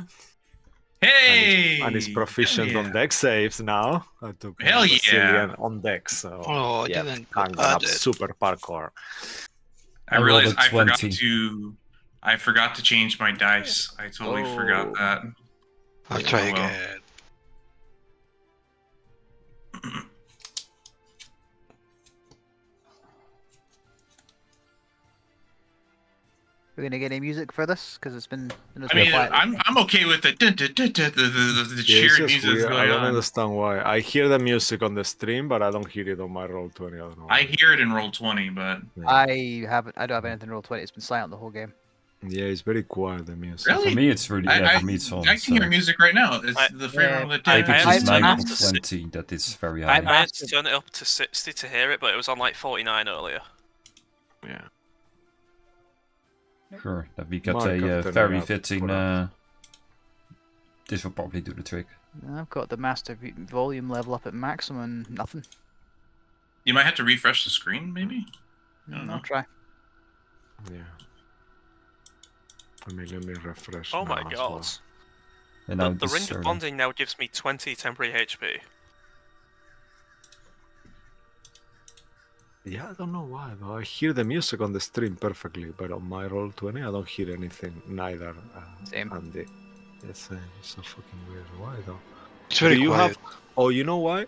Hey! and he's proficient Hell on yeah. Dex saves now. I took Hell yeah. Brazilian on Dex. So Oh, I yeah, didn't I'm gonna have add it. super parkour. I I rolled realized a I forgot to change my dice. I totally forgot Oh. that. I'll try Oh, well. again. We're gonna get any music for this because it's been. I mean, I'm okay with the Yeah, cheering it's just music that's weird. I going don't on. understand why. I hear the music on the stream, but I don't hear it on my Roll20. I don't know. I hear it in roll 20, but I don't have anything in roll 20. It's been silent the whole game. Yeah, it's very quiet. The music. Really? For me, it's really for me it's on. I can hear so music right now. It's I- the frame of the maybe I it's had just to 9 or have to 20 that is very I- high. I had to turn it up to 60 to hear it, but it was on like 49 earlier. Yeah. Sure, that we get Mark, I've a turned it very up fitting. for us. This will probably do the trick. I've got the master volume level up at maximum and nothing. You might have to refresh the screen, maybe? I don't know. I'll try. Yeah. Let me refresh. Oh now my as god. well. And now The this ring is of bonding now gives me 20 temporary HP. Yeah, I don't know why, though. I hear the music on the stream perfectly, but on my Roll20, I don't hear anything, neither. Same. And it's so fucking weird. Why, though? It's very Do you quiet. Oh, you know why?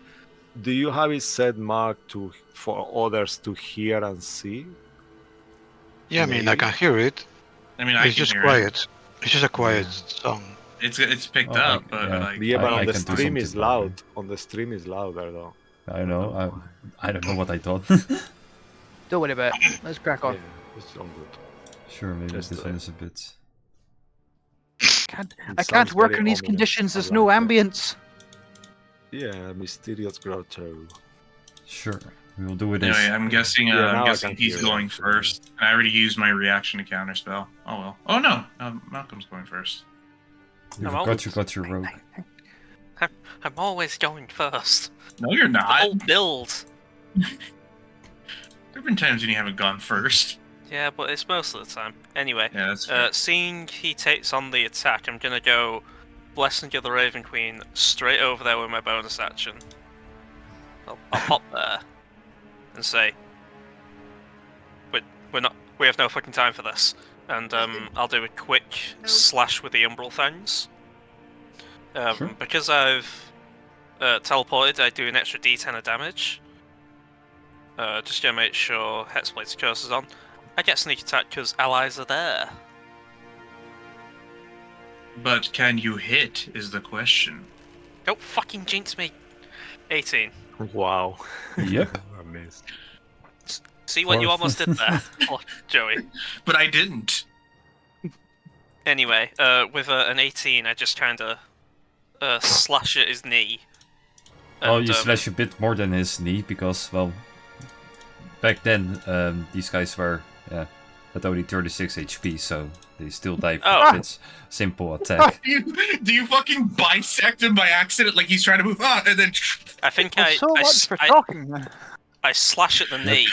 Do you have it set, Mark, for others to hear and see? Yeah, I mean, I maybe? can hear it. I mean, I It's can just hear quiet. It's just a quiet Yeah. song. it. It's picked Oh, up, I- but yeah. like, Yeah, but I on the can do stream is something about it. loud. On the stream is louder, though. I know. I don't know what I thought. Don't worry about it. Let's crack on. Yeah, it's all good. Sure, maybe Just this do one it. is a bit. I can't sounds work very in these ominous. conditions. I There's no like it. ambience. Yeah, mysterious grotto. Sure. We'll do it Anyway, as... I'm guessing. Yeah, now I'm I guessing can he's hear going him. first. I already used my reaction to counter spell. Oh well. Oh no, Malcolm's going first. You I'm forgot you got your rogue. I'm always going first. No, you're The not. whole build. There've been times when you haven't gone first. Yeah, but it's most of the time. Anyway, Yeah, that's fair. seeing he takes on the attack, I'm gonna go Blessing of the Raven Queen straight over there with my bonus action. I'll hop there and say, we have no fucking time for this. And I'll do a quick slash with the Umbral Fangs. Sure. Because I've teleported, I do an extra d10 of damage. Just gonna make sure Hexblade's curse is on. I get sneak attack because allies are there. But can you hit? Is the question. Don't fucking jinx me. 18. Wow. Yep. I missed. See what you Or- almost did there, oh, Joey. But I didn't. Anyway, with an 18, I just kind of slash at his knee. Well, And, you slash a bit more than his knee because, well, back then these guys were at only 36 HP, so they still die for Oh. its simple attack. Do you fucking bisect him by accident like he's trying to move on, and then I think Well, so much for talking. I slash at the knee,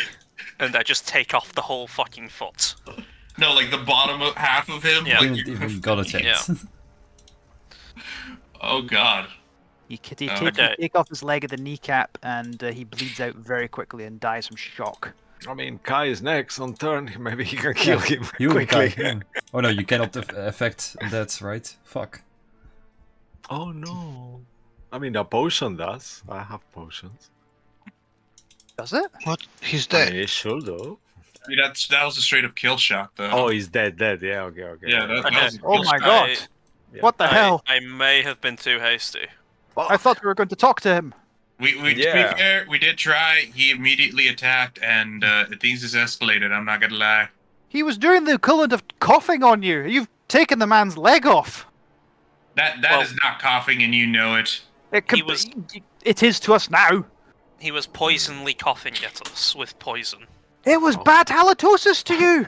and I just take off the whole fucking foot. no, like the bottom half of him. Yeah. Like, Didn't even got attacked. Yeah. oh god. You Okay. take off his leg at the kneecap, and he bleeds out very quickly and dies from shock. I mean, Kai is next on turn. Maybe he can kill him You will quickly. die. Yeah. Oh no, you cannot affect that, right? Fuck. Oh no. I mean, the potion does. I have potions. Does it? What? He's I dead. mean, it should though. I mean, that was a straight up kill shot, though. Oh, he's dead. Yeah, okay. yeah, that Okay. was a Oh kill my shot. god! Yeah. What the hell? I may have been too hasty. I thought we were going to talk to him. To be fair, we did try. He immediately attacked, and things has escalated. I'm not gonna lie. He was doing the equivalent of coughing on you. You've taken the man's leg off. That Well- is not coughing, and you know it. It could He was- It is to us now. He was poisonally coughing at us with poison. It was bad halitosis to you.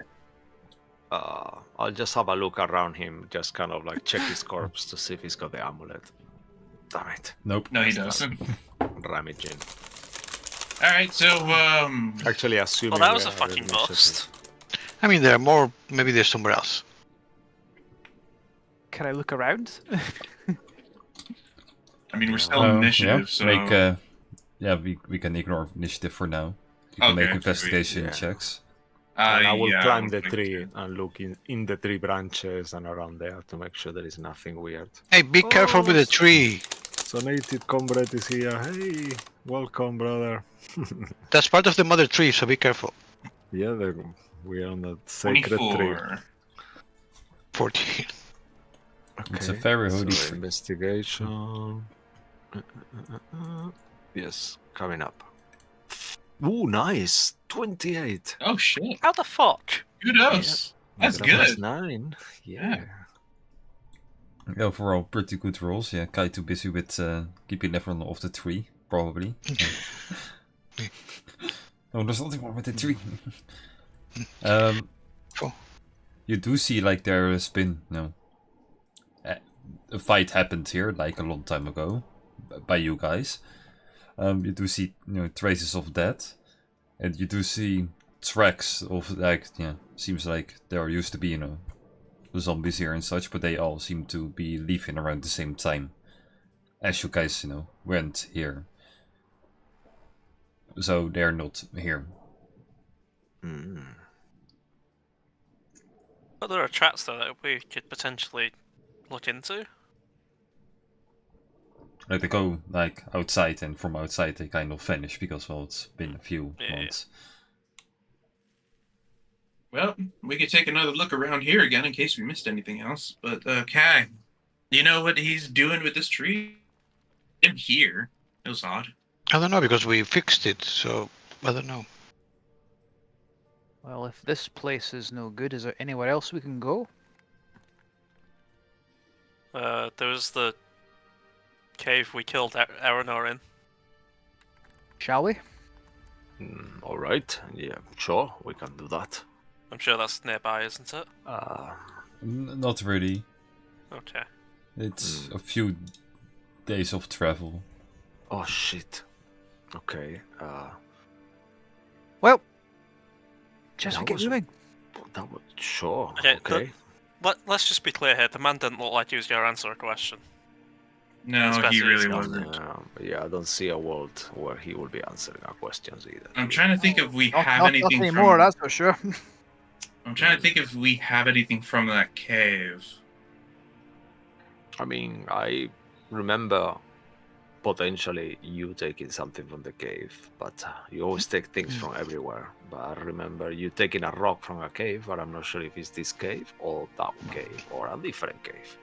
I'll just have a look around him, just kind of like check his corpse to see if he's got the amulet. Damn it. Nope. No, he doesn't. Ramaging. All right, so Actually, assuming. Well, that was we a are fucking initiative. bust. I mean, there are more. Maybe there's somewhere else. Can I look around? I mean, we're still in initiative, yeah. so Make, we can ignore initiative for now. You can Okay, make sweet. investigation Yeah. checks. And I will yeah, climb I the think tree so. and look in the tree branches and around there to make sure there is nothing weird. Hey, be careful with the tree. Sonated comrade is here. Hey, welcome, brother. That's part of the mother tree, so be careful. Yeah, we are on the sacred tree. 24. 14. It's a very holy so tree. investigation. Yes, coming up. Ooh, nice. 28. Oh shit! How the fuck? Kudos. That's Plus good. 9. Yeah. Overall, pretty good rolls. Yeah, Kai too busy with keeping everyone off the tree, probably. Oh, there's nothing wrong with the tree. Cool. You do see like there has been a fight happened here like a long time ago by you guys. You do see traces of that, and you do see tracks of seems like there used to be zombies here and such, but they all seem to be leaving around the same time as you guys went here. So they're not here. But there are traps though that we could potentially look into. Like they go like outside, and from outside they kind of vanish because it's been a few months. Well, we could take another look around here again in case we missed anything else. But Kai, you know what he's doing with this tree? In here. It was odd. I don't know because we fixed it, so I don't know. Well, if this place is no good, is there anywhere else we can go? There's the cave we killed Aranor in. Shall we? All right. Yeah, sure. We can do that. I'm sure that's nearby, isn't it? Not really. Okay. It's a few days of travel. Oh shit. Okay. Well, just That get was- moving. That was sure. Okay, Okay. Let's just be clear here. The man didn't look like he was going to answer a question. No, As best he as really it's wasn't. Yeah, I don't see a world where he will be answering our questions either. I'm trying to think if we have Not anything anymore, from. that's for sure. I'm trying to think if we have anything from that cave. I mean, I remember potentially you taking something from the cave, but you always take things from everywhere. But I remember you taking a rock from a cave, but I'm not sure if it's this cave or that cave or a different cave.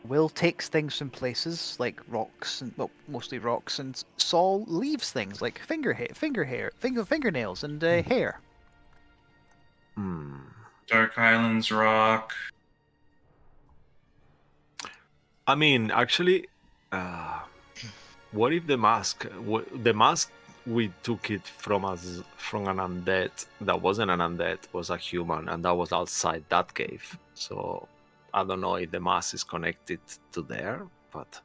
Will takes things from places like rocks, and well, mostly rocks, and Saul leaves things like fingernails, and hair. Dark Highlands Rock. I mean, actually, what if the mask? The mask we took it from an undead that wasn't an undead, was a human, and that was outside that cave. So I don't know if the mask is connected to there, but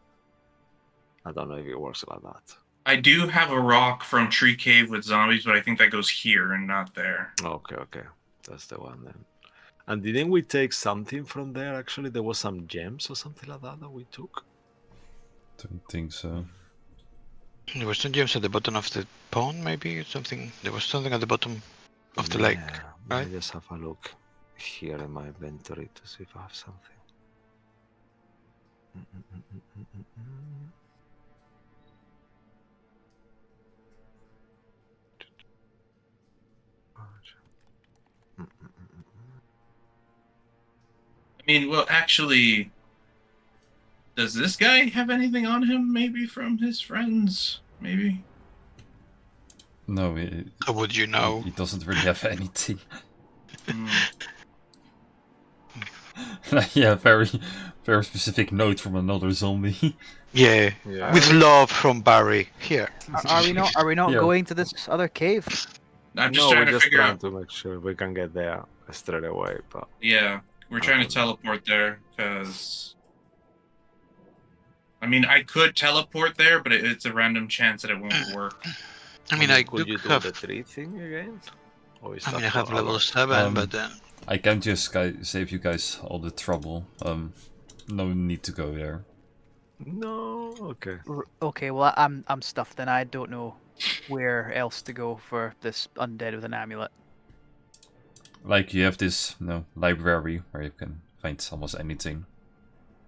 I don't know if it works like that. I do have a rock from Tree Cave with zombies, but I think that goes here and not there. Okay, that's the one then. And didn't we take something from there? Actually, there was some gems or something like that we took. Don't think so. There were some gems at the bottom of the pond, maybe something. There was something at the bottom of the lake. Let right? me just have a look here in my inventory to see if I have something. I mean, well, actually, does this guy have anything on him? Maybe from his friends? Maybe. No, How would you know? he doesn't really have anything. Hmm. Yeah, very specific note from another zombie. Yeah, Yeah. with love from Barry. Here. Are we not? Are we not Yeah. going to this other cave? I'm just No, trying we're to just figure trying out. to make sure we can get there straight away. But Yeah, we're trying to teleport there because. I mean, I could teleport there, but it's a random chance that it won't work. I mean, I could do you do have. the tree thing again? Or is I mean, I that have a level lot? 7, but I can just save you guys all the trouble. No need to go there. No, okay. Okay, well I'm stuffed then. I don't know where else to go for this undead with an amulet. Like you have this, library where you can find almost anything.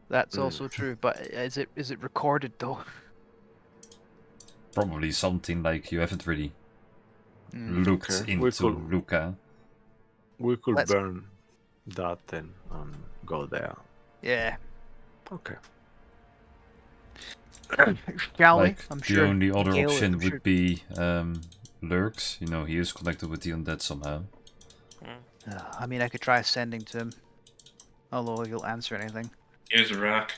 That's also true, but is it recorded though? Probably something like you haven't really looked Okay, into Luca. We could Let's- burn that then and go there. Yeah. Okay. Shall we? Like I'm the sure. only other Gale- option I'm sure- would be Lurks. He is connected with the undead somehow. I mean, I could try sending to him, although he'll answer anything. Here's a rock.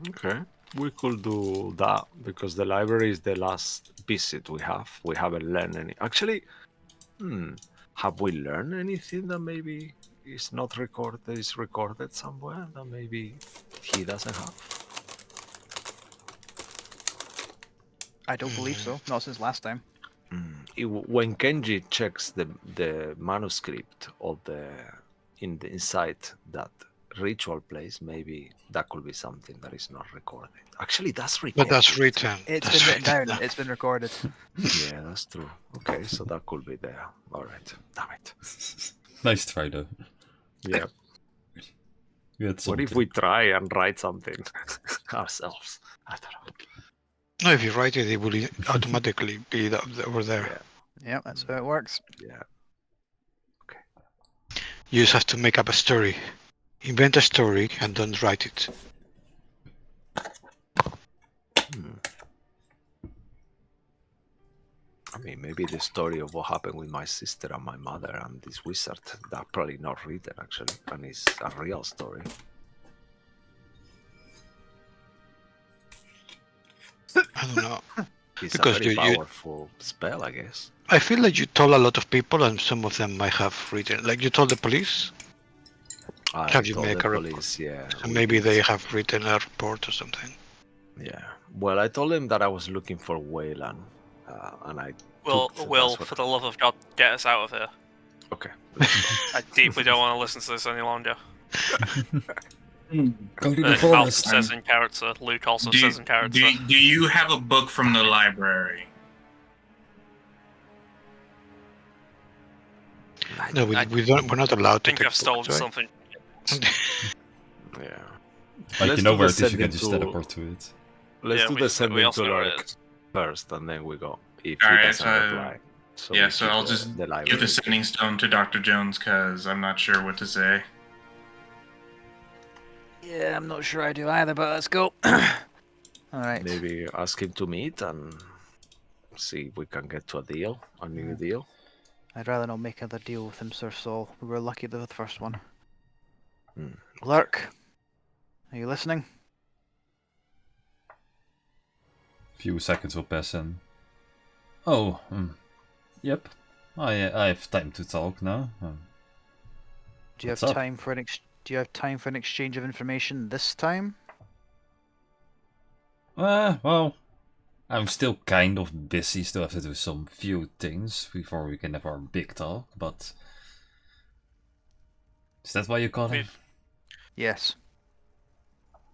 Okay. We could do that because the library is the last visit we have. We haven't learned any. Actually, have we learned anything that maybe is not recorded, is recorded somewhere that maybe he doesn't have? I don't believe so. Not since last time. When Kenji checks the manuscript of inside that ritual place, maybe that could be something that is not recorded. Actually, that's recorded. but that's written. It's That's been written written down. It's been recorded. Yeah, that's true. Okay, so that could be there. All right. Damn it. Nice try though. Yeah. You had What something. if we try and write something ourselves? I don't know. No, if you write it, it will automatically be over there. Yeah, that's how it works. Yeah. You just have to make up a story. Invent a story and don't write it. I mean, maybe the story of what happened with my sister and my mother and this wizard, that probably not written actually, and it's a real story. I don't know. It's Because a very you- powerful spell, I guess. I feel like you told a lot of people, and some of them might have written. Like you told the police. I Have you told make the a report? police, yeah. So we maybe did. they have written a report or something. Yeah. Well, I told them that I was looking for Wayland, and I Will, took. Will, that's what- for the love of God, get us out of here. Okay. I deeply don't want to listen to this any longer. Go to the Malcolm forest. says in character. Luke also Do, says in character. do you have a book from the library? No, we I don't. We're not allowed to think take I've stolen books, right? something. Yeah. Like, Let's you know do where the it is, you can sending just to- teleport to it. Let's Yeah, do we- the we sending also to know where it Lurk is. first, and then we go. If All he right, doesn't so- reply. So Yeah, we so keep I'll the- just the give library the thing. sending stone to Dr. Jones because I'm not sure what to say. Yeah, I'm not sure I do either, but let's go. Alright. Maybe ask him to meet and see if we can get to a deal, a new deal. I'd rather not make another deal with him, Sir Saul. We were lucky with the first one. Hmm, Lurk, are you listening? Few seconds will pass and... Oh, yep. I have time to talk now. Do you What's have up? time for an Do you have time for an exchange of information this time? Well, I'm still kind of busy, still have to do some few things before we can have our big talk, but... Is that why you call him? Yes.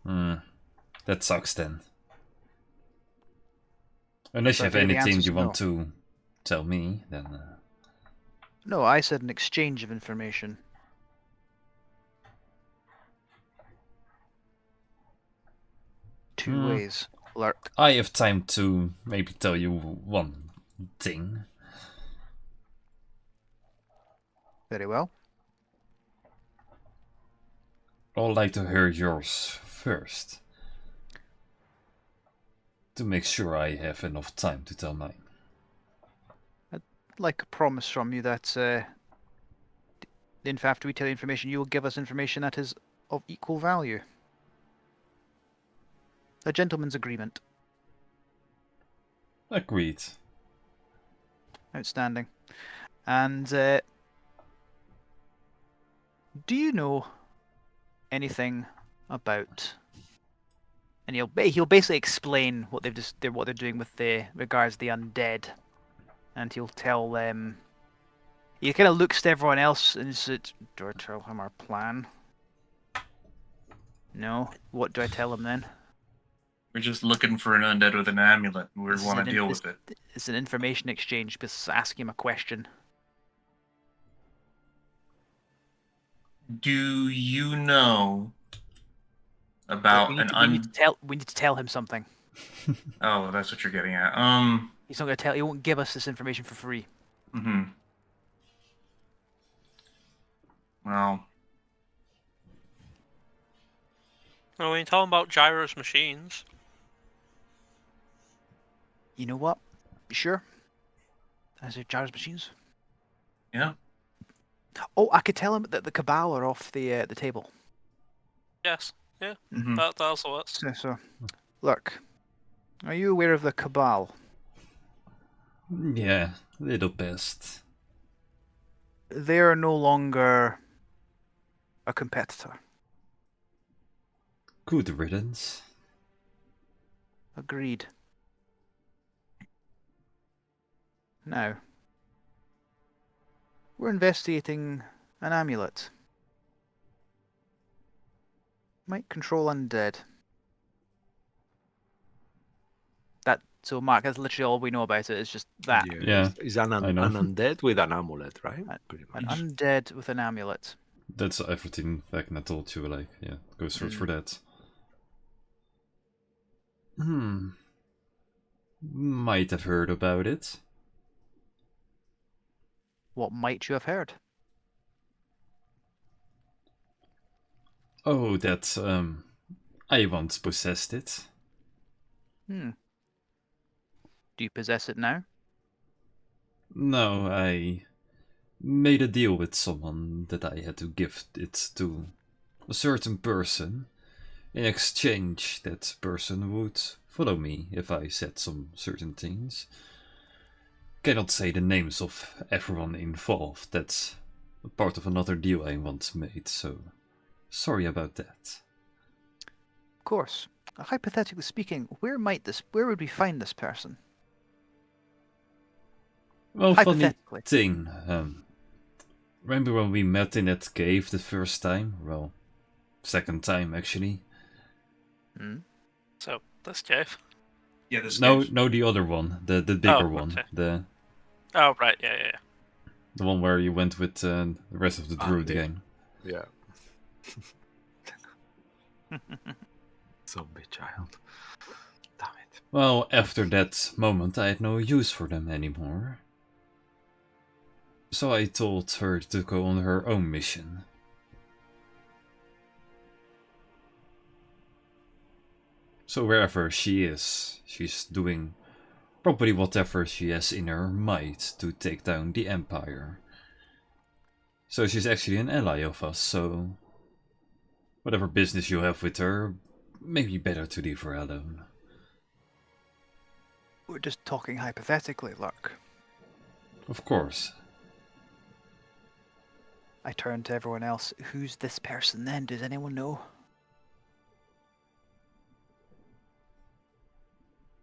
That sucks then. Unless So you if have the anything answer's you want no. to tell me, then... No, I said an exchange of information. Two ways, Lurk. I have time to maybe tell you one thing. Very well. I'd like to hear yours first. To make sure I have enough time to tell mine. I'd like a promise from you that after we tell you information, you will give us information that is of equal value. A gentleman's agreement. Agreed. Outstanding. And do you know anything about? And he'll basically explain what what they're doing with the regards to the undead, and he'll tell them. He kind of looks to everyone else and says, "Do I tell him our plan?" No. What do I tell him then? We're just looking for an undead with an amulet. We This is want an to in- deal this- with it. It's an information exchange because it's asking him a question. Do you know But about we an need to tell him something. Oh, that's what you're getting at. He's not going to tell. He won't give us this information for free. Well, Oh, when you're talking about Gyro's machines, You know what? You sure? I said Jar's machines. yeah. Oh, I could tell him that the Cabal are off the table. yes, yeah, Mhm. that also works. So, look, are you aware of the Cabal? Yeah, little best. They are no longer a competitor. Good riddance. Agreed. Now, we're investigating an amulet. Might control undead. So, Mark, that's literally all we know about it. It's just that. Yeah, It's an I know. undead with an amulet, right? Pretty An much. undead with an amulet. That's everything Vecna told you, like, yeah, go search for that. Might have heard about it. What might you have heard? Oh, that, I once possessed it. Do you possess it now? No, I made a deal with someone that I had to give it to a certain person In exchange, that person would follow me if I said some certain things. Cannot say the names of everyone involved. That's part of another deal I once made, so sorry about that. Of course. Hypothetically speaking, where would we find this person? Well, funny Hypothetically. thing. Remember when we met in that cave the first time? Well, second time actually. So, this cave. Yeah, this No, cave. no, the other one, the bigger one, okay. Oh, right, yeah. the one where you went with the rest of the Druid Andy. gang. Yeah. Zombie child. Damn it. Well, after that moment, I had no use for them anymore. So I told her to go on her own mission. So wherever she is, she's doing probably whatever she has in her might to take down the Empire. So she's actually an ally of us, so whatever business you have with her, maybe better to leave her alone. We're just talking hypothetically, Lurk. Of course. I turn to everyone else. Who's this person then? Does anyone know?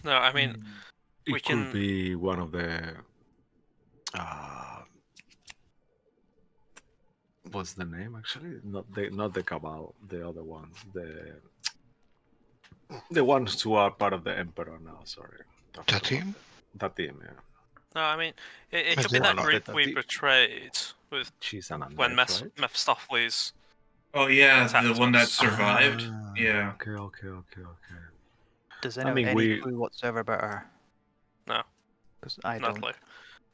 No, I mean, It we could can. be one of the. What's the name actually? Not the Cabal, the other ones. The ones who are part of the Emperor now. Sorry. That team? That team, yeah. No, I mean, it Is could be it that one of group the- we betrayed with She's an when undead, right? Mephistopheles. Oh yeah, the Attacked one that us. survived. Ah, Yeah. Okay. Does I anyone mean, any we- clue whatsoever about her? No. Because I Not don't.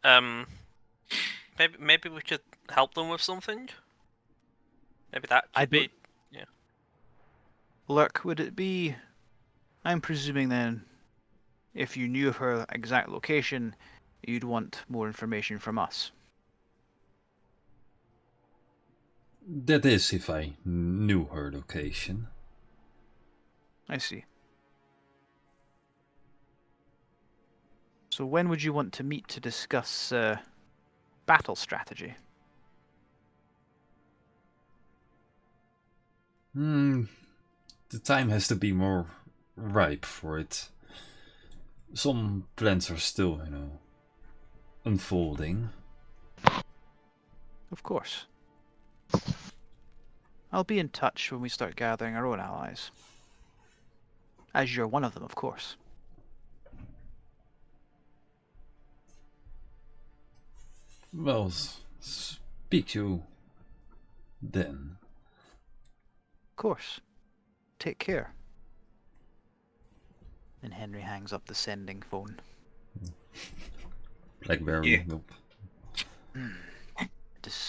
clue. Maybe we could help them with something. Maybe that could I be. Lurk, would it be... I'm presuming then, if you knew of her exact location, you'd want more information from us. That is if I knew her location. I see. So when would you want to meet to discuss battle strategy? The time has to be more ripe for it. Some plans are still, unfolding. Of course. I'll be in touch when we start gathering our own allies. As you're one of them, of course. Well, speak you then. Of course. Take care. And Henry hangs up the sending phone. Blackberry. Yeah. Nope.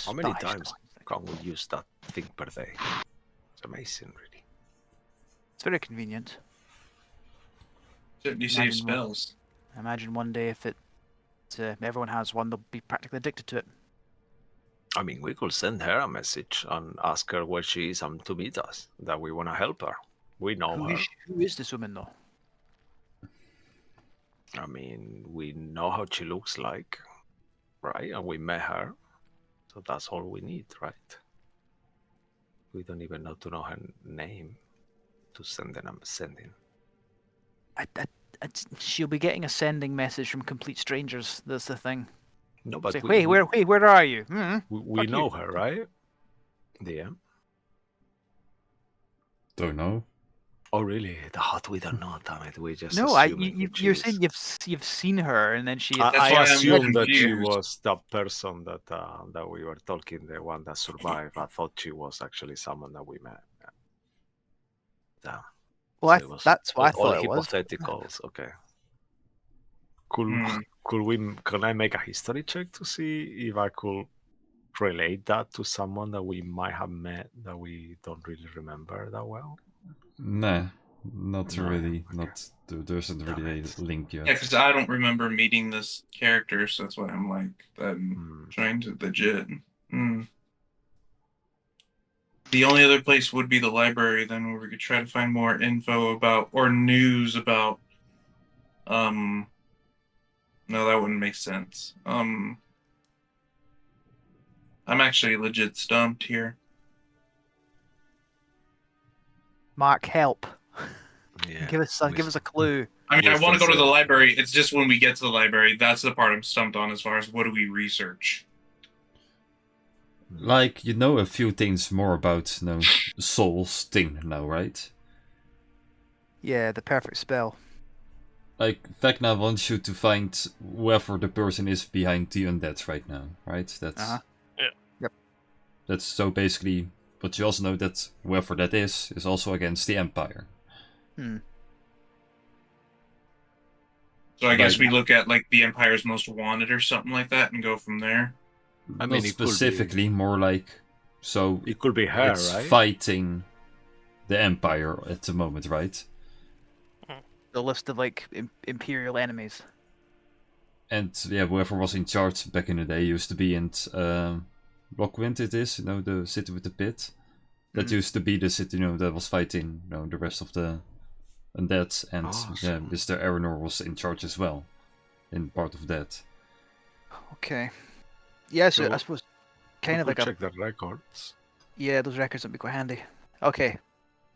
How many Despise times those. can we use that thing per day? It's amazing, really. It's very convenient. Certainly save Imagine what- spells. Imagine one day if everyone has one, they'll be practically addicted to it. I mean, we could send her a message and ask her where she is and to meet us, that we want to help her. We know her. Who is this woman, though? I mean, we know how she looks like, right? And we met her. So that's all we need, right? We don't even know to know her name to send them sending. She'll be getting a sending message from complete strangers. That's the thing. No, but Say, we, where are you? Hmm? we Fuck know you. her, right? Yeah. Don't know. Oh, really? We don't know. Damn it! We just No, assuming you're she's- saying you've seen her, and then she. That's I why I'm assumed that she confused. was that person that we were talking, the one that survived. I thought she was actually someone that we met. Damn. Well, So it was that's what I all thought it was. hypotheticals. Okay. Hmm. Can I make a history check to see if I could relate that to someone that we might have met that we don't really remember that well? Nah, not No, really. okay. Not. There isn't Damn really it. a link yet. Yeah, because I don't remember meeting this character, so that's why I'm Hmm. trying to legit. Hmm. The only other place would be the library, then, where we could try to find more info about or news about. No, that wouldn't make sense. I'm actually legit stumped here. Mark, help. Yeah. Give us a clue. I mean, I want to go to the Wisdom library. It's just when we get to the library, that's the part I'm stumped on as far as what do we research. Like, you know a few things more about, Soul's thing now, right? Yeah, the perfect spell. Like, Vecna wants you to find whoever the person is behind the undead right now, right? That's Uh-huh. Yeah. Yep. That's so basically, but you also know that whoever that is also against the Empire. So I guess Like- we look at like the Empire's Most Wanted or something like that and go from there. I Not mean, it could be- specifically, more like, so It could be her, it's right? fighting the Empire at the moment, right? The list of like imperial enemies. And yeah, whoever was in charge back in the day used to be in Rockwind. It is, the city with the pit. That used to be the city, that was fighting, the rest of the undead. And yeah, Awesome. Mr. Aranor was in charge as well, in part of that. Okay. Yeah, so I So, suppose kind of like check the records. yeah, those records would be quite handy. Okay.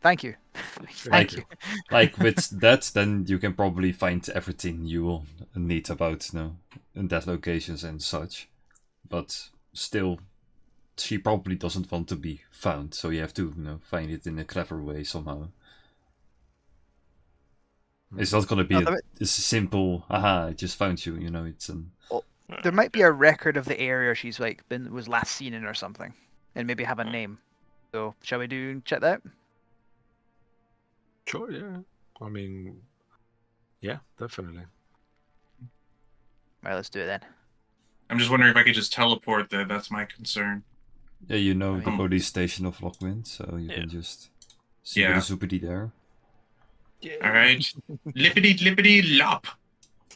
Thank you. Thank Like- you. Like with that, then you can probably find everything you will need about, undead locations and such. But still, she probably doesn't want to be found, so you have to, find it in a clever way somehow. It's not gonna be No, a simple, aha, I just found you, it's an... There might be a record of the area she's like was last seen in or something, and maybe have a name. So shall we check that? Sure, yeah. I mean, yeah, definitely. Right, let's do it then. I'm just wondering if I could just teleport there. That's my concern. Yeah, you know the mean- police station of Lockwind, so you Yeah. can just see Yeah. the zoopity there. All right, lippity lippity lop,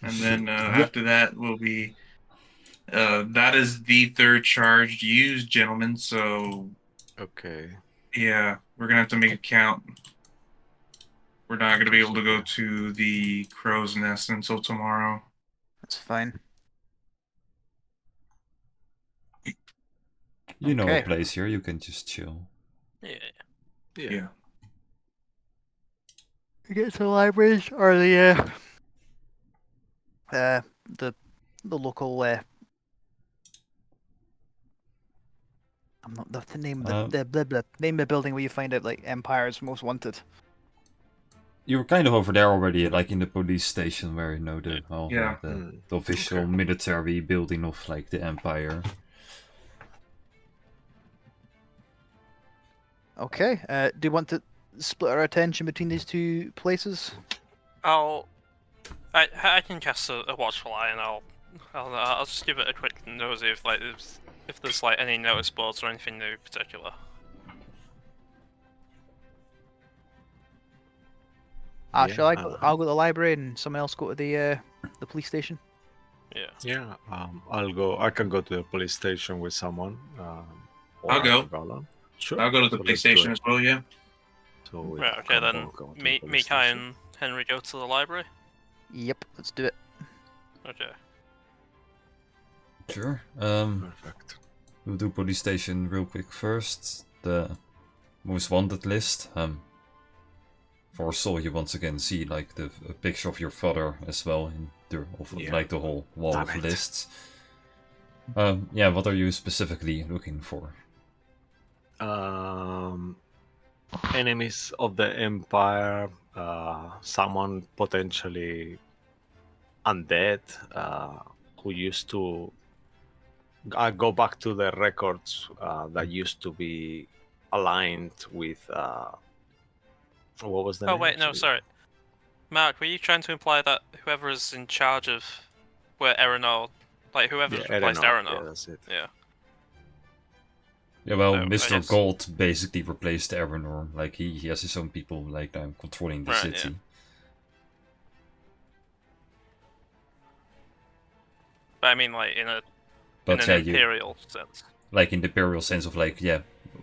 and then after that will be. That is the third charge used, gentlemen. So Okay. yeah, we're gonna have to make a count. We're not gonna be able to go to the crow's nest until tomorrow. That's fine. You know a Okay. place here, you can just chill. Yeah. Yeah. We get to the libraries or the local I'm not the name of the blah, blah, name of the building where you find out like Empire's Most Wanted. You were kind of over there already, like in the police station where Yeah. the official military building of like the Empire. Okay. Do you want to split our attention between these two places? I can cast a watchful eye, and I'll just give it a quick nosy if there's like any notice boards or anything new particular. Shall I go? I'll go to the library and someone else go to the police station. Yeah. Yeah, I'll go. I can go to the police station with someone. Or I'll go. alone. Sure. I'll go to the So police let's do station it. as well. Yeah. So we Right. Okay can then. both go to the Me, police Kai, station. and Henry go to the library. Yep, let's do it. Okay. Sure. Perfect. We'll do police station real quick first. The most wanted list. For Soul, you once again see like a picture of your father as well in like the whole wall Damn of it. lists. Yeah, what are you specifically looking for? Enemies of the Empire. Someone potentially undead who used to. I go back to the records that used to be aligned with. What was the Oh name? wait, no, sorry. Mark, were you trying to imply that whoever is in charge of where Aranor, like whoever's Yeah, replaced Aranor. Aranor? Yeah, that's it. Yeah. Yeah, well, No, I Mr. guess- Gold basically replaced Aranor. Like he has his own people like controlling the Right, city. yeah. But I mean, like in But an yeah, imperial sense. like in the imperial sense of like, yeah,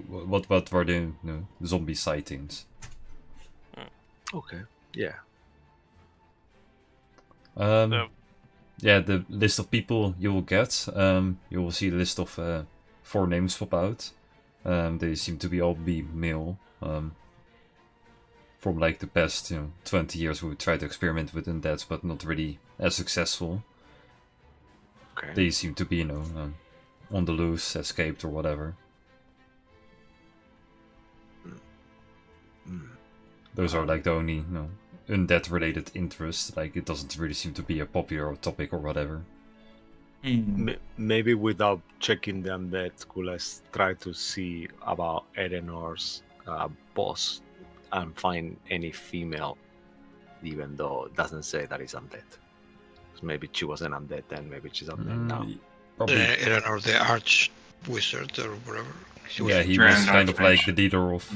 what were the zombie sightings? Okay. Yeah. So, Yeah, the list of people you will get. You will see a list of 4 names pop out. They seem to be all male. From like the past 20 years, we tried to experiment with undead, but not really as successful. Okay. They seem to be on the loose, escaped or whatever. Those are like the only undead related interests. Like it doesn't really seem to be a popular topic or whatever. Maybe without checking the undead, could I try to see about Eleanor's boss and find any female, even though it doesn't say that it's undead. Maybe she was an undead then, maybe she's undead now. Probably. Eleanor, the arch wizard or whatever. He was Yeah, he Grand was kind of like Archmage. the leader of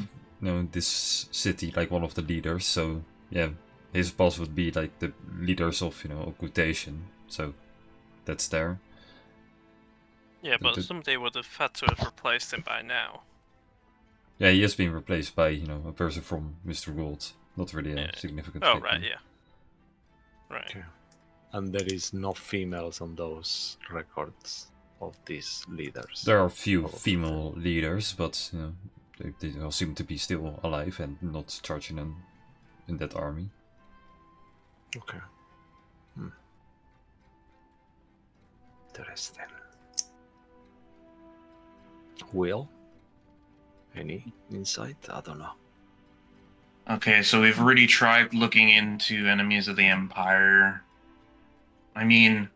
this city, like one of the leaders. So yeah, his boss would be like the leaders of occultation. So that's there. yeah, but somebody would have had to have replaced him by now. Yeah, he has been replaced by a person from Mr. Gold. Not really a significant. Oh, figure. right, yeah. Right. Okay. And there is no females on those records of these leaders. There are a few of female leaders, but they all seem to be still alive and not charging in that army. Okay. Interesting. Will? Any insight? I don't know. Okay, so we've already tried looking into enemies of the Empire. I mean,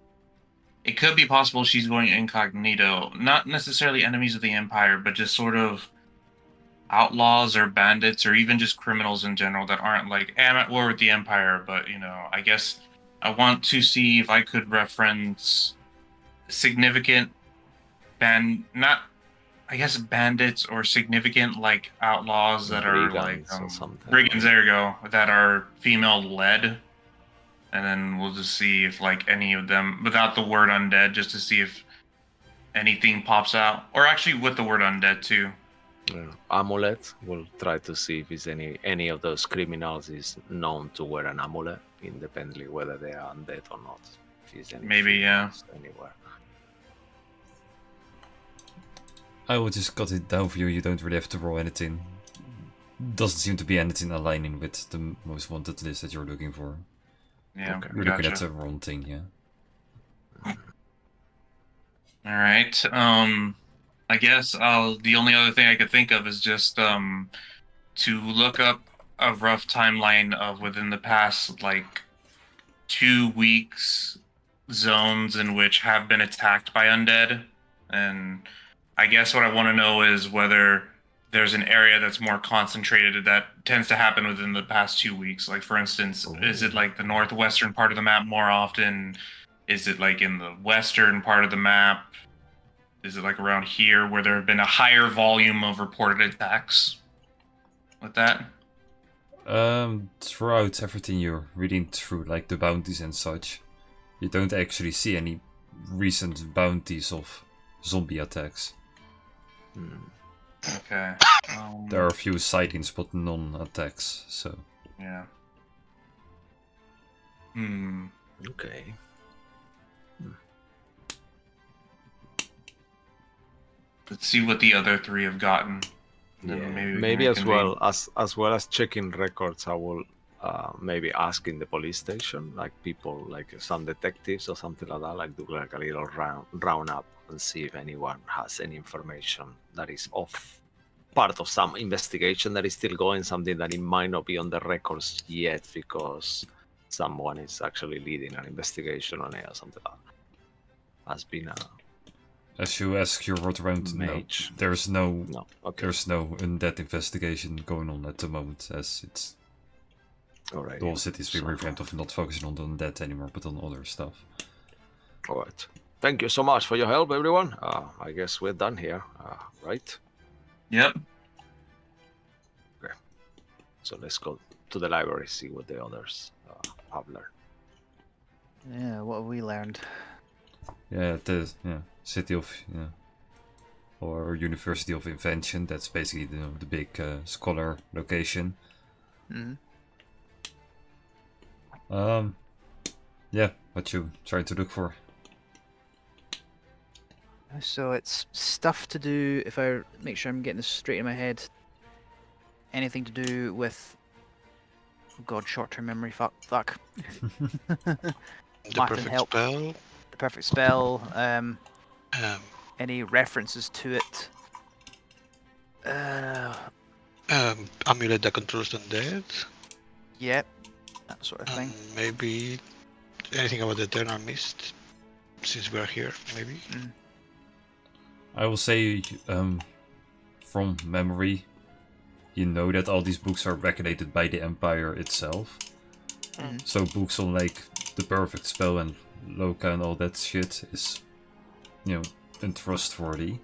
it could be possible she's going incognito. Not necessarily enemies of the Empire, but just sort of outlaws or bandits or even just criminals in general that aren't like, hey, I'm at war with the Empire, but, I guess I want to see if I could reference significant bandits or significant like outlaws that are like Brigands or something. brigands. There you go. That are female led, and then we'll just see if like any of them without the word undead, just to see if anything pops out, or actually with the word undead too. Amulet. We'll try to see if it's any of those criminals is known to wear an amulet, independently whether they are undead or not. If it's any Maybe, yeah. females anywhere. I will just cut it down for you. You don't really have to roll anything. Doesn't seem to be anything aligning with the most wanted list that you're looking for. Yeah, Okay. We're looking at gotcha. the wrong thing, yeah. All right. I guess the only other thing I could think of is just to look up a rough timeline of within the past like 2 weeks zones in which have been attacked by undead. And I guess what I want to know is whether there's an area that's more concentrated that tends to happen within the past 2 weeks. Like, for instance, is it like the northwestern part of the map more often? Is it like in the western part of the map? Is it like around here where there have been a higher volume of reported attacks with that? Throughout everything you're reading through, like the bounties and such, you don't actually see any recent bounties of zombie attacks. Okay. There are a few sightings, but non-attacks, so... Yeah. Okay. Let's see what the other 3 have gotten. Yeah, Then maybe we maybe can as well as checking records, I will maybe ask in the police station, like people, like some detectives or something like that, like do like a little round up and see if anyone has any information that is off part of some investigation that is still going, something that it might not be on the records yet because someone is actually leading an investigation on it or something like that. Has been a As you ask your word around, mage. there's no No, okay. there's no undead investigation going on at the moment, as it's Alright. the whole city's been revamped of not focusing on the undead anymore, but on other stuff. Alright. Thank you so much for your help, everyone. I guess we're done here, right? Yep. So let's go to the library, see what the others have learned. Yeah, what have we learned? Yeah, the city of or University of Invention. That's basically the big scholar location. Mhm. Yeah, what you trying to look for? So it's stuff to do, if I make sure I'm getting this straight in my head, anything to do with, oh god, short-term memory, fuck. The Martin, perfect help. spell. The perfect spell, Um, any references to it. amulet that controls undead. Yep, that sort of thing. Maybe anything about the Eternal Mist, since we're here, maybe. I will say, from memory, you know that all these books are regulated by the Empire itself. So books on like the perfect spell and Loka and all that shit is, untrustworthy.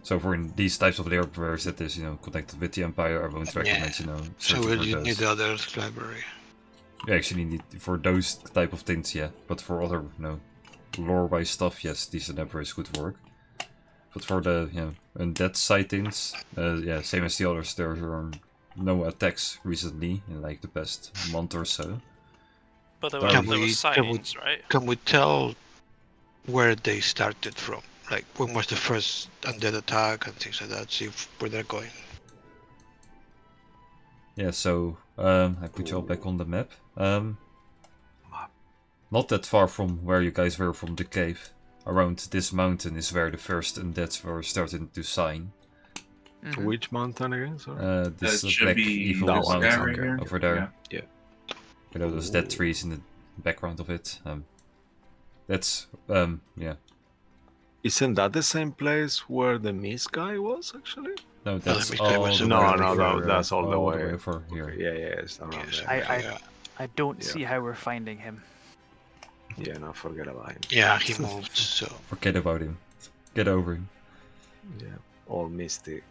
So for these types of libraries that is, connected with the Empire, I won't recommend, So searching we'll for those. need the other library. You actually need for those type of things, yeah. But for other, lore-wise stuff, yes, these libraries could work. But for the, undead sightings, same as the others, there are no attacks recently in like the past month or so. But there Can were sightings, right? Can we tell where they started from? Like, when was the first undead attack and things like that? See where they're going. Yeah, so I put you all back on the map. Not that far from where you guys were from the cave. Around this mountain is where the first undeads were starting to sign. Which mountain again? Sorry. This That should black be evil that one guy mountain right here. over there. Yeah. You know those dead trees in the background of it. That's yeah. Isn't that the same place where the Mist guy was actually? No, that's Mist guy all was the No, way no, over, that's all the way over here. Okay, yeah, it's around Yes, there. I don't Yeah. see how we're finding him. Yeah, no, forget about him. Yeah, he moved, so... Forget about him. Get over him. Yeah, all misty,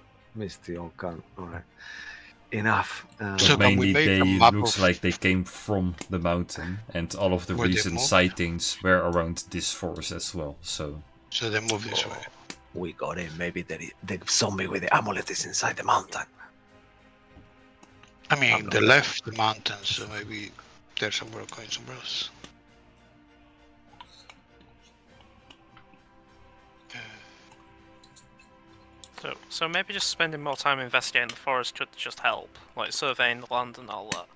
all can. All right, enough. So can we Mainly make a they map looks of like they came from the mountain, and all of the where they recent moved? sightings were around this forest as well. So So they move this way. We got it. Maybe the zombie with the amulet is inside the mountain. I mean, they left the mountains, so maybe they're somewhere going somewhere else. So maybe just spending more time investigating the forest could just help, like surveying the land and all that.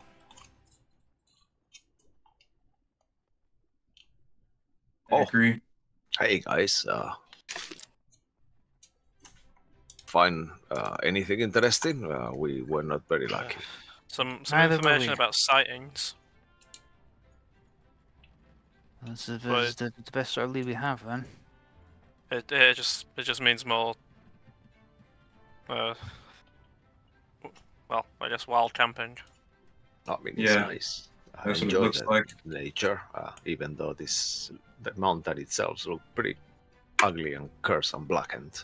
I agree. Hey guys, find anything interesting? We were not very lucky. Some Neither were information we. about sightings. That's the, But- the best sort of lead we have, then. It just means more. Well, I guess wild camping. I mean, it's Yeah, nice. I that's what it enjoy looks the like. nature, even though the mountain itself looks pretty ugly and cursed and blackened.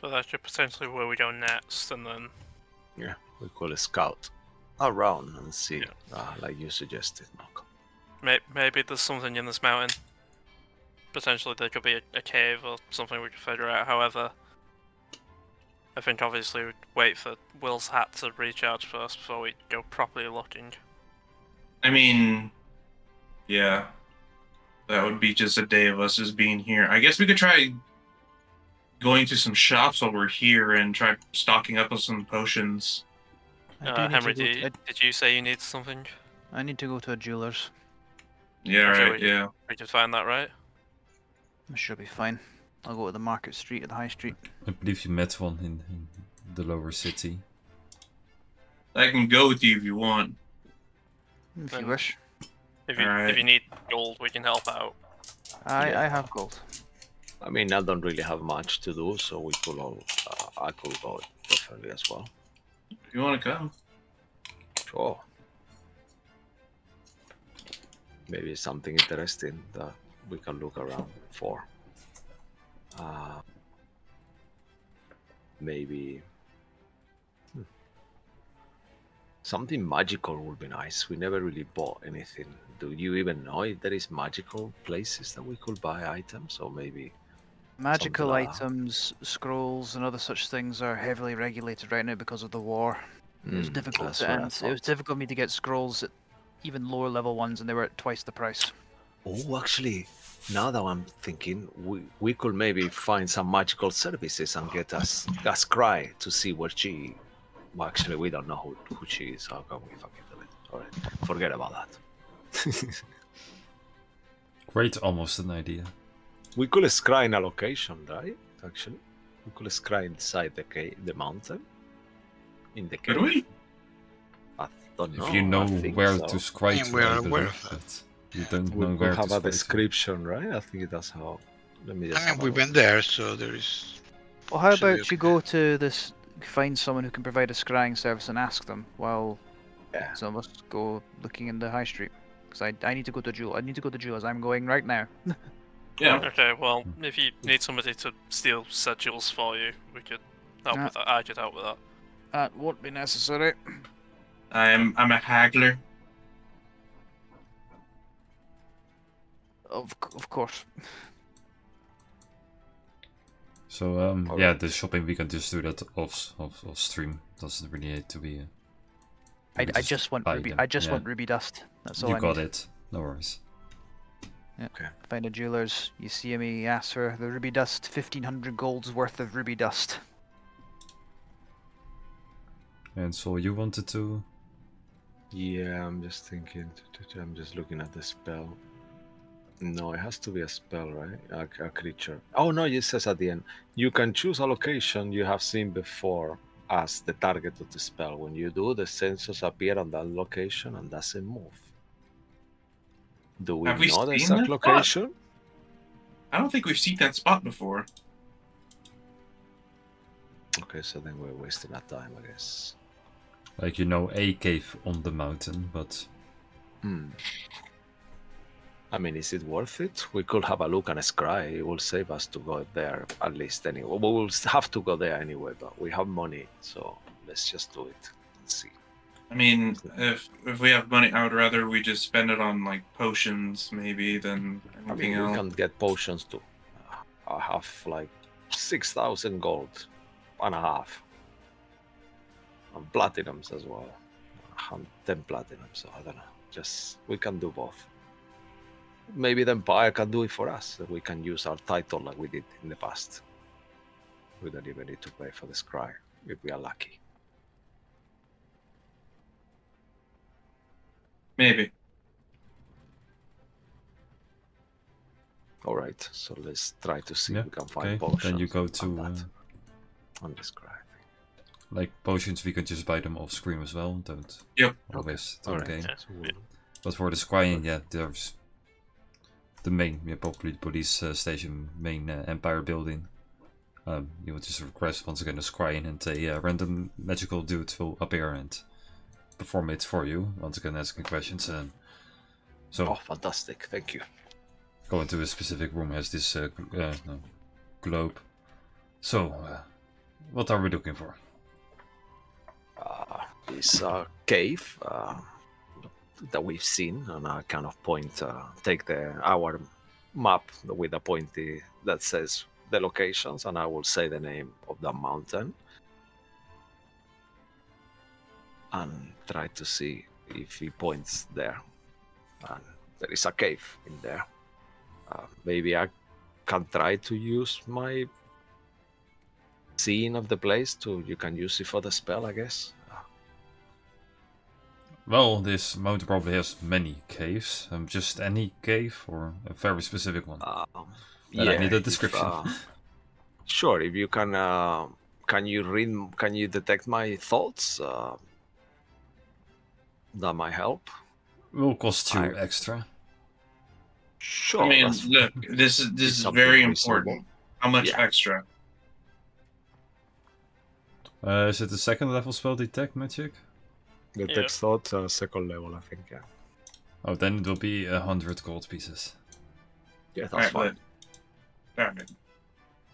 But that could potentially where we go next, and then Yeah, we could scout around and see, like you suggested, Malcolm. maybe there's something in this mountain. Potentially there could be a cave or something we could figure out. However, I think obviously we'd wait for Will's hat to recharge first before we go properly looking. I mean, yeah, that would be just a day of us just being here. I guess we could try going to some shops while we're here and try stocking up on some potions. I do need Henry, to go did you say you need something? I need to go to a jeweler's. Yeah, Okay, right. Yeah. We could find that, right? I should be fine. I'll go to the market street at the high street. I believe you met one in the lower city. I can go with you if you want. If you Then- wish. If you Alright. need gold, we can help out. I Yeah. have gold. I mean, I don't really have much to do, so we could all. I could go definitely as well. If you want to come. Sure. Maybe something interesting that we can look around for. Something magical would be nice. We never really bought anything. Do you even know if there is magical places that we could buy items, or maybe Magical something like that? items, scrolls, and other such things are heavily regulated right now because of the war. It was difficult That's to what I end. It was thought. difficult for me to get scrolls at even lower level ones, and they were at twice the price. Oh, actually, now that I'm thinking, we could maybe find some magical services and get us a scry to see where she. Well, actually, we don't know who she is. How can we fucking do it? All right, forget about that. Great, almost an idea. We could scry in a location, right? Actually, we could scry inside the mountain. In the cave. Could we? I don't know. If you know I think where so. to scry And to, we I are aware believe, of that. but you don't We know could where have to a scry to. description, right? I think that's how. Let me just. I mean, have a we've look. been there, so there is. Well, how Should be about you okay. go to this, find someone who can provide a scrying service and ask them, while Yeah. some of us go looking in the high street. Because I need to go to Jewel. I need to go to Jewel's. I'm going right now. Yeah. Okay, well, if you need somebody to steal sigils for you, we could help Nah. with that. I could help with that. That won't be necessary. I'm a haggler. Of course. So yeah, the shopping we can just do that off stream. Doesn't really need to be. I we just want buy ruby. them. I just Yeah. want ruby dust. That's all You I got need. it. No worries. Yeah. Okay. Find a jeweler's. You see him. He asks for the ruby dust. 1,500 gold's worth of ruby dust. And so you wanted to. Yeah, I'm just thinking. I'm just looking at the spell. No, it has to be a spell, right? A creature. Oh no, it says at the end. You can choose a location you have seen before as the target of the spell. When you do, the sensors appear on that location and doesn't move. Do we Have we know the seen exact that spot? location? I don't think we've seen that spot before. Okay, so then we're wasting our time, I guess. Like, you know, a cave on the mountain, but I mean, is it worth it? We could have a look and scry. It will save us to go there at least anyway. We will have to go there anyway, but we have money, so let's just do it and see. I mean, if we have money, I would rather we just spend it on like potions maybe than I anything mean, we else. can get potions too. I have like 6,000 gold and a half. And platinums as well. 10 platinum, so I don't know. Just, we can do both. Maybe the Empire can do it for us. We can use our title like we did in the past. We don't even need to pay for the scry if we are lucky. Maybe. All right, so let's try to see yeah. if we can find Okay. potions. Then you go on to that, on the scry. like potions. We can just buy them off screen as well. Don't Yep. always do All the right. game. Yeah. So we'll- But for the scrying, yeah, there's the main, probably police station, main Empire building. You would just request once again a scrying, and a random magical dude will appear and perform it for you. Once again, asking questions. So Oh, fantastic! Thank you. go into a specific room, has this globe. So, what are we looking for? This cave that we've seen, and I kind of point, take our map with a pointy that says the locations, and I will say the name of the mountain, and try to see if he points there. And there is a cave in there. Maybe I can try to use my seeing of the place to. You can use it for the spell, I guess. Well, this mountain probably has many caves. Just any cave or a very specific one? And I need a description. Sure, if you can you read? Can you detect my thoughts? That might help. Will cost you I- extra. Sure. I mean, that's- look, this is something very reasonable. important. How much Yeah. extra? Is it the second level spell detect magic? Detect thought, second level, I think. Yeah. Oh, then it will be 100 gold pieces. Yeah, that's Alright, fine. Alright.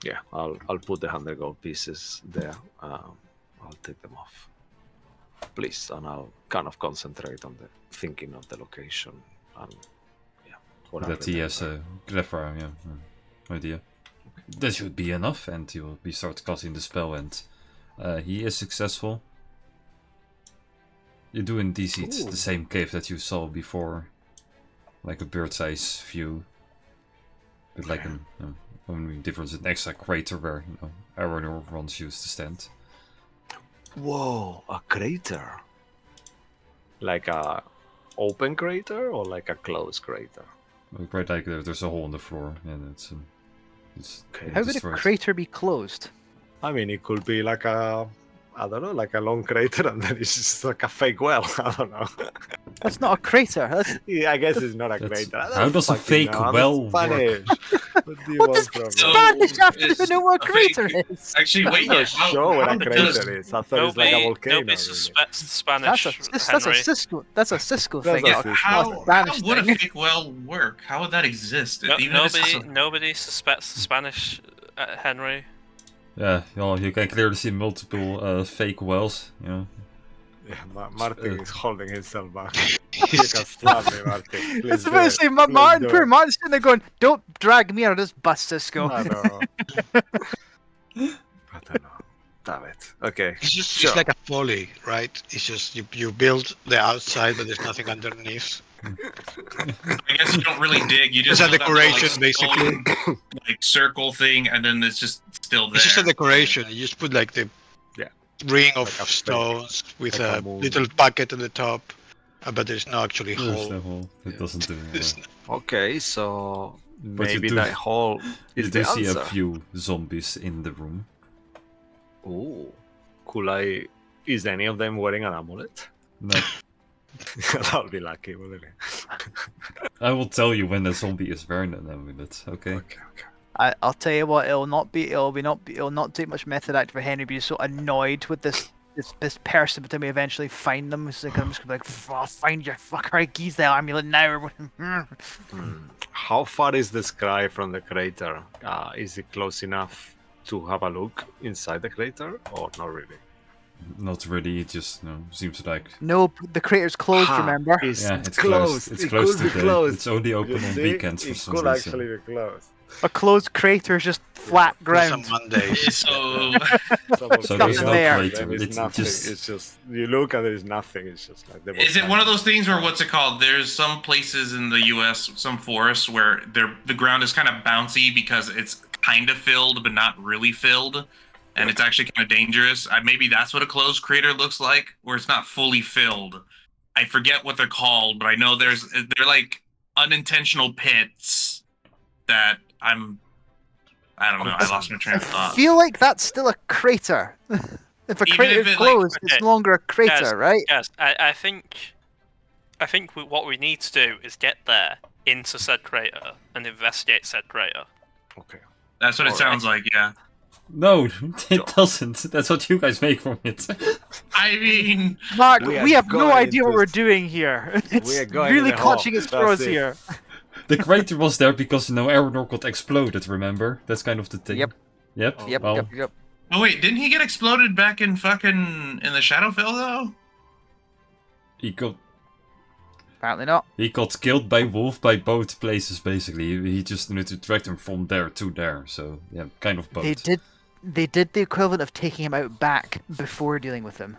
Yeah, I'll put the 100 gold pieces there. I'll take them off. please, and I'll kind of concentrate on the thinking of the location and what I That he has remember. a clever idea. That should be enough, and he will start casting the spell, and he is successful. You do indeed see the same cave that you saw before, like a bird's eye view, but like only difference an extra crater where Aeronor once used to stand. Whoa, a crater. Like a open crater or like a closed crater? Right, like there's a hole in the floor, and it's Okay. How would a destroyed. crater be closed? I mean, it could be like a, I don't know, like a long crater, and then it's just like a fake well. I don't know. That's not a crater. That's... Yeah, I guess it's not a That's- crater. I how don't does a fucking fake know. I'm well work? Spanish. What do you What want does from me? So- Spanish have to is know what a a fake- crater is? Actually, I'm wait, not yeah. sure what how a does- crater is. I thought it's like a volcano. Nobody really. suspects the Spanish. That's a Henry. Cisco. That's a Cisco That's thing. a not Cisco How, thing. how Spanish would a thing. fake well work? How would that exist? No, Even if it's nobody suspects the Spanish, Henry. Yeah, well, you can clearly see multiple fake wells. Yeah, Martin is holding himself back. You can He's- slap me, Martin. I Please was do about to it. say, Please Martin, do poor it. Martin's sitting there going, "Don't drag me, or just bust Cisco." I know. I don't know. Damn it. Okay. It's just Sure. it's like a folly, right? It's just you build the outside, but there's nothing underneath. I guess you don't really dig. You just It's a know that little, decoration, basically. stone, like circle thing, and then it's just still there. It's just a decoration. You just put like the Yeah. ring of Like a fake- stones with like a a moon. little bucket at the top, but there's no actually There's hole. no hole. It doesn't do. There's Okay, so But you maybe do- that hole You is do the see answer. a few zombies in the room. Ooh. Could I? Is any of them wearing an amulet? No, That would be lucky, wouldn't it? I will tell you when the zombie is wearing an amulet. Okay. Okay. I'll tell you what, it'll not take much method act for Henry to be so annoyed with this person until we eventually find them. It's like, I'm just gonna be like, I'll find your fucker, geez, the amulet now. How far is the sky from the crater? Is it close enough to have a look inside the crater, or not really? Not really. It just seems like No, the crater's closed. Ha, Remember? It's, yeah, it's closed. It's it closed could be today. closed. It's only open You on see? weekends for It some could reason. actually be closed. A closed crater is just flat there's some ground. Mondays. So So there's nothing no there. crater. Then it's It's nothing. just It's just you look and there's nothing. It's just like the is it one of those things where what's it called? There's some places in the U.S., some forests where the ground is kind of bouncy because it's kind of filled but not really filled, and it's actually kind of dangerous. Maybe that's what a closed crater looks like, where it's not fully filled. I forget what they're called, but I know they're like unintentional pits that I don't know. I lost my train of I thought. feel like that's still a crater. If a Even crater if is it, like- closed, it's Okay. no longer a crater, Yes. right? Yes, I think what we need to do is get there into said crater and investigate said crater. Okay. That's what it Alright. sounds like. Yeah. no. It doesn't. That's what you guys make from it. I mean, Mark, We we are have no going idea what into- we're doing here. It's are going really in the hole. clutching its That's straws it. here. The crater was there because Aeronor got exploded. Remember? That's kind of the thing. Yep. Yep. Yep, well, yep. oh wait, didn't he get exploded back in fucking in the Shadowfell though? he got Apparently not. killed by wolf by both places. Basically, he just needed to track him from there to there. So yeah, kind of both. They did the equivalent of taking him out back before dealing with him.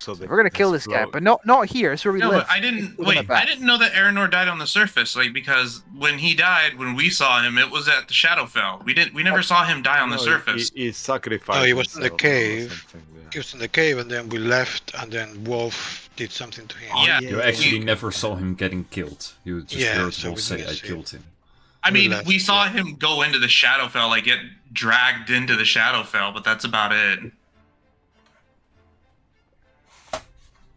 So they We're gonna kill this guy, explode. but not here. It's where we No, live. but I didn't We're gonna wait. back. I didn't know that Aeronor died on the surface. Like because when he died, when we saw him, it was at the Shadowfell. We never saw him die on the No, surface. He sacrificed. No, he was in the himself or cave. something, yeah. He was in the cave, and then we left, and then Wolf did something to him. Yeah. You actually never saw him getting killed. You just Yeah, heard so Wolf we say, didn't "I see killed him." I mean, left, we saw him go into the Shadowfell, like get dragged into the Shadowfell, but that's about it.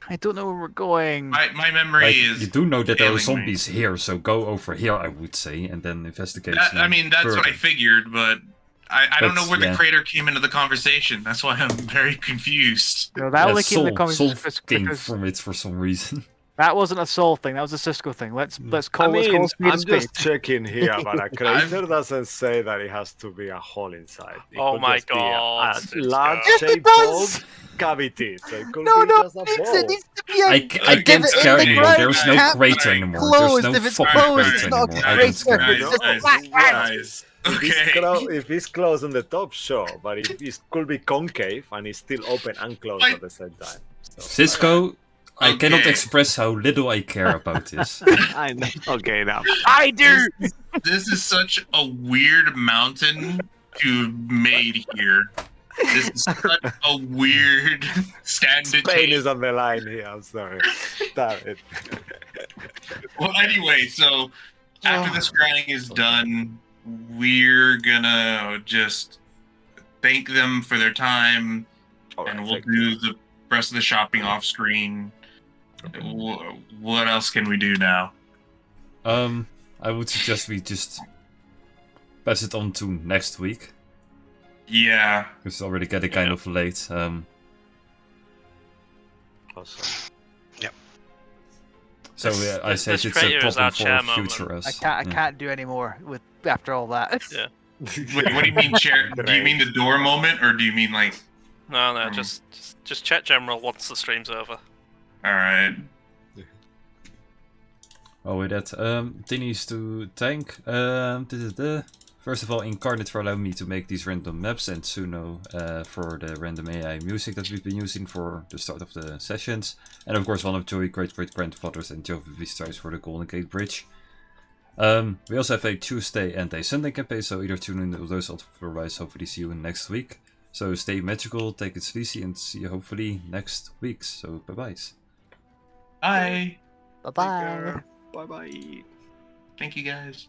I don't know where we're going. My memory Like, is. you do know that there are failing me. zombies here, so go over here, I would say, and then investigate. I mean, that's what I figured, but I don't know But, where yeah. the crater came into the conversation. That's why I'm very confused. No, that only came in the Sol conversation came because from it for some reason. That wasn't a Sol thing. That was a Cisco thing. Let's call let's call a spade a I'm spade. just checking here, but a crater doesn't say that it has to be a hole inside. It Oh could my just be God, a Cisco. large Yes, it shaped does! ball cavity. So it could No, be no, just a it ball. needs to be a I divot can't in scare the anymore. ground. There's It no can't crater be anymore. closed. There's no If it's fucking closed, crater it's not anymore. a I don't crater. scare. It's just Guys, flat ground. guys. If it's, Okay. if it's closed on the top, sure, but it could be concave and it's still open and closed I- at the same time. So, Cisco, I cannot Okay. express how little I care about this. I know. Okay, now. I do. This is such a weird mountain to have made here. This is such a weird stand to Spain take. is on the line here. I'm sorry. Damn it. Well, anyway, so after this scrying is done, we're gonna just thank them for their time, and we'll do the rest of the shopping off screen. What else can we do now? I would suggest we just pass it on to next week, Yeah. because it's already getting kind of late. Awesome. So This- I this said it's a crater is problem our chair for future moment. us. I Yeah. can't do any more with after all that. Yeah. What do you mean, chair? Do you mean the door moment, or do you mean like? No, Mm. just check general once the stream's over. All right. Oh, with that, things to thank. First of all, Incarnate for allowing me to make these random maps, and Suno for the random AI music that we've been using for the start of the sessions. And of course, one of Joey great-great-grandfathers and Joe Stars for the Golden Gate Bridge. We also have a Tuesday and a Sunday campaign, so either tune in to those, otherwise hopefully see you next week. So stay magical, take it sleazy, and see you hopefully next week. So bye-bye. Bye. Bye bye. Bye bye. Thank you, guys.